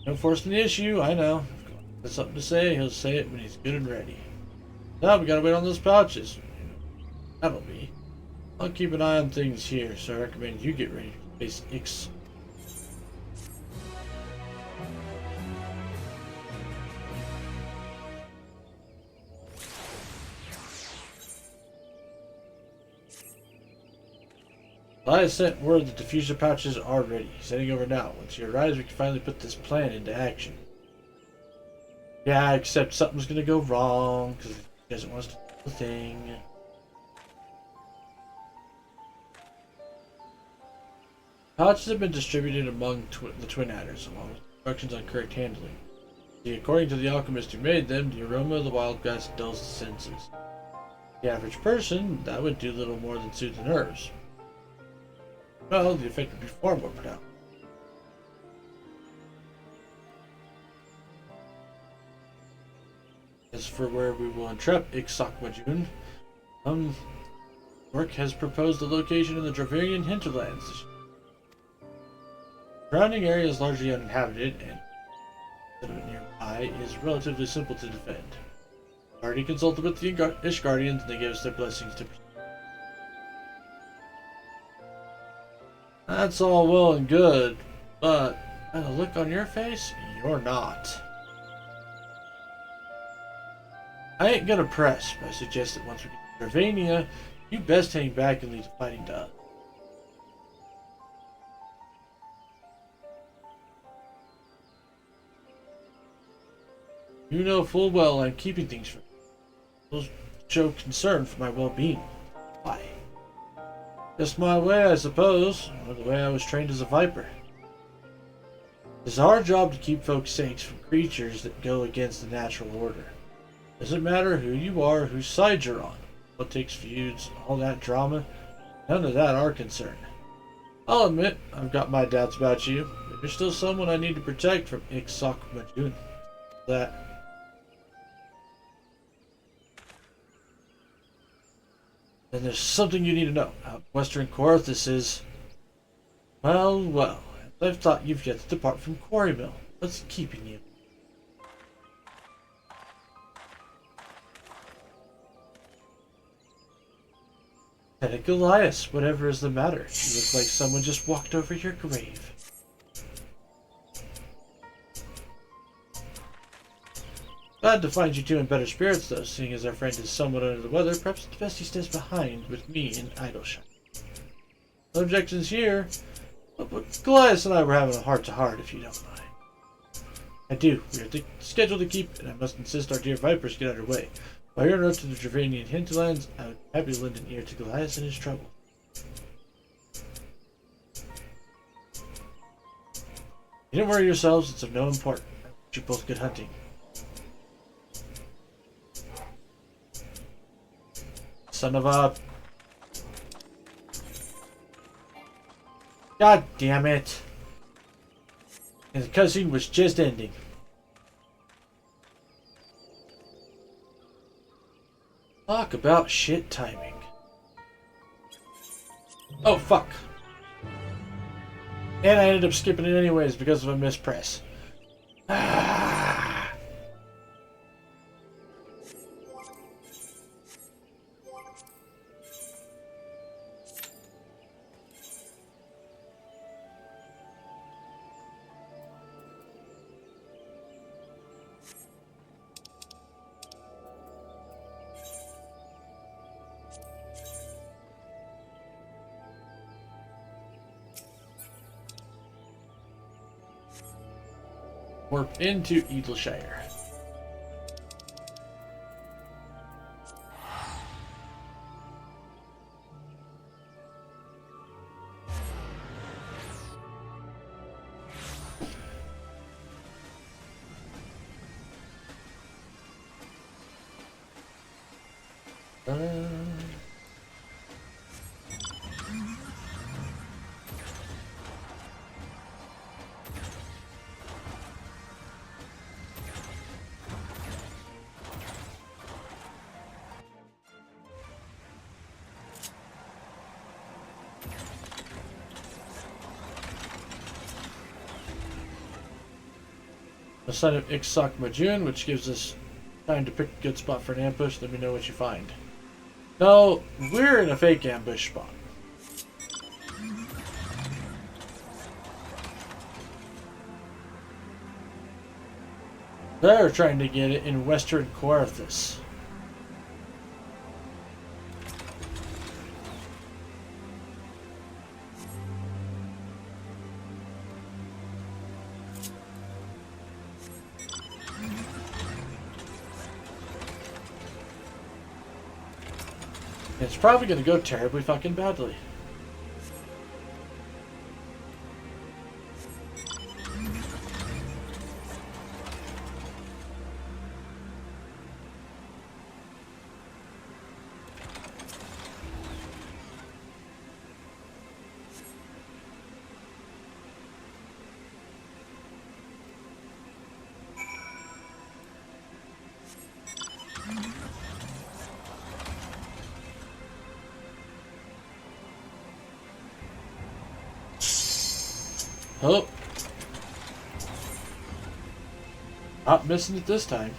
No forcing the issue, I know. If God has something to say, he'll say it when he's good and ready. Now we gotta wait on those pouches. That'll be. I'll keep an eye on things here, so I recommend you get ready to face Ix. I sent word that diffuser pouches are ready. He's heading over now. Once he arrives, we can finally put this plan into action. Yeah, except something's gonna go wrong, because he doesn't want us to do the thing. Pouches have been distributed among the twin adders, along with instructions on correct handling. See, according to the alchemist who made them, the aroma of the wild grass dulls the senses. The average person, that would do little more than soothe the nerves. Well, the effect would be far more pronounced. As for where we will entrap Ixok Majun, Work has proposed a location in the Draverian hinterlands. The surrounding area is largely uninhabited, and settlement nearby is relatively simple to defend. I already consulted with the Ish Guardians, and they gave us their blessings to proceed. That's all well and good, but by the look on your face, you're not. I ain't gonna press, but I suggest that once we get to Dravania, you best hang back and leave the fighting to us. You know full well I'm keeping things from you. Those show concern for my well-being. Why? Just my way, I suppose, or the way I was trained as a viper. It's our job to keep folks safe from creatures that go against the natural order. Doesn't matter who you are, whose side you're on, politics, feuds, all that drama. None of that our concern. I'll admit, I've got my doubts about you, but you're still someone I need to protect from Ixok Majun. That. Then there's something you need to know. Out Western Coarthus is... Well, well. I've thought you've yet to depart from Quarrymill. What's keeping you? Lieutenant Goliath, whatever is the matter? You look like someone just walked over your grave. Glad to find you two in better spirits, though, seeing as our friend is somewhat under the weather. Perhaps it's best he stays behind with me in Idleshire. No objections here, but Goliath and I were having a heart-to-heart, if you don't mind. I do. We are scheduled to keep, and I must insist our dear Vipers get underway. By your note to the Dravanian hinterlands, I would be happy to lend an ear to Goliath in his trouble. You don't worry yourselves, it's of no import. I wish you both good hunting. Son of a... God damn it. And the cutscene was just ending. Talk about shit timing. Oh, fuck. And I ended up skipping it anyways because of a mispress. Ah. Warp into Idleshire. A sign of Ixok Majun, which gives us time to pick a good spot for an ambush. Let me know what you find. No, we're in a fake ambush spot. They're trying to get it in Western Coarthus. It's probably going to go terribly fucking badly. Oh, Not missing it this time.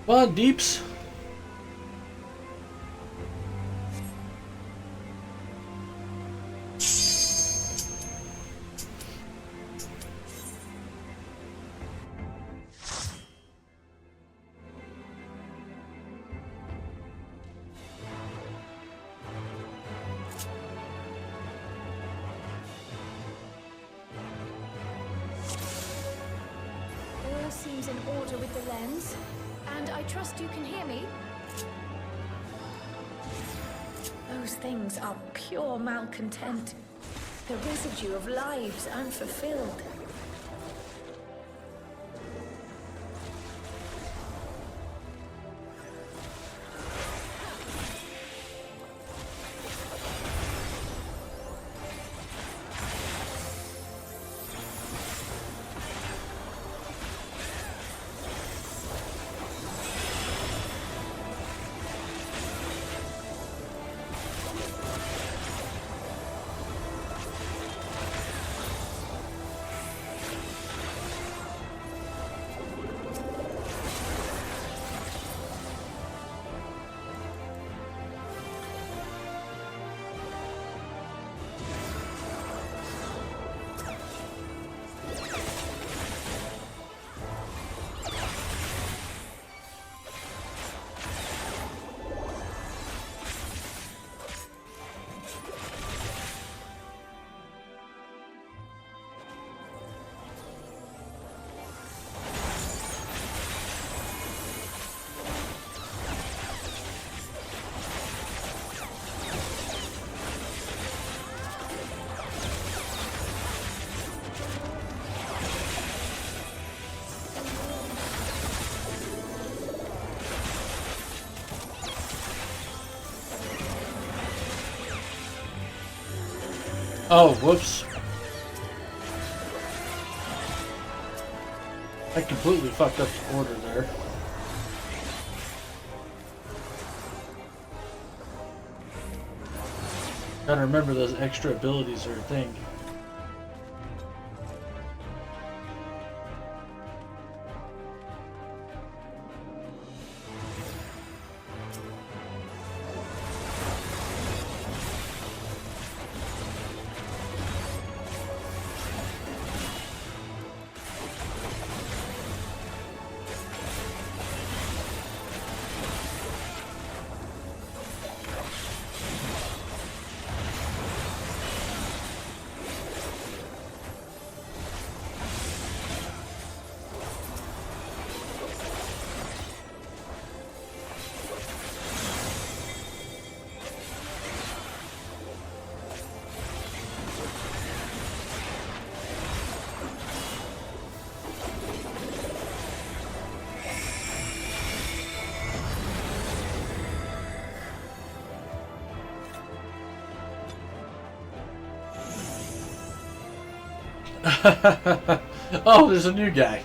Come on, Deeps. All seems in order with the lens. And I trust you can hear me? Those things are pure malcontent. The residue of lives unfulfilled. Oh, whoops. I completely fucked up the order there. Gotta remember those extra abilities are a thing. Oh, there's a new guy.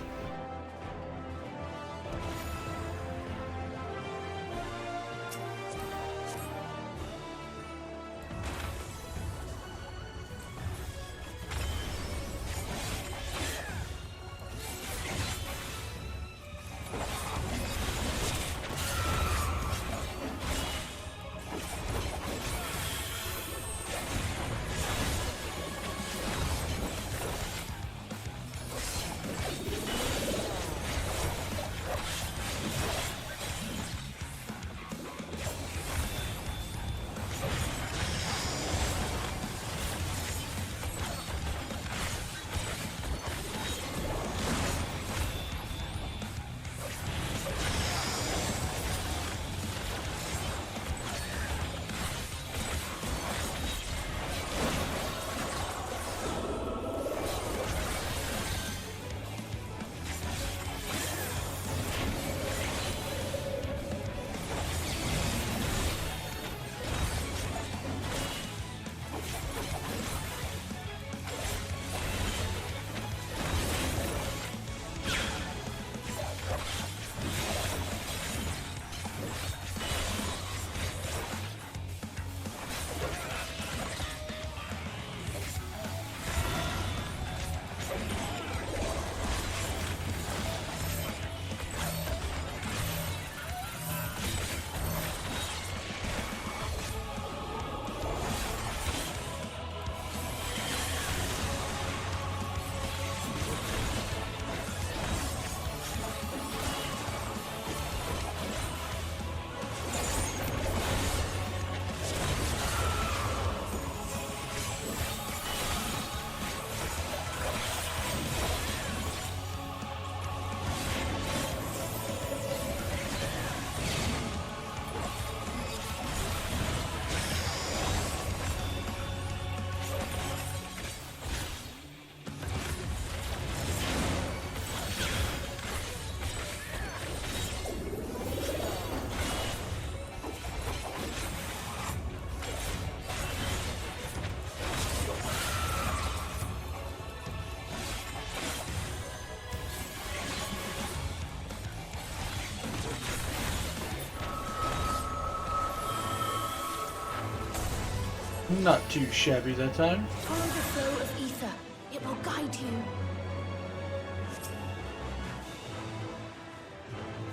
Not too shabby that time. Follow the flow of ether. It will guide you.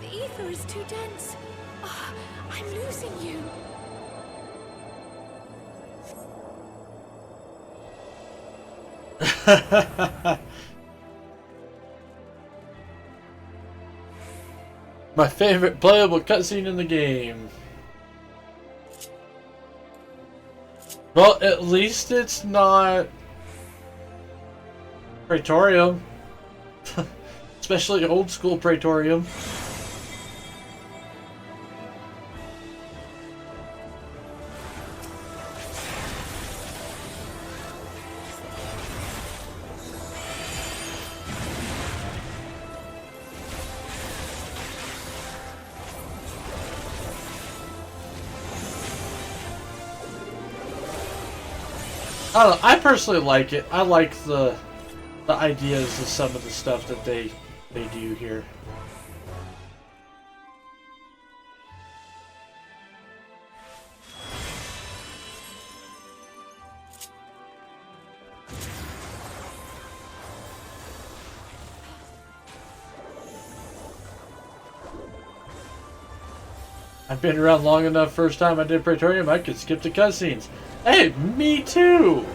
The ether is too dense. Ah, I'm losing you. My favorite playable cutscene in the game. Well, at least it's not Praetorium. Especially old school Praetorium. I don't know, I personally like it. I like the ideas of some of the stuff that they do here. I've been around long enough. First time I did Praetorium, I could skip the cutscenes. Hey, me too!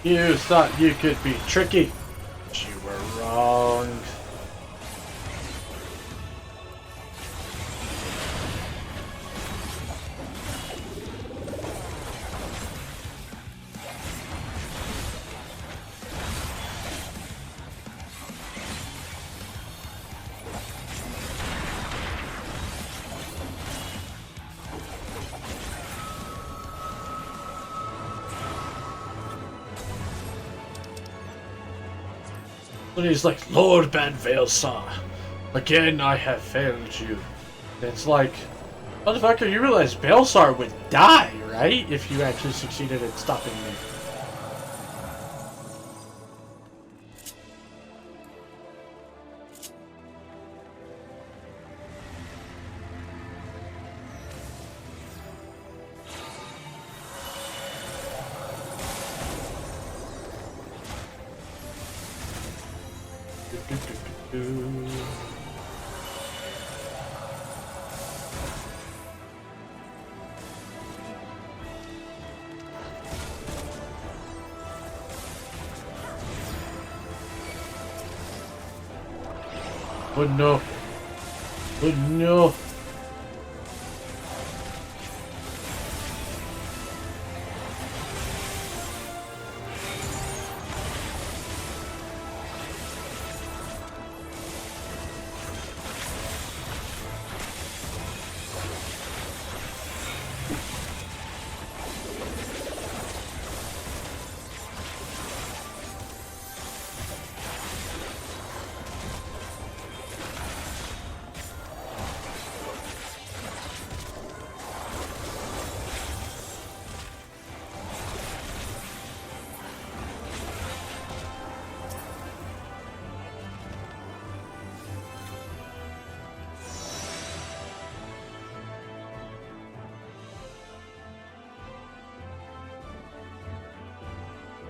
You thought you could be tricky, but you were wrong. And he's like, Lord Banveilsar, again I have failed you. And it's like, motherfucker, you realize Baelsar would die, right? If you actually succeeded in stopping me. Oh no. Oh no.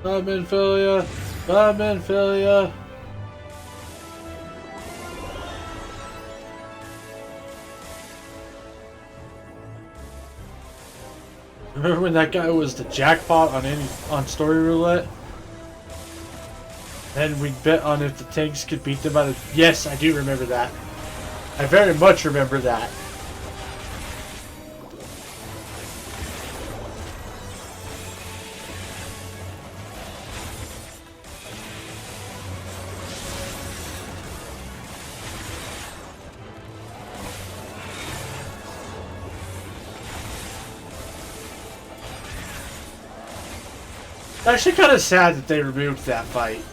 I'm in Philia. I'm in Philia. Remember when that guy was the jackpot on story roulette? And we bet on if the tanks could beat them by the... Yes, I do remember that. I very much remember that. It's actually kind of sad that they removed that fight.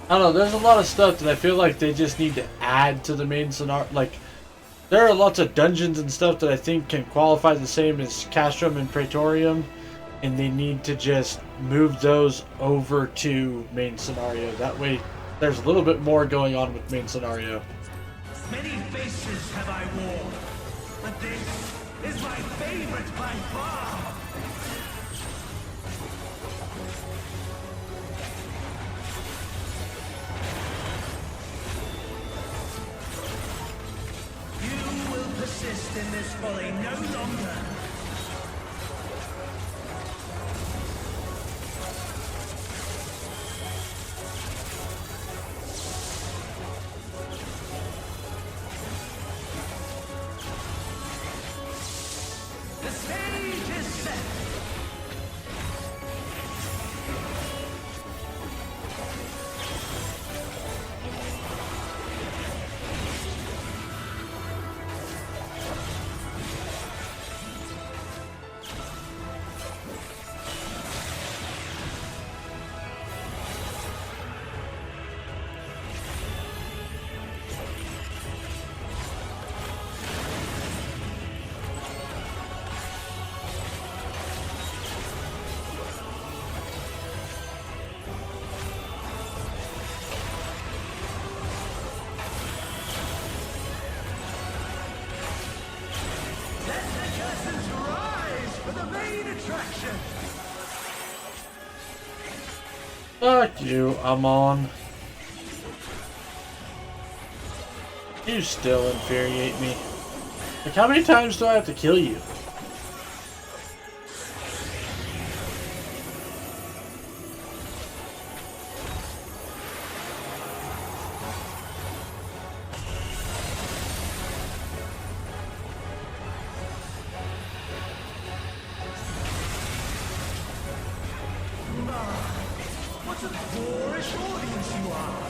I don't know, there's a lot of stuff that I feel like they just need to add to the main scenario. Like, there are lots of dungeons and stuff that I think can qualify the same as Castrum and Praetorium, and they need to just move those over to main scenario. That way, there's a little bit more going on with main scenario. Many faces have I worn, but this is my favorite by far. You will persist in this folly no longer. The stage is set. Let the curtains rise for the main attraction. Fuck you, I'm on. You still infuriate me. Like, how many times do I have to kill you? What a boorish audience you are!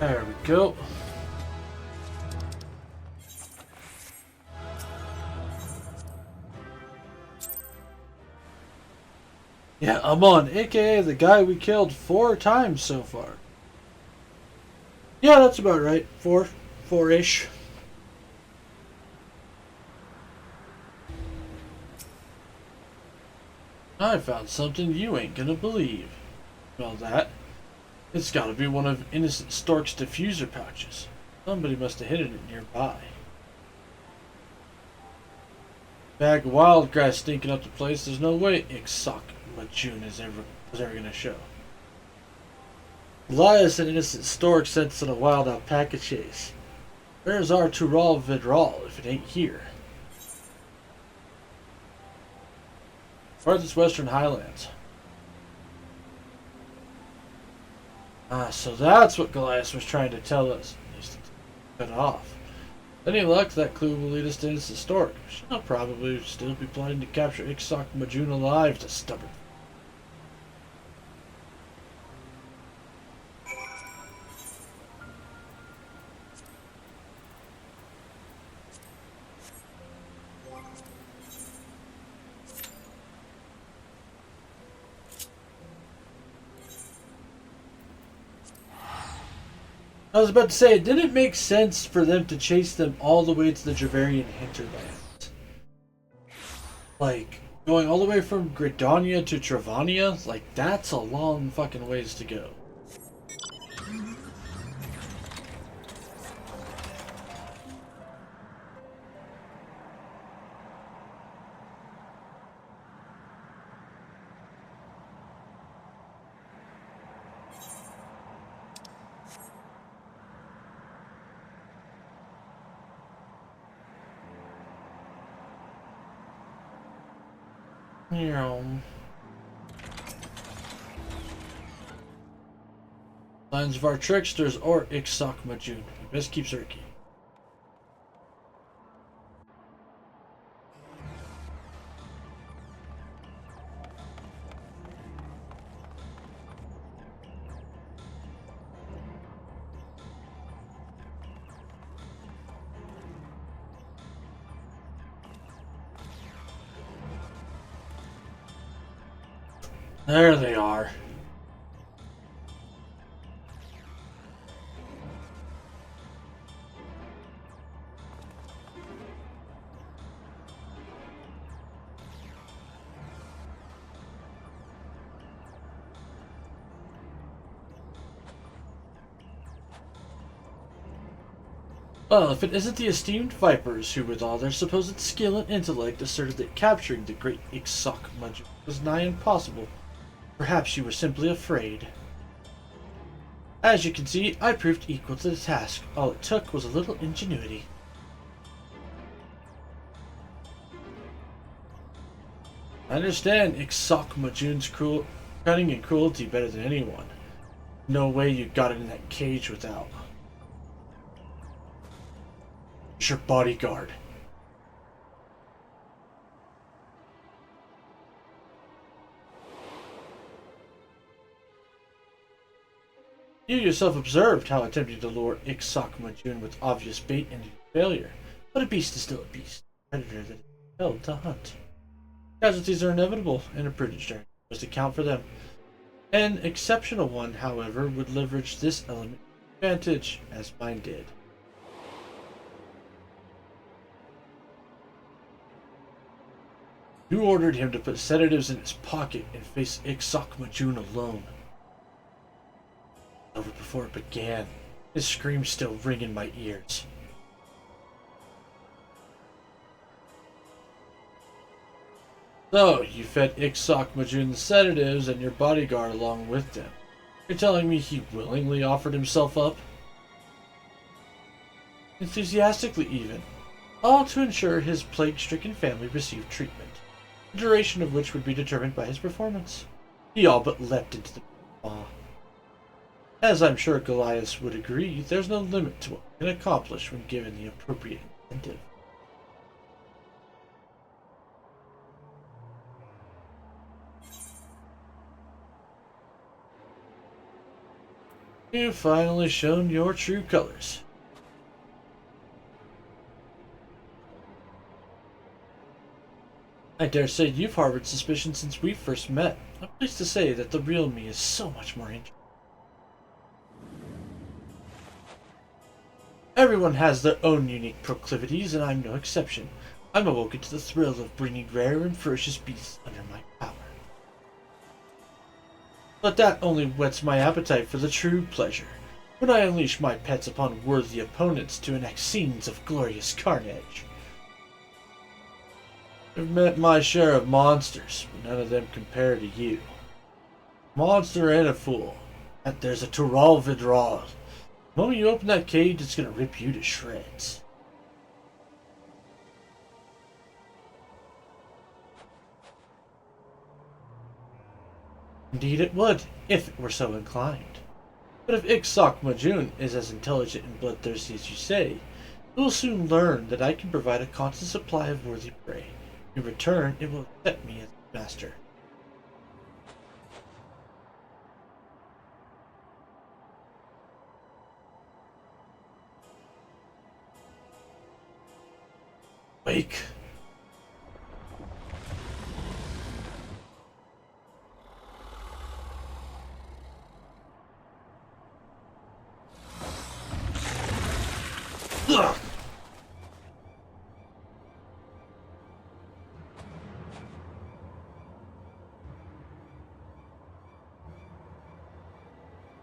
There we go. Yeah, I'm on, aka the guy we killed 4 times so far. Yeah, that's about right. 4-ish. I found something you ain't gonna believe. Well, that. It's gotta be one of Innocent Stork's diffuser pouches. Somebody must have hidden it nearby. Bag of wild grass stinking up the place. There's no way Ixok Majun was ever gonna show. Elias and Innocent Stork sent us on a wild alpaca chase. Where's our Tural Vidral if it ain't here? Farthest Western Highlands. Ah, so that's what Goliath was trying to tell us. At least cut off. Any luck, that clue will lead us to Innocent Stork. She'll probably still be planning to capture Ixok Majun alive, the stubborn. I was about to say, it didn't make sense for them to chase them all the way to the Javarian hinterlands. Like, going all the way from Gridania to Travania, like, that's a long fucking ways to go. Signs of our tricksters or Ixok Majun. We best keep searching. There they are. Well, if it isn't the esteemed Vipers who, with all their supposed skill and intellect, asserted that capturing the great Ixok Majun was nigh impossible, perhaps you were simply afraid. As you can see, I proved equal to the task. All it took was a little ingenuity. I understand Ixok Majun's cunning and cruelty better than anyone. No way you got it in that cage without. It's your bodyguard. You yourself observed how attempting to lure Ixok Majun with obvious bait ended in failure. But a beast is still a beast, a predator that is compelled to hunt. Casualties are inevitable, and a prudent strategy must account for them. An exceptional one, however, would leverage this element to advantage, as mine did. You ordered him to put sedatives in his pocket and face Ixok Majun alone. Over before it began, his screams still ring in my ears. So, you fed Ixok Majun the sedatives and your bodyguard along with them. You're telling me he willingly offered himself up? Enthusiastically even. All to ensure his plague-stricken family received treatment, the duration of which would be determined by his performance. He all but leapt into the maw. As I'm sure Goliath would agree, there's no limit to what we can accomplish when given the appropriate incentive. You've finally shown your true colors. I dare say you've harbored suspicion since we first met. I'm pleased to say that the real me is so much more interesting. Everyone has their own unique proclivities, and I'm no exception. I'm awoken to the thrill of bringing rare and ferocious beasts under my power. But that only whets my appetite for the true pleasure, when I unleash my pets upon worthy opponents to enact scenes of glorious carnage. I've met my share of monsters, but none of them compare to you. Monster and a fool. And there's a Tural Vidral. The moment you open that cage, it's gonna rip you to shreds. Indeed it would, if it were so inclined. But if Ixok Majun is as intelligent and bloodthirsty as you say, it will soon learn that I can provide a constant supply of worthy prey. In return, it will accept me as master. Wake. Ugh.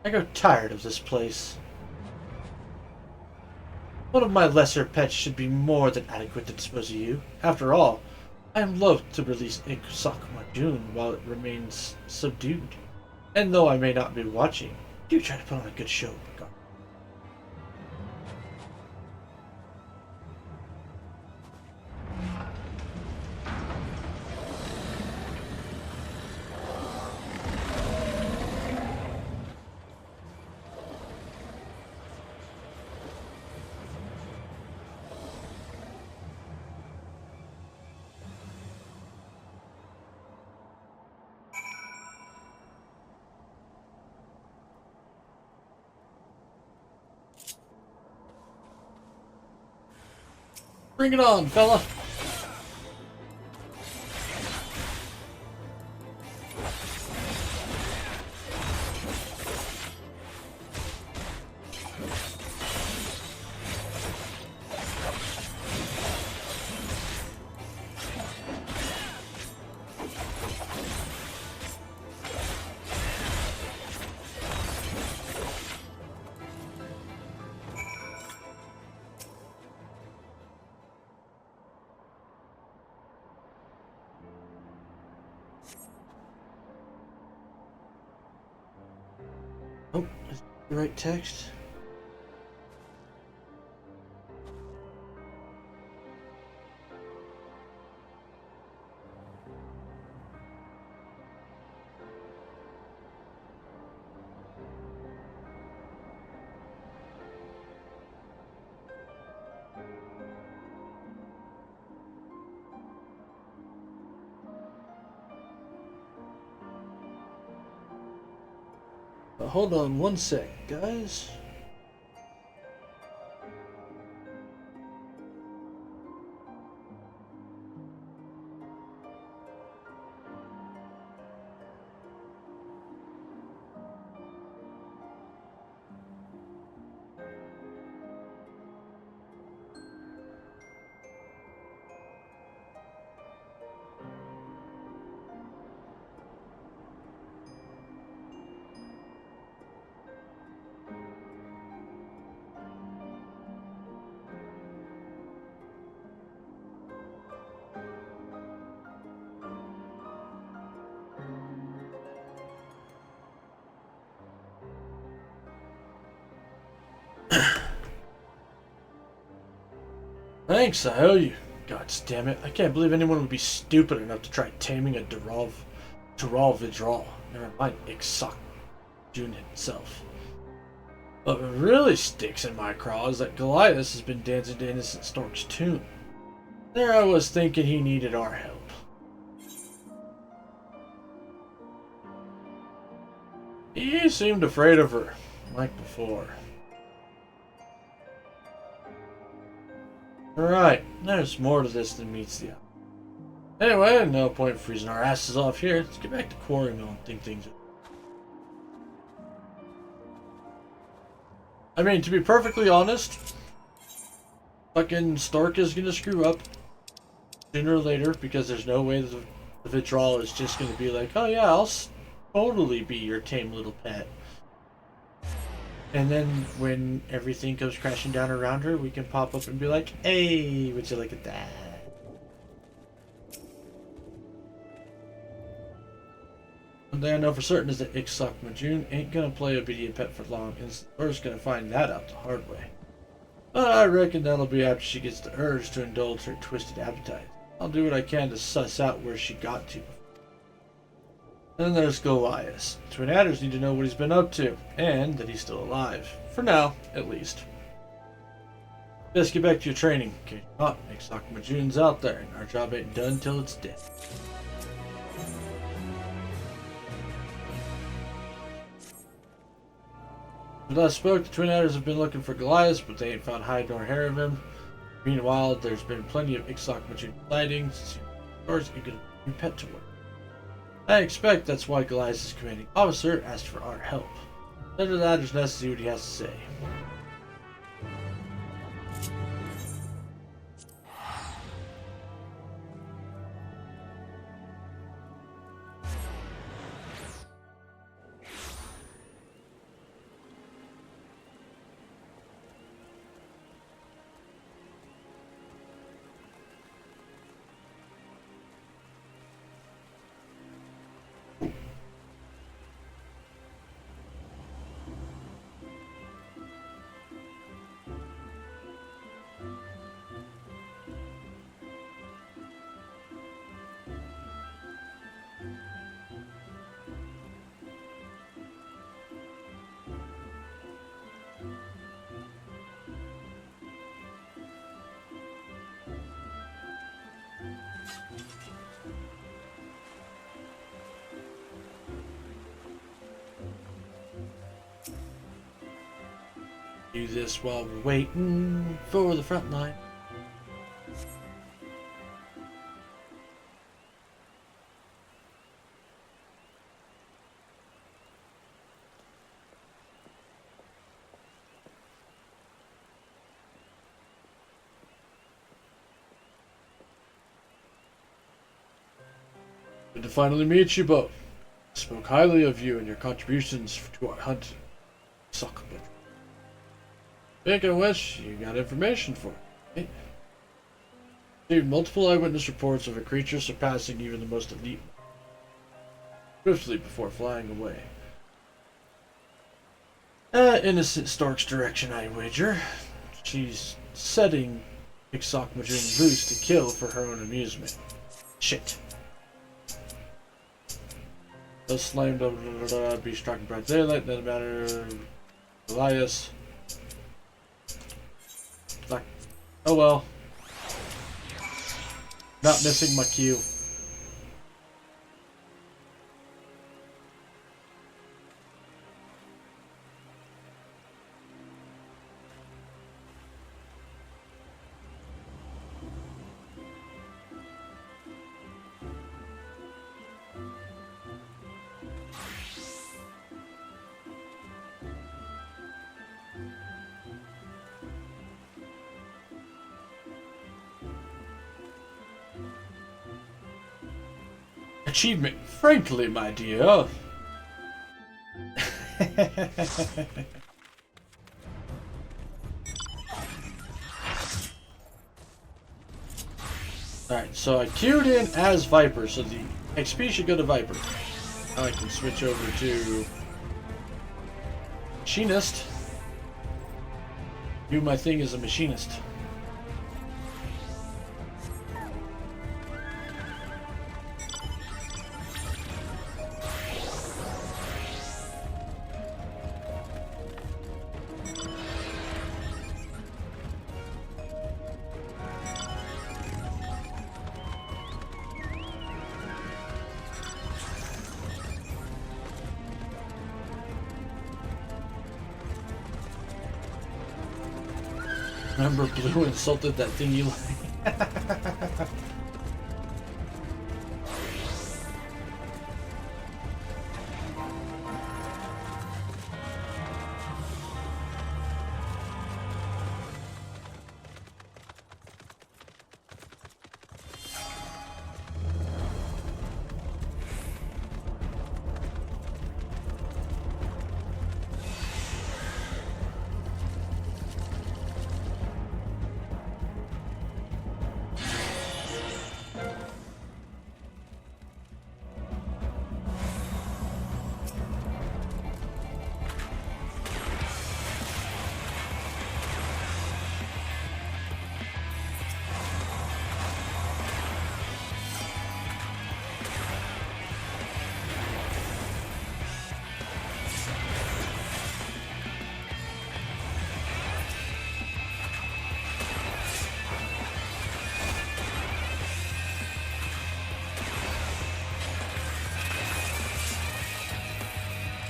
I grow tired of this place. One of my lesser pets should be more than adequate to dispose of you. After all, I am loath to release Ixok Majun while it remains subdued. And though I may not be watching, do try to put on a good show. Bring it on, fella! Oh, is that the right text? But hold on one sec, guys. Thanks, I owe you. God damn it. I can't believe anyone would be stupid enough to try taming a Tural Vidral. Never mind Ixok Jun himself. But what really sticks in my craw is that Goliath has been dancing to Innocent Stork's tune. There I was thinking he needed our help. He seemed afraid of her. like before. Alright, there's more to this than meets the eye. Anyway, no point freezing our asses off here. Let's get back to Quarry Mill and think things. I mean, to be perfectly honest, fucking Stark is gonna screw up sooner or later because there's no way that the Vitral is just gonna be like, oh yeah, I'll totally be your tame little pet. And then when everything comes crashing down around her, we can pop up and be like, hey, would you look at that? One thing I know for certain is that Ixok Majun ain't gonna play obedient pet for long, and Thor's gonna find that out the hard way. But I reckon that'll be after she gets the urge to indulge her twisted appetite. I'll do what I can to suss out where she got to. Then there's Goliath. Twin Adders need to know what he's been up to, and that he's still alive. For now, at least. Best get back to your training. Okay, Ixok Majun's out there, and our job ain't done till it's dead. When I spoke, the Twin Adders have been looking for Goliath, but they ain't found hide nor hair of him. Meanwhile, there's been plenty of Ixok Majun sightings. Thor's eager to bring pet to work. I expect that's why Goliath's commanding officer asked for our help. Send to the Adder's Nest to see what he has to say. Do this while we're waiting for the front line. Good to finally meet you both. I spoke highly of you and your contributions to our hunt. Suck. Speaking of which, you got information for it. Received multiple eyewitness reports of a creature surpassing even the most elite. Swiftly before flying away. Innocent Stark's direction, I wager. She's setting Ixok Majun loose to kill for her own amusement. Shit. Thus slammed, be struck in bright daylight, doesn't matter. Goliath. Oh well. Not missing my cue. Achievement, frankly, my dear. Alright, so I queued in as Viper, so the XP should go to Viper. Now I can switch over to Machinist. Do my thing as a Machinist. Remember Blue insulted that thing you like?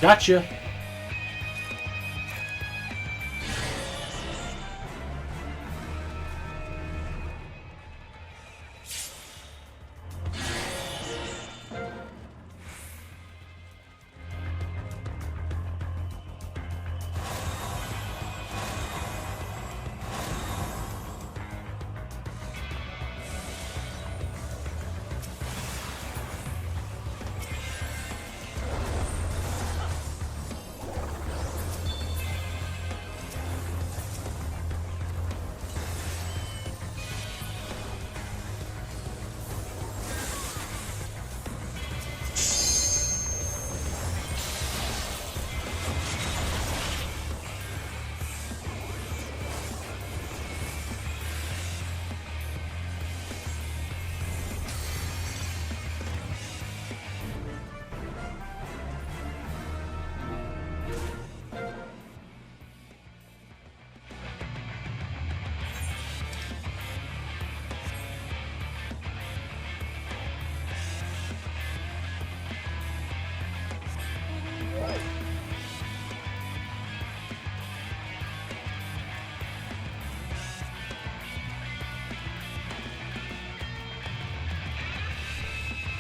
Gotcha.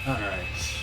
All right.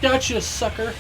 Gotcha, sucker.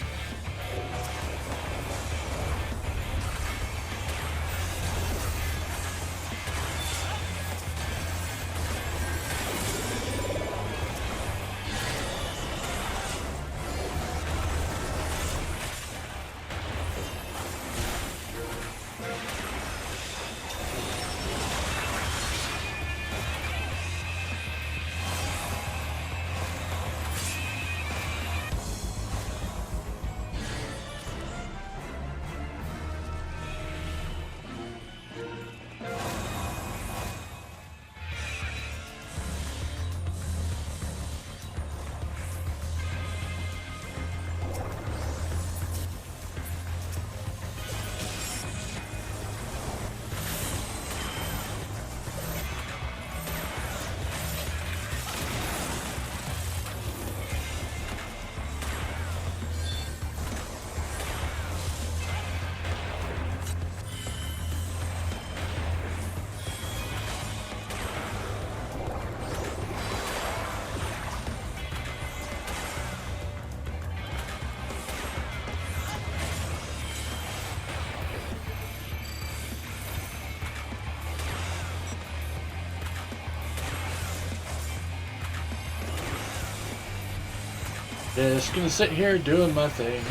Just gonna sit here doing my thing.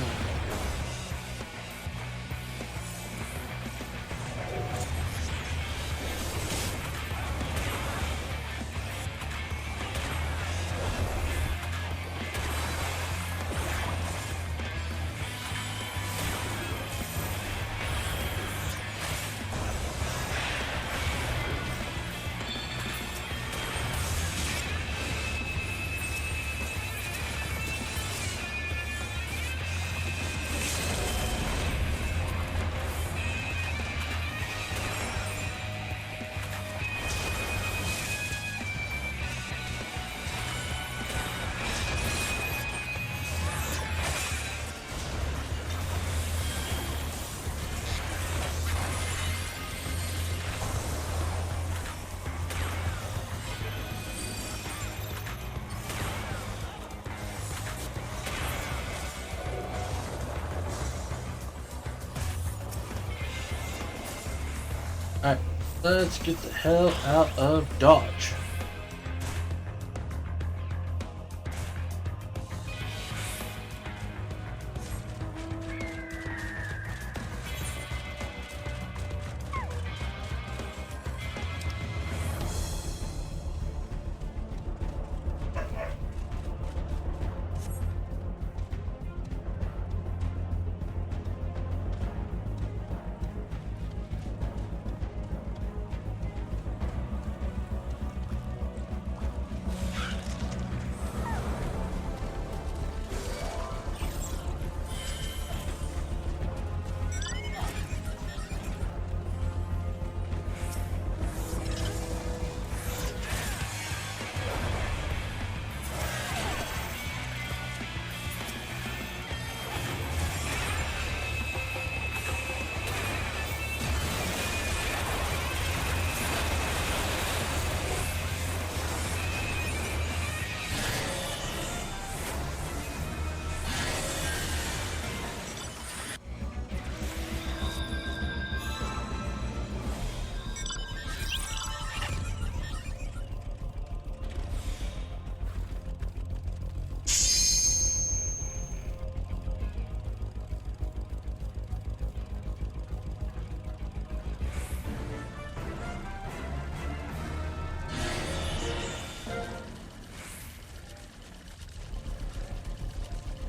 Alright, let's get the hell out of Dodge.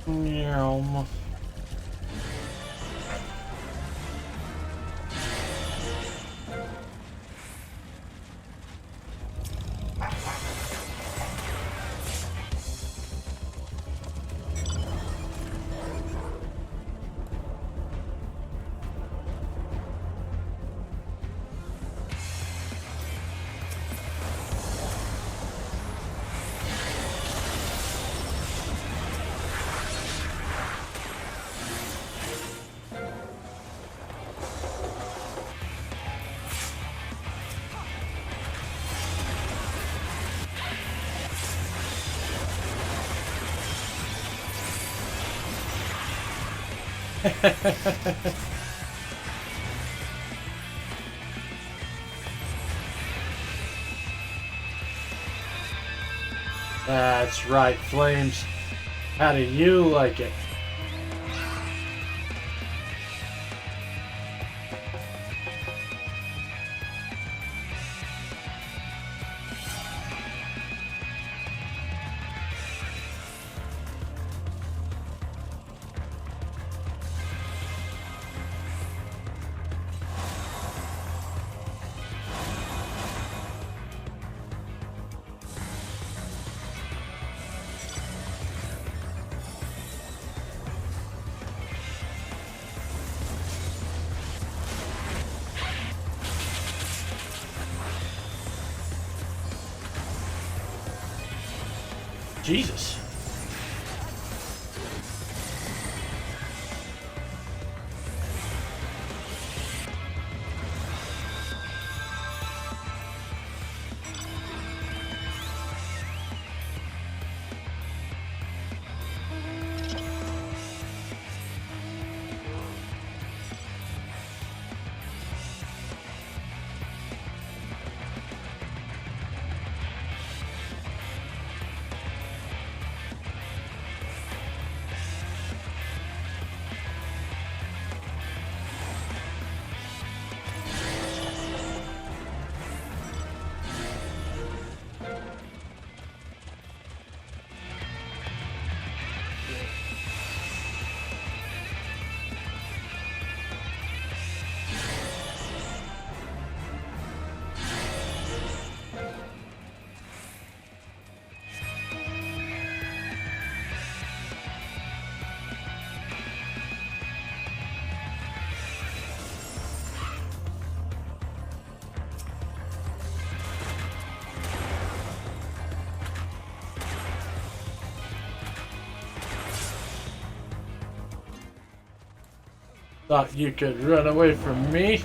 Meow. That's right, Flames. How do you like it? Jesus. Thought you could run away from me?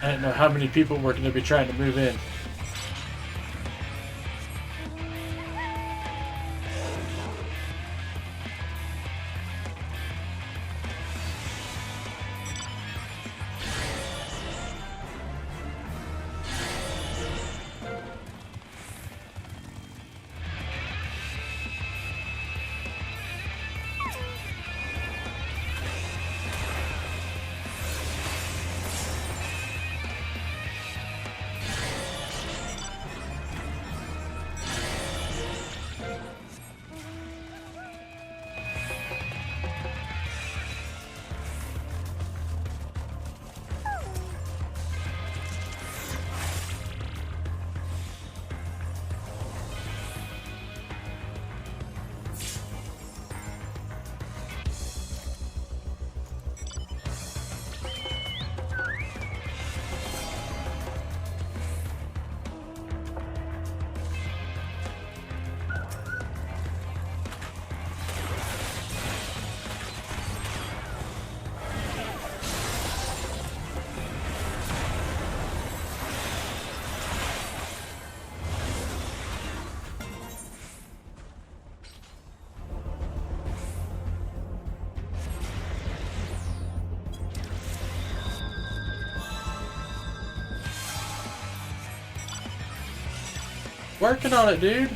I didn't know how many people were going to be trying to move in. Working on it, dude.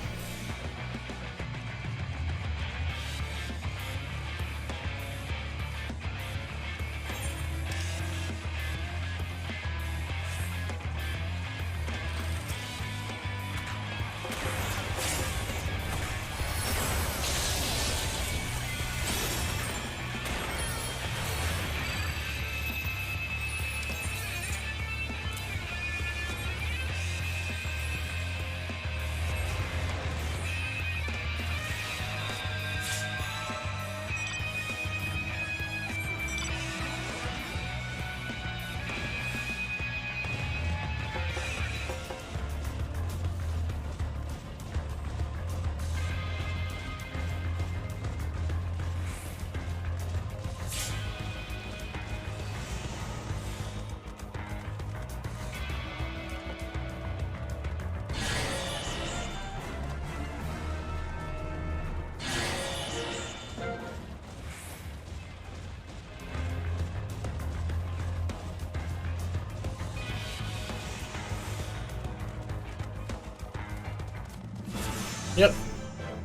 Yep.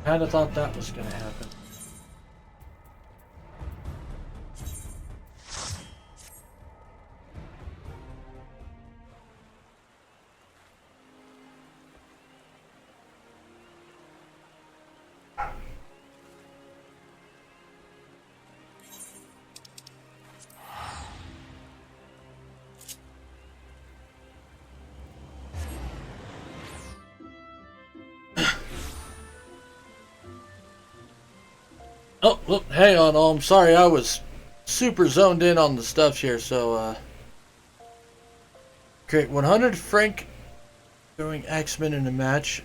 Kinda thought that was gonna happen. Oh, well, hang on, I'm sorry, I was super zoned in on the stuff here, so, Create 100 Frank throwing X-Men in a match.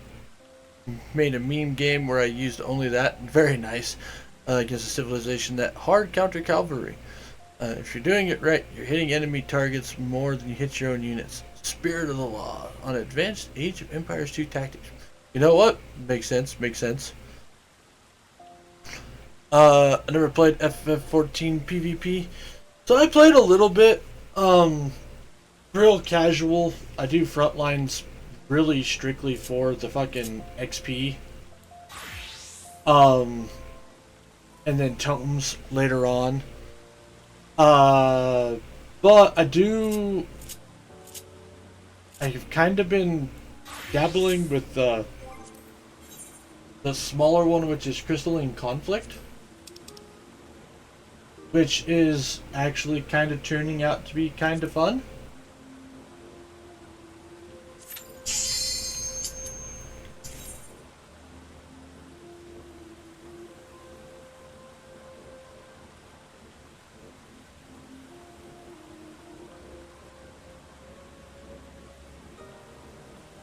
Made a meme game where I used only that. Very nice. Against a civilization that hard counter cavalry. If you're doing it right, you're hitting enemy targets more than you hit your own units. Spirit of the Law on Advanced Age of Empires 2 tactics. You know what? Makes sense, makes sense. I never played FF14 PvP. So I played a little bit. Real casual. I do frontlines really strictly for the fucking XP. And then tomes later on. But I've kind of been dabbling with the smaller one, which is Crystalline Conflict, which is actually kind of turning out to be kind of fun.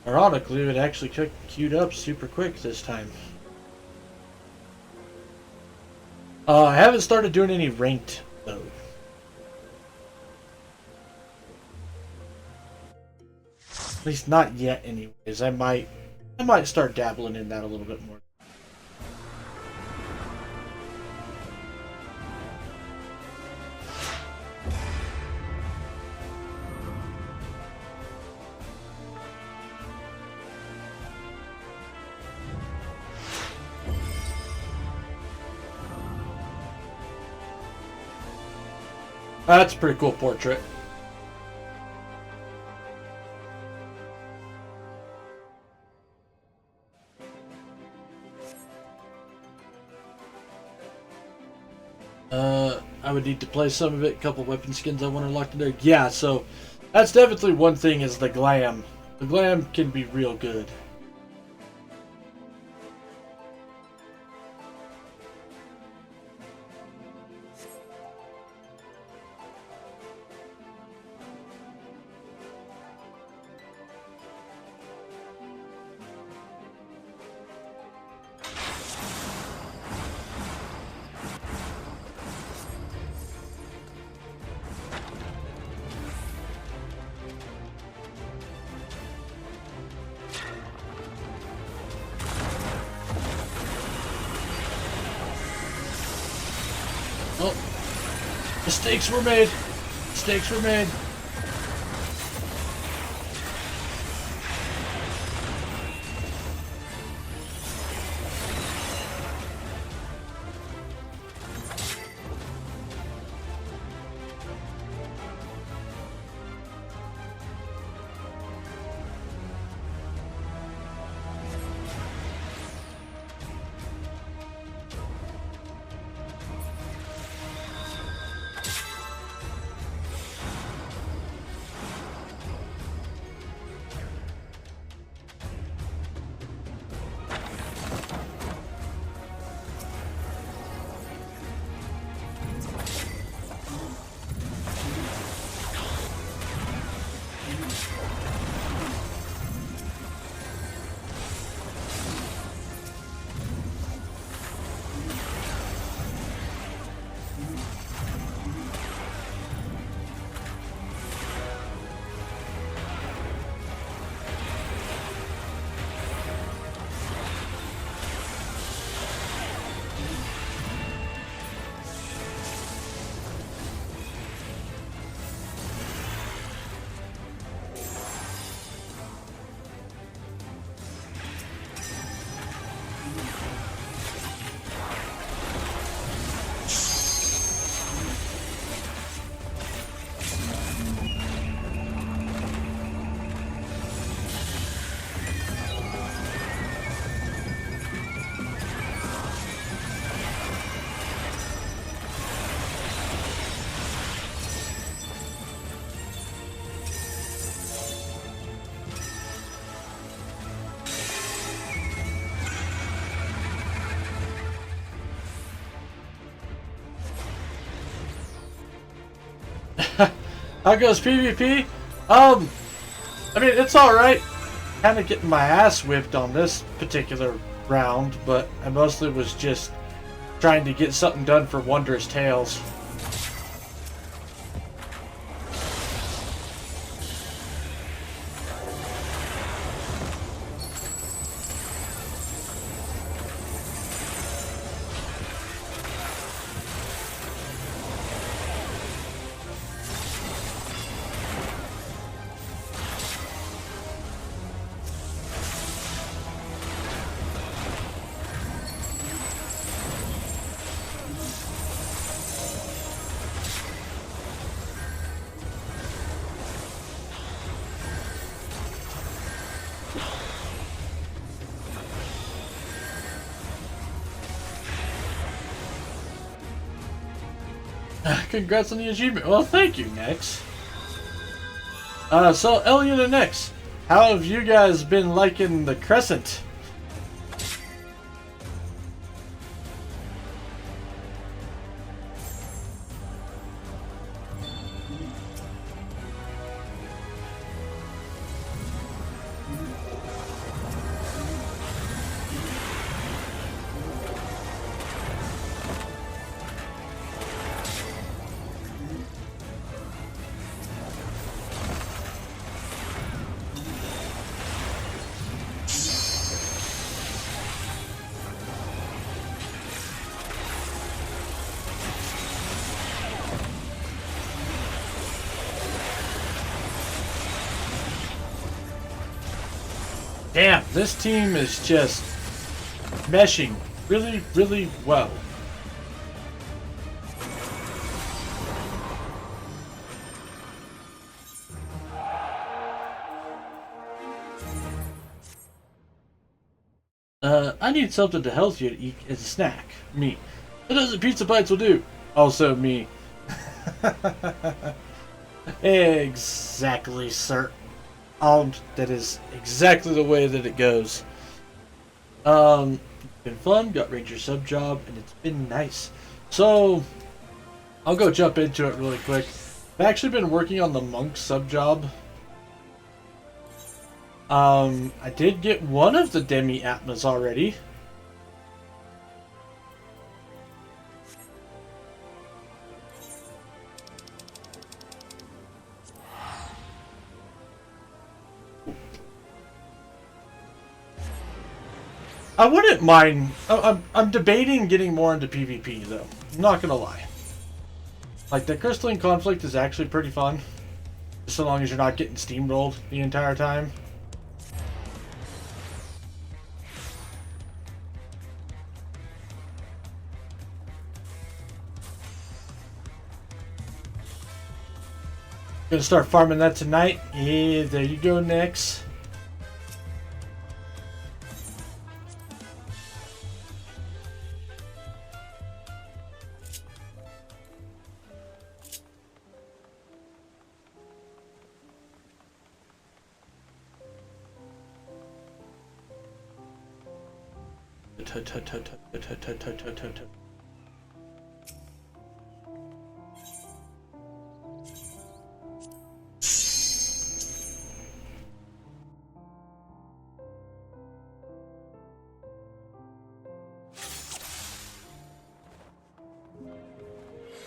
Ironically, it actually queued up super quick this time. I haven't started doing any ranked though. At least not yet anyways. I might start dabbling in that a little bit more. That's a pretty cool portrait. I would need to play some of it. A couple weapon skins I want to lock in there. Yeah, so that's definitely one thing is the glam. The glam can be real good. Oh, mistakes were made. Mistakes were made. How goes PvP? I mean, it's alright. Kind of getting my ass whipped on this particular round, but I mostly was just trying to get something done for Wondrous Tales. Congrats on the achievement. Well, thank you, Nex. So Elliot and Nex, how have you guys been liking the Crescent? Damn, this team is just meshing really, really well. I need something to healthier to eat as a snack. Me. A dozen pizza bites will do. Also me. Exactly, sir. That is exactly the way that it goes. It's been fun, got Ranger sub job, and it's been nice. So, I'll go jump into it really quick. I've actually been working on the monk sub job. I did get one of the Demi Atmas already. I wouldn't mind. I'm debating getting more into PvP though. I'm not gonna lie. Like the Crystalline Conflict is actually pretty fun, so long as you're not getting steamrolled the entire time. Gonna start farming that tonight. Yeah, there you go, Nex.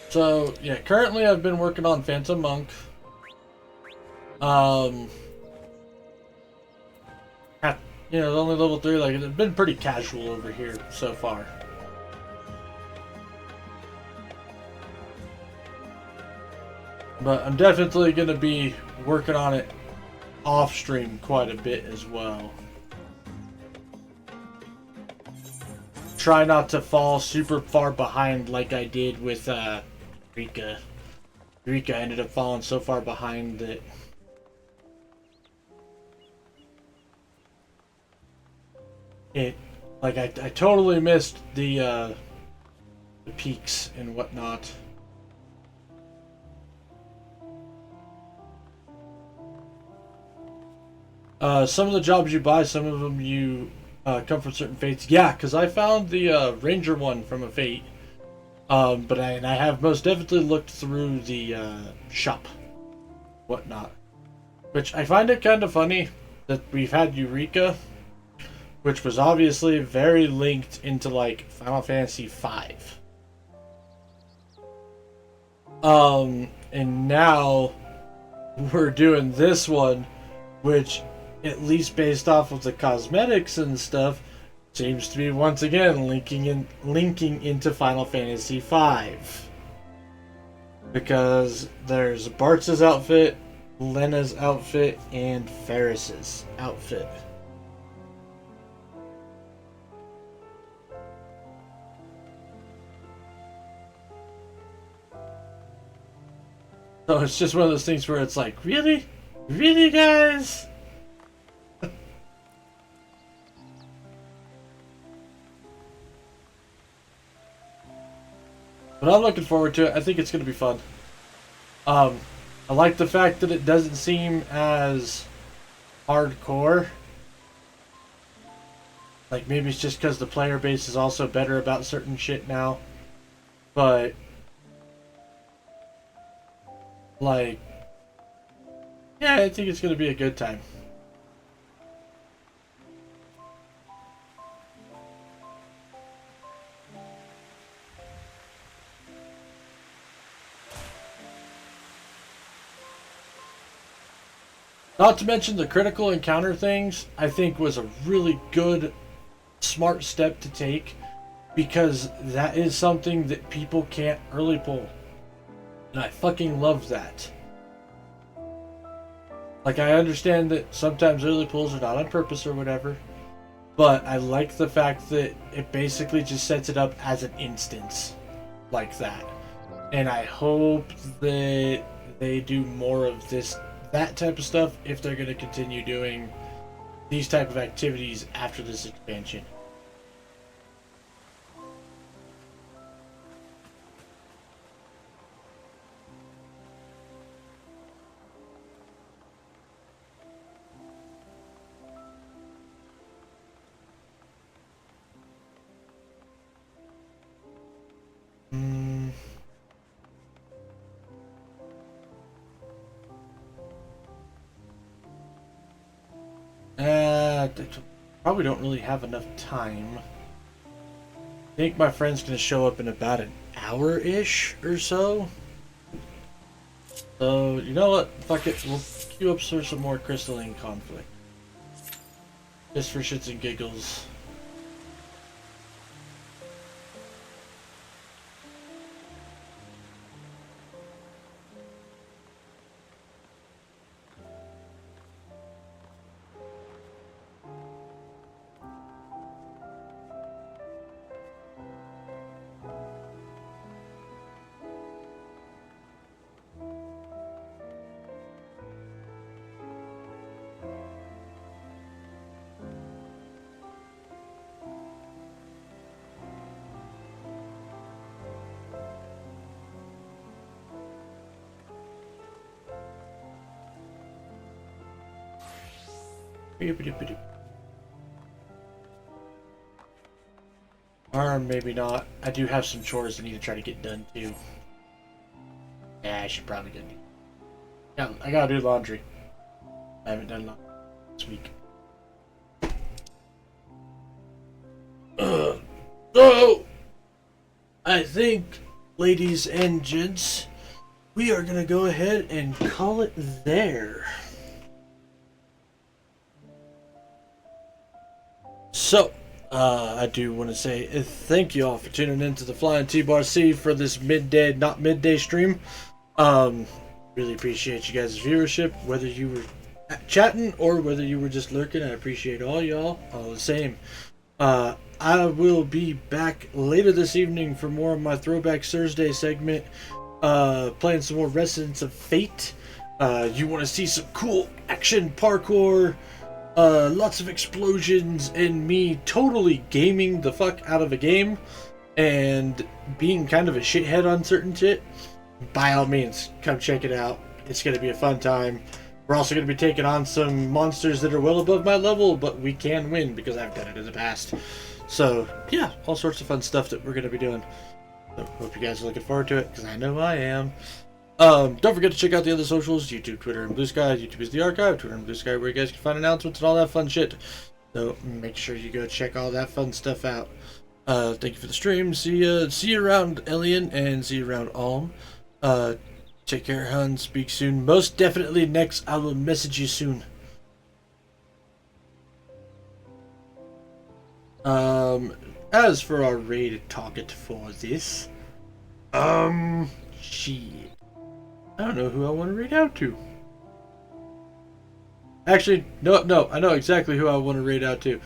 So, yeah, currently I've been working on Phantom Monk. You know, only level 3, like, it's been pretty casual over here so far. But I'm definitely going to be working on it off stream quite a bit as well. Try not to fall super far behind like I did with Rika. Rika ended up falling so far behind that I totally missed the peaks and whatnot. Some of the jobs you buy, some of them you come from certain fates. Yeah, because I found the Ranger one from a fate. But I have most definitely looked through the shop, whatnot. Which I find it kind of funny that we've had Eureka, which was obviously very linked into like Final Fantasy V. And now we're doing this one, which, at least based off of the cosmetics and stuff, seems to be once again linking into Final Fantasy V. Because there's Bartz's outfit, Lena's outfit, and Ferris's outfit. So it's just one of those things where it's like, really? Really, guys? But I'm looking forward to it. I think it's going to be fun. I like the fact that it doesn't seem as hardcore. Like, maybe it's just because the player base is also better about certain shit now. But, like, yeah, I think it's going to be a good time. Not to mention the critical encounter things, I think was a really good, smart step to take, because that is something that people can't early pull. And I fucking love that. Like, I understand that sometimes early pulls are not on purpose or whatever, but I like the fact that it basically just sets it up as an instance like that. And I hope that they do more of that type of stuff if they're going to continue doing these type of activities after this expansion. Probably don't really have enough time. I think my friend's gonna show up in about an hour-ish or so. So, you know what? Fuck it. We'll queue up for some more crystalline conflict. Just for shits and giggles. Or maybe not. I do have some chores I need to try to get done too. Yeah, I should probably get. Yeah, I gotta do laundry. I haven't done laundry this week. So, I think, ladies and gents, we are gonna go ahead and call it there. So, I do want to say thank you all for tuning in to the Flying T-Bar C for this midday, not midday stream. Really appreciate you guys' viewership, whether you were chatting or whether you were just lurking. I appreciate all y'all, all the same. I will be back later this evening for more of my Throwback Thursday segment, playing some more Residents of Fate. You want to see some cool action parkour, lots of explosions, and me totally gaming the fuck out of a game and being kind of a shithead on certain shit, by all means, come check it out. It's going to be a fun time. We're also going to be taking on some monsters that are well above my level, but we can win because I've done it in the past. So, yeah, all sorts of fun stuff that we're going to be doing. So, hope you guys are looking forward to it, because I know I am. Don't forget to check out the other socials, YouTube, Twitter, and Blue Sky. YouTube is the archive, Twitter and Blue Sky, where you guys can find announcements and all that fun shit. So make sure you go check all that fun stuff out. Thank you for the stream. See you around Elian, and see you around Alm. Take care, hun. Speak soon. Most definitely next, I will message you soon. As for our raid target for this, shit. I don't know who I want to raid out to. Actually, no, I know exactly who I want to raid out to.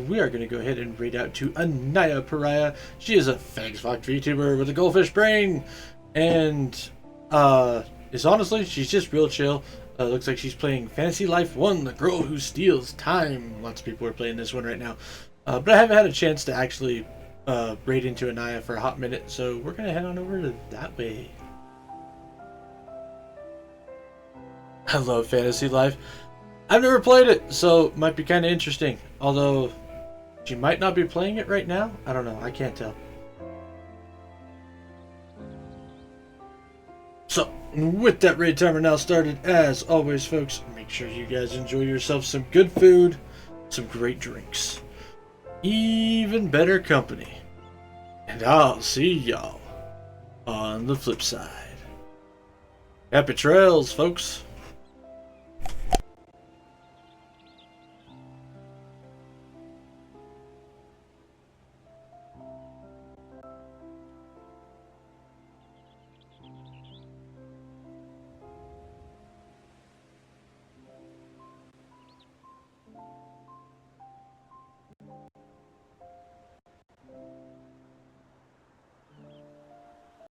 We are going to go ahead and raid out to Anaya Pariah. She is a Fagsfox VTuber with a goldfish brain. And, is honestly, she's just real chill. Looks like she's playing Fantasy Life 1, The Girl Who Steals Time. Lots of people are playing this one right now. But I haven't had a chance to actually raid into Anaya for a hot minute, so we're gonna head on over to that way. I love Fantasy Life. I've never played it, so it might be kind of interesting. Although, she might not be playing it right now. I don't know. I can't tell. So, with that raid timer now started, as always, folks, make sure you guys enjoy yourself some good food, some great drinks, even better company. And I'll see y'all on the flip side. Happy trails, folks.